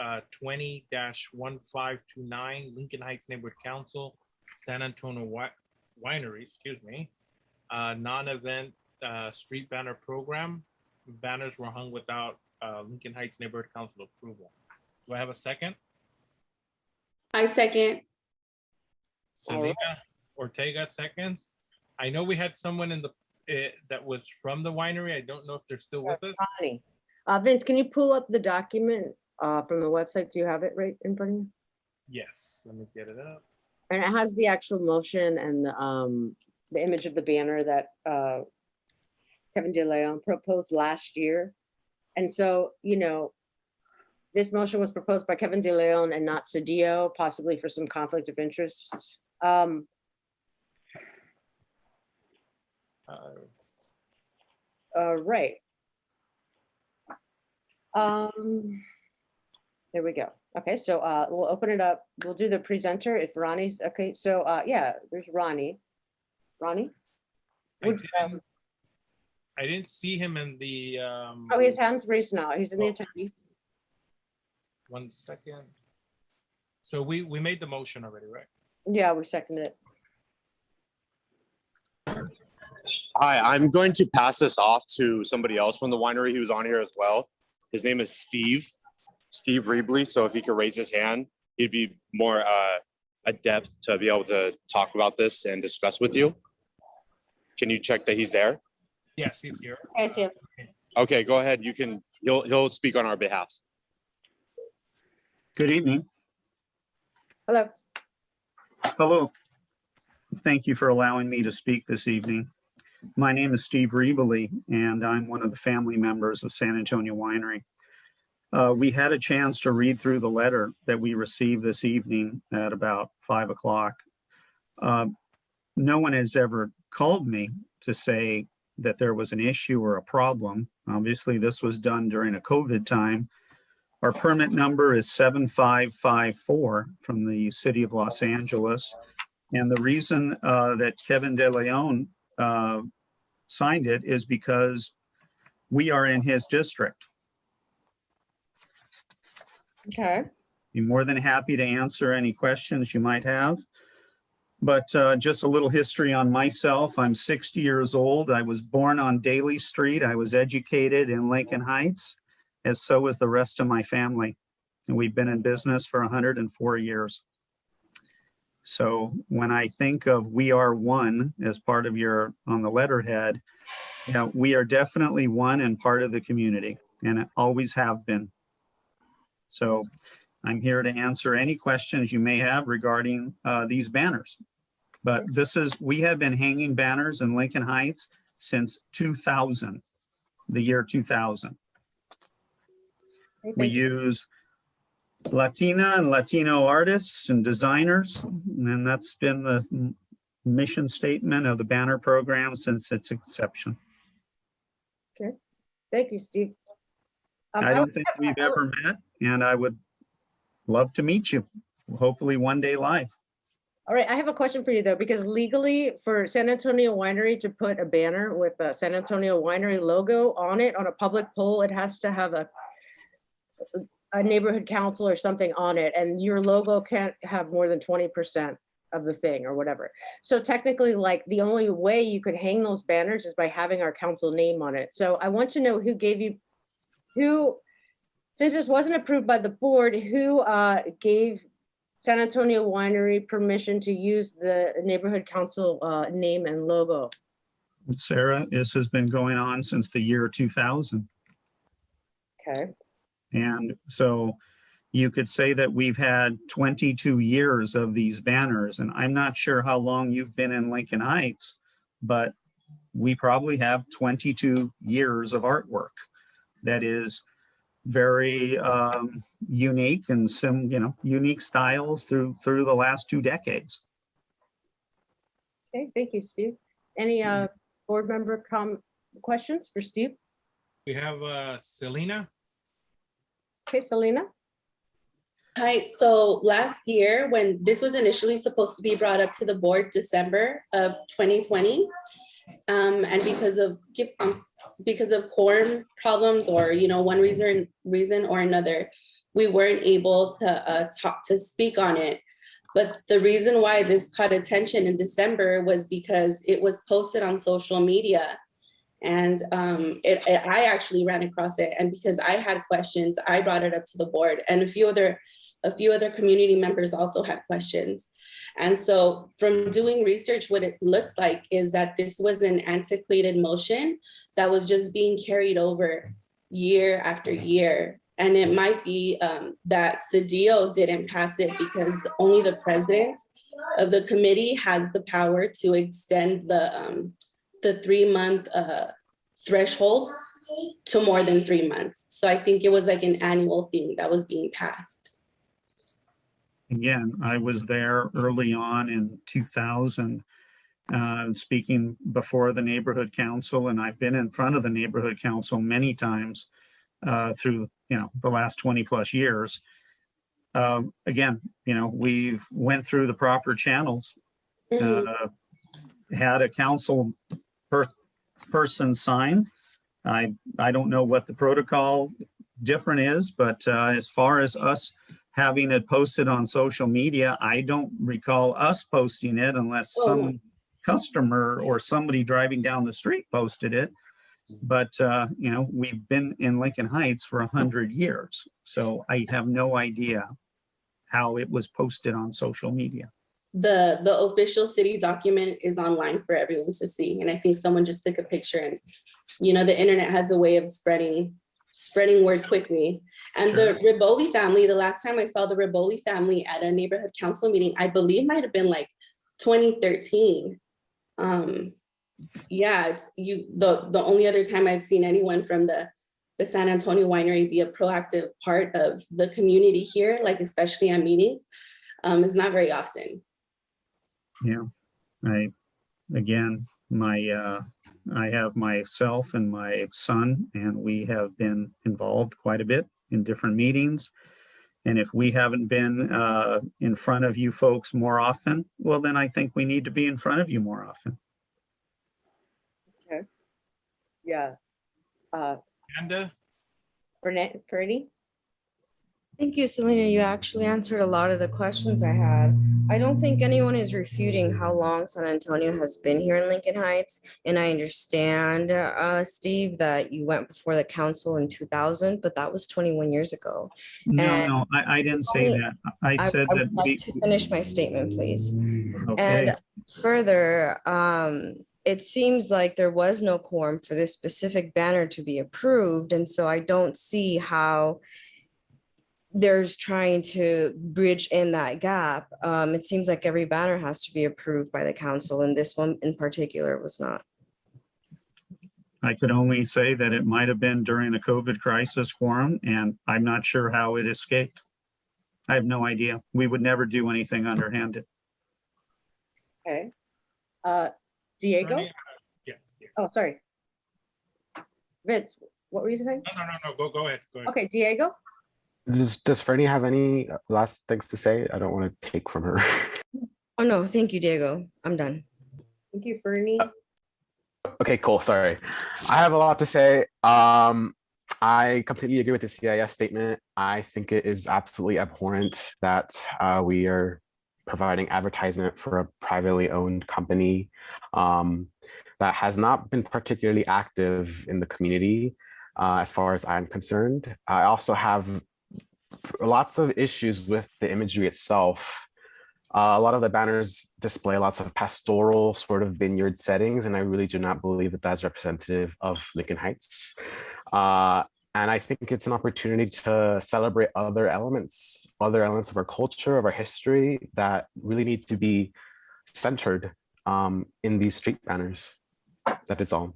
20-1529, Lincoln Heights Neighborhood Council, San Antonio Winery, excuse me, non-event street banner program. Banners were hung without Lincoln Heights Neighborhood Council approval. Do I have a second? I second. Selena Ortega seconds. I know we had someone in the that was from the winery. I don't know if they're still with us. Connie. Vince, can you pull up the document from the website? Do you have it right in front of you? Yes, let me get it up. And it has the actual motion and the image of the banner that Kevin De Leon proposed last year. And so, you know, this motion was proposed by Kevin De Leon and not Cedillo, possibly for some conflict of interest. Right. There we go. Okay, so we'll open it up. We'll do the presenter if Ronnie's okay. So yeah, there's Ronnie. Ronnie? I didn't see him in the, Oh, his hand's raised now. He's in the attendee. 1 second. So we made the motion already, right? Yeah, we seconded it. Hi, I'm going to pass this off to somebody else from the winery who's on here as well. His name is Steve Reebley. So if he could raise his hand, he'd be more adept to be able to talk about this and discuss with you. Can you check that he's there? Yes, he's here. I see him. Okay, go ahead. You can. He'll speak on our behalf. Good evening. Hello. Hello. Thank you for allowing me to speak this evening. My name is Steve Reebley, and I'm one of the family members of San Antonio Winery. We had a chance to read through the letter that we received this evening at about 5 o'clock. No one has ever called me to say that there was an issue or a problem. Obviously, this was done during a COVID time. Our permit number is 7554 from the city of Los Angeles. And the reason that Kevin De Leon signed it is because we are in his district. Okay. Be more than happy to answer any questions you might have. But just a little history on myself. I'm 60 years old. I was born on Daly Street. I was educated in Lincoln Heights, as so was the rest of my family. And we've been in business for 104 years. So when I think of we are one as part of your, on the letterhead, you know, we are definitely one and part of the community, and always have been. So I'm here to answer any questions you may have regarding these banners. But this is, we have been hanging banners in Lincoln Heights since 2000, the year 2000. We use Latina and Latino artists and designers, and that's been the mission statement of the banner program since its inception. Okay. Thank you, Steve. I don't think we've ever met, and I would love to meet you, hopefully one day live. All right, I have a question for you though, because legally for San Antonio Winery to put a banner with the San Antonio Winery logo on it on a public pole, it has to have a neighborhood council or something on it, and your logo can't have more than 20% of the thing or whatever. So technically, like, the only way you could hang those banners is by having our council name on it. So I want to know who gave you, since this wasn't approved by the board, who gave San Antonio Winery permission to use the neighborhood council name and logo? Sarah, this has been going on since the year 2000. Okay. And so you could say that we've had 22 years of these banners, and I'm not sure how long you've been in Lincoln Heights, but we probably have 22 years of artwork that is very unique and some, you know, unique styles through the last 2 decades. Okay, thank you, Steve. Any board member questions for Steve? We have Selena. Okay, Selena. Hi, so last year when this was initially supposed to be brought up to the board, December of 2020, and because of quorum problems or, you know, one reason or another, we weren't able to speak on it. But the reason why this caught attention in December was because it was posted on social media. And I actually ran across it, and because I had questions, I brought it up to the board, and a few other community members also had questions. And so from doing research, what it looks like is that this was an antiquated motion that was just being carried over year after year. And it might be that Cedillo didn't pass it because only the president of the committee has the power to extend the 3-month threshold to more than 3 months. So I think it was like an annual thing that was being passed. Again, I was there early on in 2000, speaking before the neighborhood council, and I've been in front of the neighborhood council many times through, you know, the last 20 plus years. Again, you know, we've went through the proper channels. had a council person sign. I don't know what the protocol different is, but as far as us having it posted on social media, I don't recall us posting it unless some customer or somebody driving down the street posted it. But, you know, we've been in Lincoln Heights for 100 years, so I have no idea how it was posted on social media. The official city document is online for everyone to see. And I think someone just took a picture, and, you know, the internet has a way of spreading word quickly. And Sure. the Riboli family, the last time I saw the Riboli family at a neighborhood council meeting, I believe might've been like 2013. Yeah, it's the only other time I've seen anyone from the San Antonio Winery be a proactive part of the community here, like especially at meetings, is not very often. Yeah, again, I have myself and my son, and we have been involved quite a bit in different meetings. And if we haven't been in front of you folks more often, well, then I think we need to be in front of you more often. Okay. Yeah. Amanda? Ferdy? Thank you, Selena. You actually answered a lot of the questions I had. I don't think anyone is refuting how long San Antonio has been here in Lincoln Heights. And I understand, Steve, that you went before the council in 2000, but that was 21 years ago. No, I didn't say that. I said I that would like to finish my statement, please. Okay. And further, it seems like there was no quorum for this specific banner to be approved. And so I don't see how there's trying to bridge in that gap. It seems like every banner has to be approved by the council, and this one in particular was not. I could only say that it might have been during the COVID crisis quorum, and I'm not sure how it escaped. I have no idea. We would never do anything underhanded. Okay. Diego? Yeah. Oh, sorry. Vince, what were you saying? No, go ahead. Okay, Diego? Does Fernie have any last things to say? I don't want to take from her. Oh, no, thank you, Diego. I'm done. Thank you, Fernie. Okay, cool. Sorry. I have a lot to say. I completely agree with the CIS statement. I think it is absolutely abhorrent that we are providing advertisement for a privately owned company that has not been particularly active in the community as far as I'm concerned. I also have lots of issues with the imagery itself. A lot of the banners display lots of pastoral sort of vineyard settings, and I really do not believe that that's representative of Lincoln Heights. And I think it's an opportunity to celebrate other elements of our culture, of our history that really need to be centered in these street banners. That is all.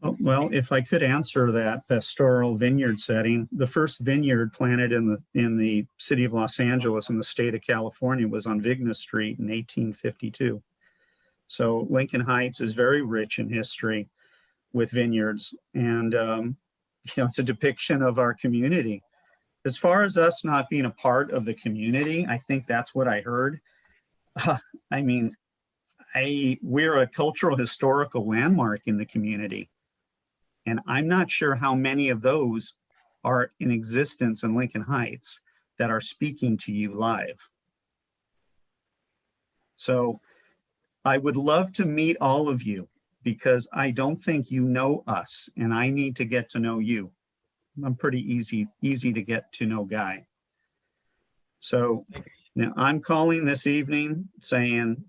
Oh, well, if I could answer that pastoral vineyard setting, the first vineyard planted in the city of Los Angeles in the state of California was on Vigna Street in 1852. So Lincoln Heights is very rich in history with vineyards, and you know, it's a depiction of our community. As far as us not being a part of the community, I think that's what I heard. I mean, we're a cultural historical landmark in the community. And I'm not sure how many of those are in existence in Lincoln Heights that are speaking to you live. So I would love to meet all of you because I don't think you know us and I need to get to know you. I'm pretty easy to get to know guy. So now I'm calling this evening saying,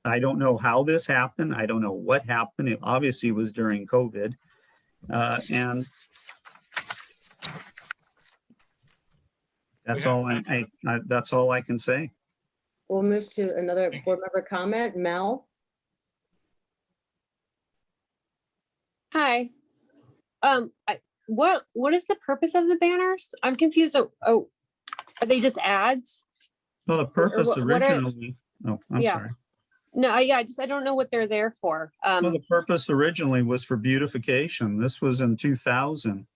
I don't know how this happened. I don't know what happened. It obviously was during COVID. And that's all I can say. We'll move to another board member comment. Mel? Hi. What is the purpose of the banners? I'm confused. Oh, are they just ads? Well, the purpose what are- originally, oh, I'm Yeah. sorry. No, I don't know what they're there for. Well, the purpose originally was for beautification. This was in 2000.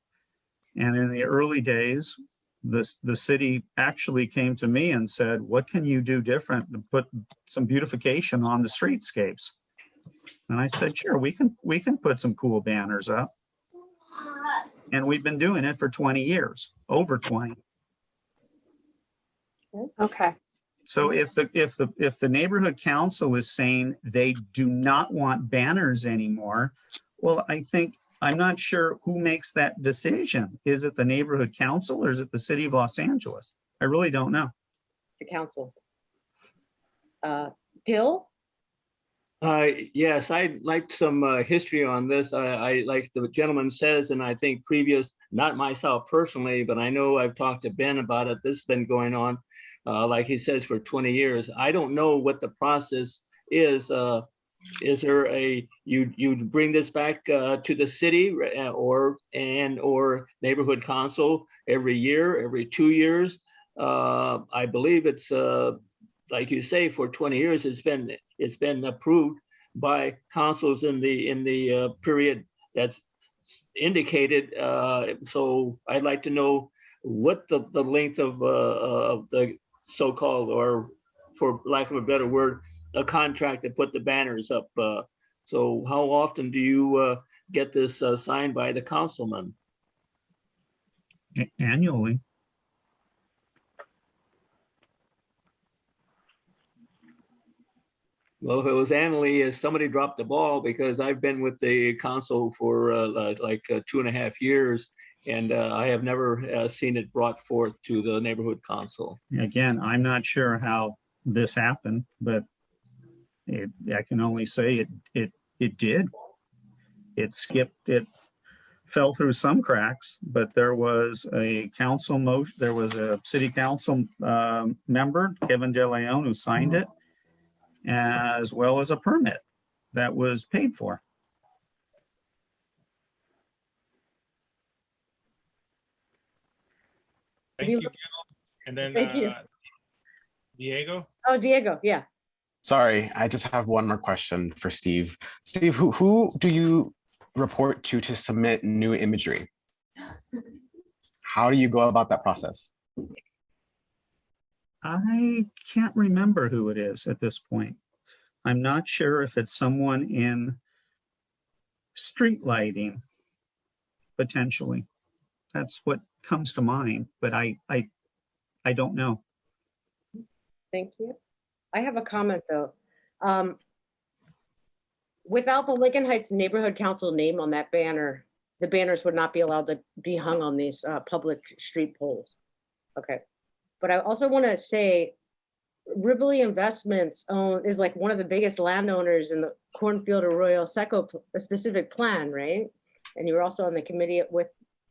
And in the early days, the city actually came to me and said, what can you do different to put some beautification on the streetscapes? And I said, sure, we can put some cool banners up. And we've been doing it for 20 years, over 20. Okay. So if the neighborhood council is saying they do not want banners anymore, well, I'm not sure who makes that decision. Is it the neighborhood council or is it the city of Los Angeles? I really don't know. It's the council. Gil? Yes, I'd like some history on this. I like the gentleman says, and I think previous, not myself personally, but I know I've talked to Ben about it. This has been going on, like he says, for 20 years. I don't know what the process is. Is there you bring this back to the city or neighborhood council every year, every 2 years? I believe it's like you say, for 20 years, it's been approved by councils in the period that's indicated. So I'd like to know what the length of the so-called, or for lack of a better word, a contract to put the banners up. So how often do you get this signed by the councilman? Annually. Well, if it was annually, somebody dropped the ball, because I've been with the council for like 2.5 years, and I have never seen it brought forth to the neighborhood council. Again, I'm not sure how this happened, but I can only say it did. It skipped, it fell through some cracks, but there was a council motion, there was a city council member, Kevin De Leon, who signed it, as well as a permit that was paid for. Thank you, Gil. And then Thank you. Diego? Oh, Diego, yeah. Sorry, I just have one more question for Steve. Steve, who do you report to submit new imagery? How do you go about that process? I can't remember who it is at this point. I'm not sure if it's someone in street lighting, potentially. That's what comes to mind, but I don't know. Thank you. I have a comment though. Without the Lincoln Heights Neighborhood Council name on that banner, the banners would not be allowed to be hung on these public street poles. Okay. But I also want to say Ribley Investments is like one of the biggest landowners in the Cornfield Arroyo Seco, a specific plan, right? And you were also on the committee with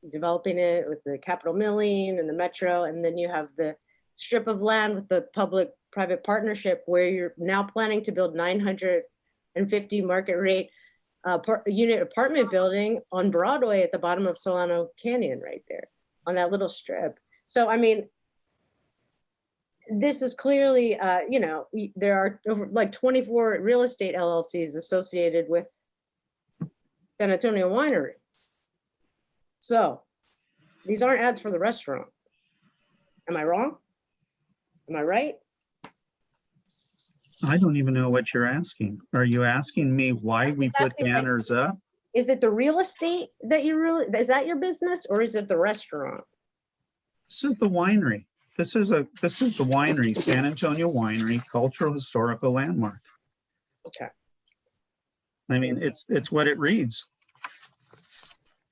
developing it with the capital milling and the metro. And then you have the strip of land with the public-private partnership where you're now planning to build 950 market rate unit apartment building on Broadway at the bottom of Solano Canyon right there on that little strip. So, I mean, this is clearly, you know, there are over like 24 real estate LLCs associated with San Antonio Winery. So these aren't ads for the restaurant. Am I wrong? Am I right? I don't even know what you're asking. Are you asking me why we put banners up? Is it the real estate that you really, is that your business or is it the restaurant? This is the winery. This is the winery, San Antonio Winery, cultural historical landmark. Okay. I mean, it's what it reads.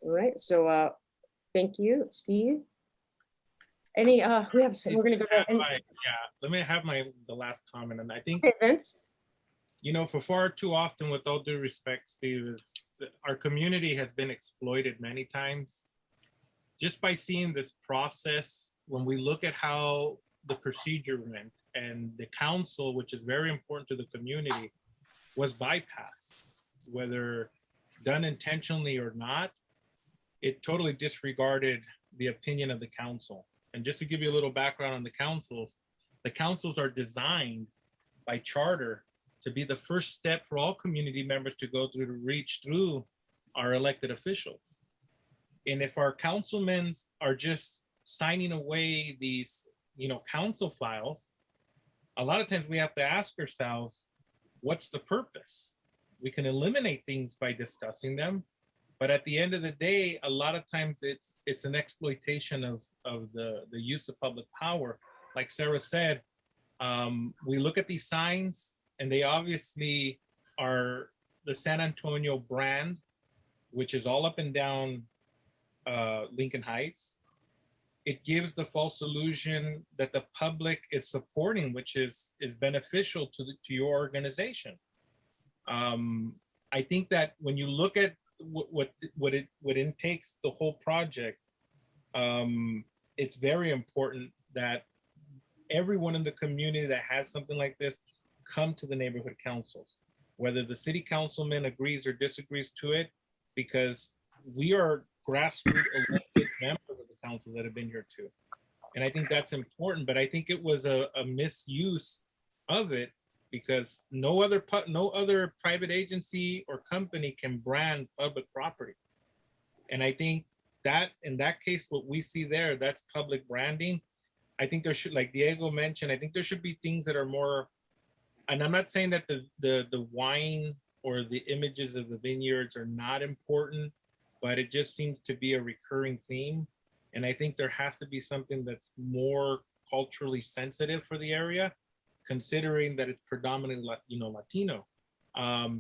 All right. So thank you, Steve. Any we're gonna go back. Let me have the last comment. And I think Vince, you know, for far too often, with all due respect, Steve, is that our community has been exploited many times. Just by seeing this process, when we look at how the procedure went and the council, which is very important to the community, was bypassed, whether done intentionally or not, it totally disregarded the opinion of the council. And just to give you a little background on the councils are designed by charter to be the first step for all community members to go through to reach through our elected officials. And if our councilmen are just signing away these, you know, council files, a lot of times we have to ask ourselves, what's the purpose? We can eliminate things by discussing them. But at the end of the day, a lot of times it's an exploitation of the use of public power. Like Sarah said, we look at these signs and they obviously are the San Antonio brand, which is all up and down Lincoln Heights. It gives the false illusion that the public is supporting, which is beneficial to your organization. I think that when you look at what it takes the whole project, it's very important that everyone in the community that has something like this come to the neighborhood councils, whether the city councilman agrees or disagrees to it, because we are grassroots elected members of the council that have been here too. And I think that's important, but I think it was a misuse of it, because no other private agency or company can brand public property. And I think that in that case, what we see there, that's public branding. I think there should, like Diego mentioned, I think there should be things that are more, and I'm not saying that the wine or the images of the vineyards are not important, but it just seems to be a recurring theme. And I think there has to be something that's more culturally sensitive for the area, considering that it's predominantly Latino.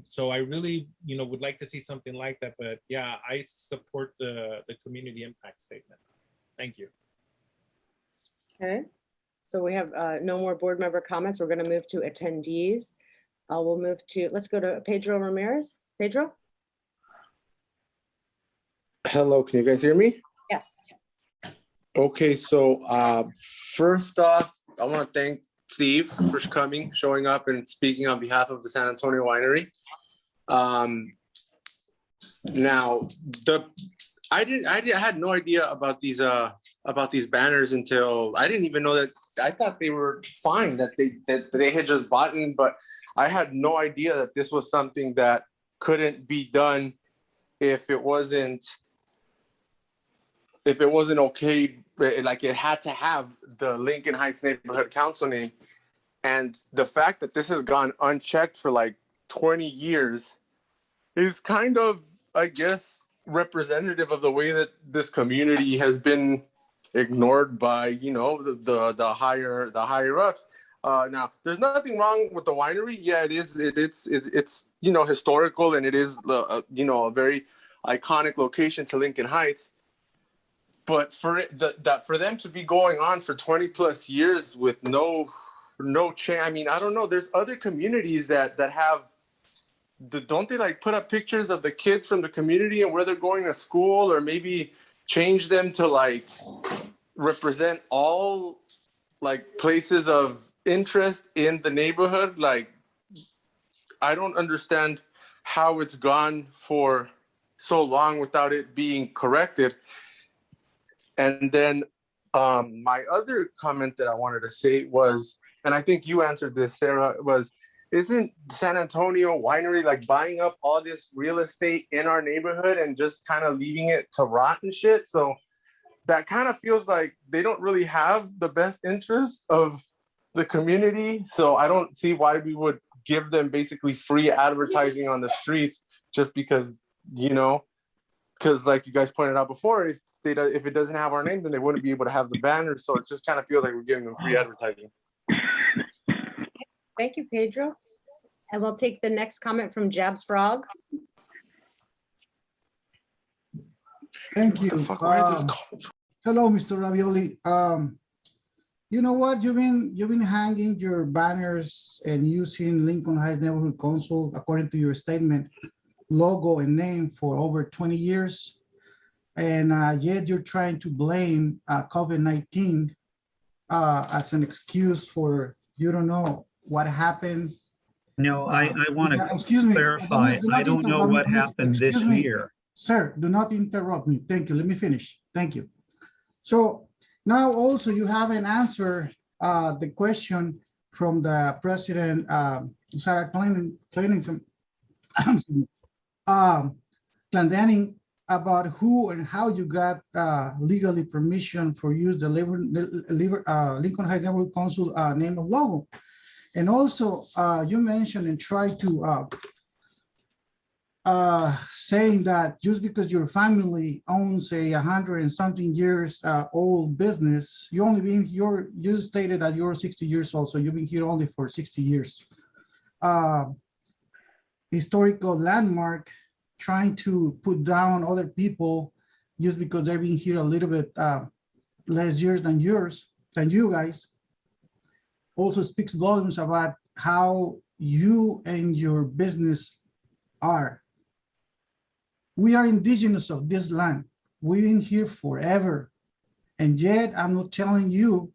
So I really would like to see something like that. But yeah, I support the community impact statement. Thank you. Okay, so we have no more board member comments. We're going to move to attendees. We'll move to, let's go to Pedro Ramirez. Pedro? Hello, can you guys hear me? Yes. Okay, so first off, I want to thank Steve for coming, showing up and speaking on behalf of the San Antonio Winery. Now, I had no idea about these banners until I didn't even know that. I thought they were fine, that they had just bought in, but I had no idea that this was something that couldn't be done if it wasn't okay. Like, it had to have the Lincoln Heights Neighborhood Council name. And the fact that this has gone unchecked for like 20 years is kind of, I guess, representative of the way that this community has been ignored by, the higher ups. Now, there's nothing wrong with the winery. Yeah, it's historical, and it is a very iconic location to Lincoln Heights. But for them to be going on for 20 plus years with no change, I mean, I don't know. There's other communities that have, don't they like put up pictures of the kids from the community and where they're going to school, or maybe change them to like represent all like places of interest in the neighborhood? Like, I don't understand how it's gone for so long without it being corrected. And then my other comment that I wanted to say was, and I think you answered this, Sarah, was, isn't San Antonio Winery like buying up all this real estate in our neighborhood and just kind of leaving it to rot and shit? So that kind of feels like they don't really have the best interest of the community. So I don't see why we would give them basically free advertising on the streets just because, because like you guys pointed out before, if it doesn't have our name, then they wouldn't be able to have the banners. So it just kind of feels like we're giving them free advertising. Thank you, Pedro. And we'll take the next comment from Jabs Frog. Thank you. Hello, Mr. Ravioli. You know what? You've been hanging your banners and using Lincoln Heights Neighborhood Council, according to your statement, logo and name for over 20 years. And yet you're trying to blame COVID-19 as an excuse for, you don't know what happened. No, I want to excuse me, clarify. I don't know what happened this year. Sir, do not interrupt me. Thank you. Let me finish. Thank you. So now also you haven't answered the question from the president, Sarah Clendenning, about who and how you got legally permission for use the Lincoln Heights Neighborhood Council name and logo. And also you mentioned and tried to saying that just because your family owns a 100 and something years old business, you stated that you're 60 years old, so you've been here only for 60 years. Historical landmark, trying to put down other people just because they've been here a little bit less years than you guys, also speaks volumes about how you and your business are. We are indigenous of this land. We've been here forever. And yet I'm not telling you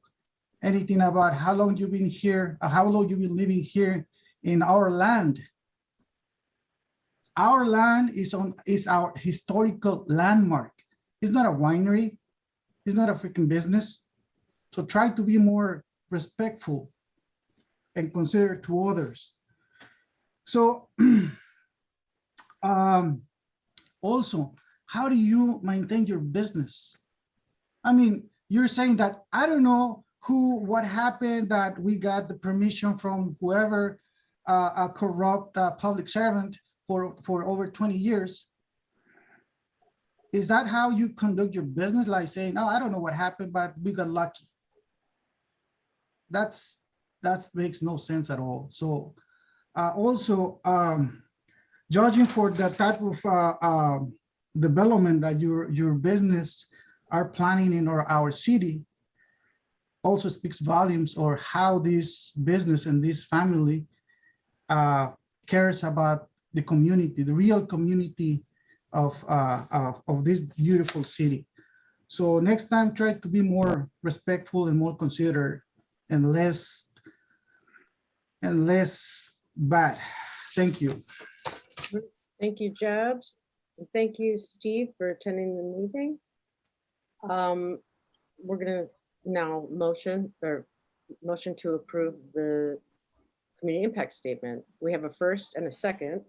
anything about how long you've been here, or how long you've been living here in our land. Our land is our historical landmark. It's not a winery. It's not a freaking business. So try to be more respectful and considerate to others. So also, how do you maintain your business? I mean, you're saying that, I don't know what happened, that we got the permission from whoever, a corrupt public servant for over 20 years. Is that how you conduct your business? Like saying, oh, I don't know what happened, but we got lucky. That makes no sense at all. So also, judging for the type of development that your business are planning in our city, also speaks volumes or how this business and this family cares about the community, the real community of this beautiful city. So next time, try to be more respectful and more considerate and less bad. Thank you. Thank you, Jabs. And thank you, Steve, for attending the meeting. We're gonna now motion to approve the community impact statement. We have a first and a second.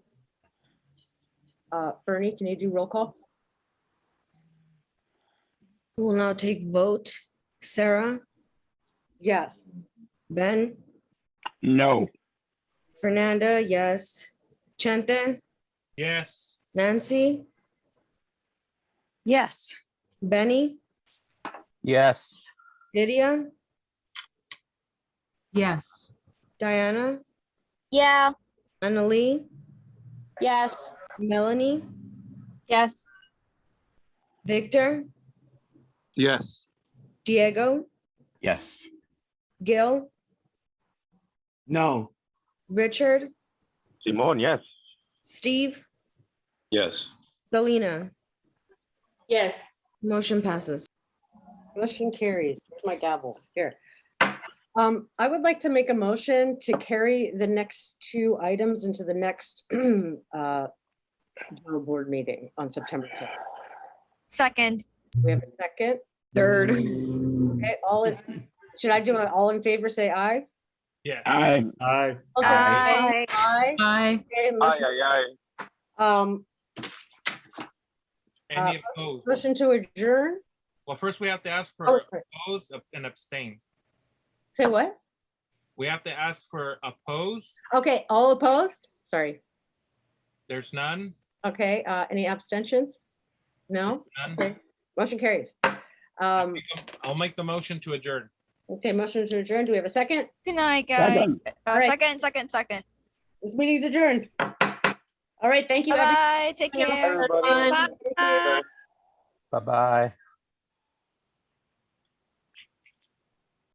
Bernie, can you do roll call? We'll now take vote. Sarah? Yes. Ben? No. Fernanda, yes. Chente? Yes. Nancy? Yes. Benny? Yes. Lydia? Yes. Diana? Yeah. Annalie? Yes. Melanie? Yes. Victor? Yes. Diego? Yes. Gil? No. Richard? Simon, yes. Steve? Yes. Selena? Yes. Motion passes. Motion carries. Here's my gavel. Here. I would like to make a motion to carry the next two items into the next general board meeting on September 10th. Second. We have a second. Third. Okay, should I do it all in favor? Say aye. Yes. Aye. Aye. Okay. Aye. Aye. Aye. Okay, motion, Any opposed? motion to adjourn. Well, first we have to ask Oh, for sorry. oppose and abstain. Say what? We have to ask for oppose. Okay, all opposed? Sorry. There's none. Okay, any abstentions? No? None. Okay, motion carries. I'll make the motion to adjourn. Okay, motion to adjourn. Do we have a second? Good night, guys. All right. Second. This meeting's adjourned. All right, thank you. Bye. Take care. everyone. Bye. Bye-bye.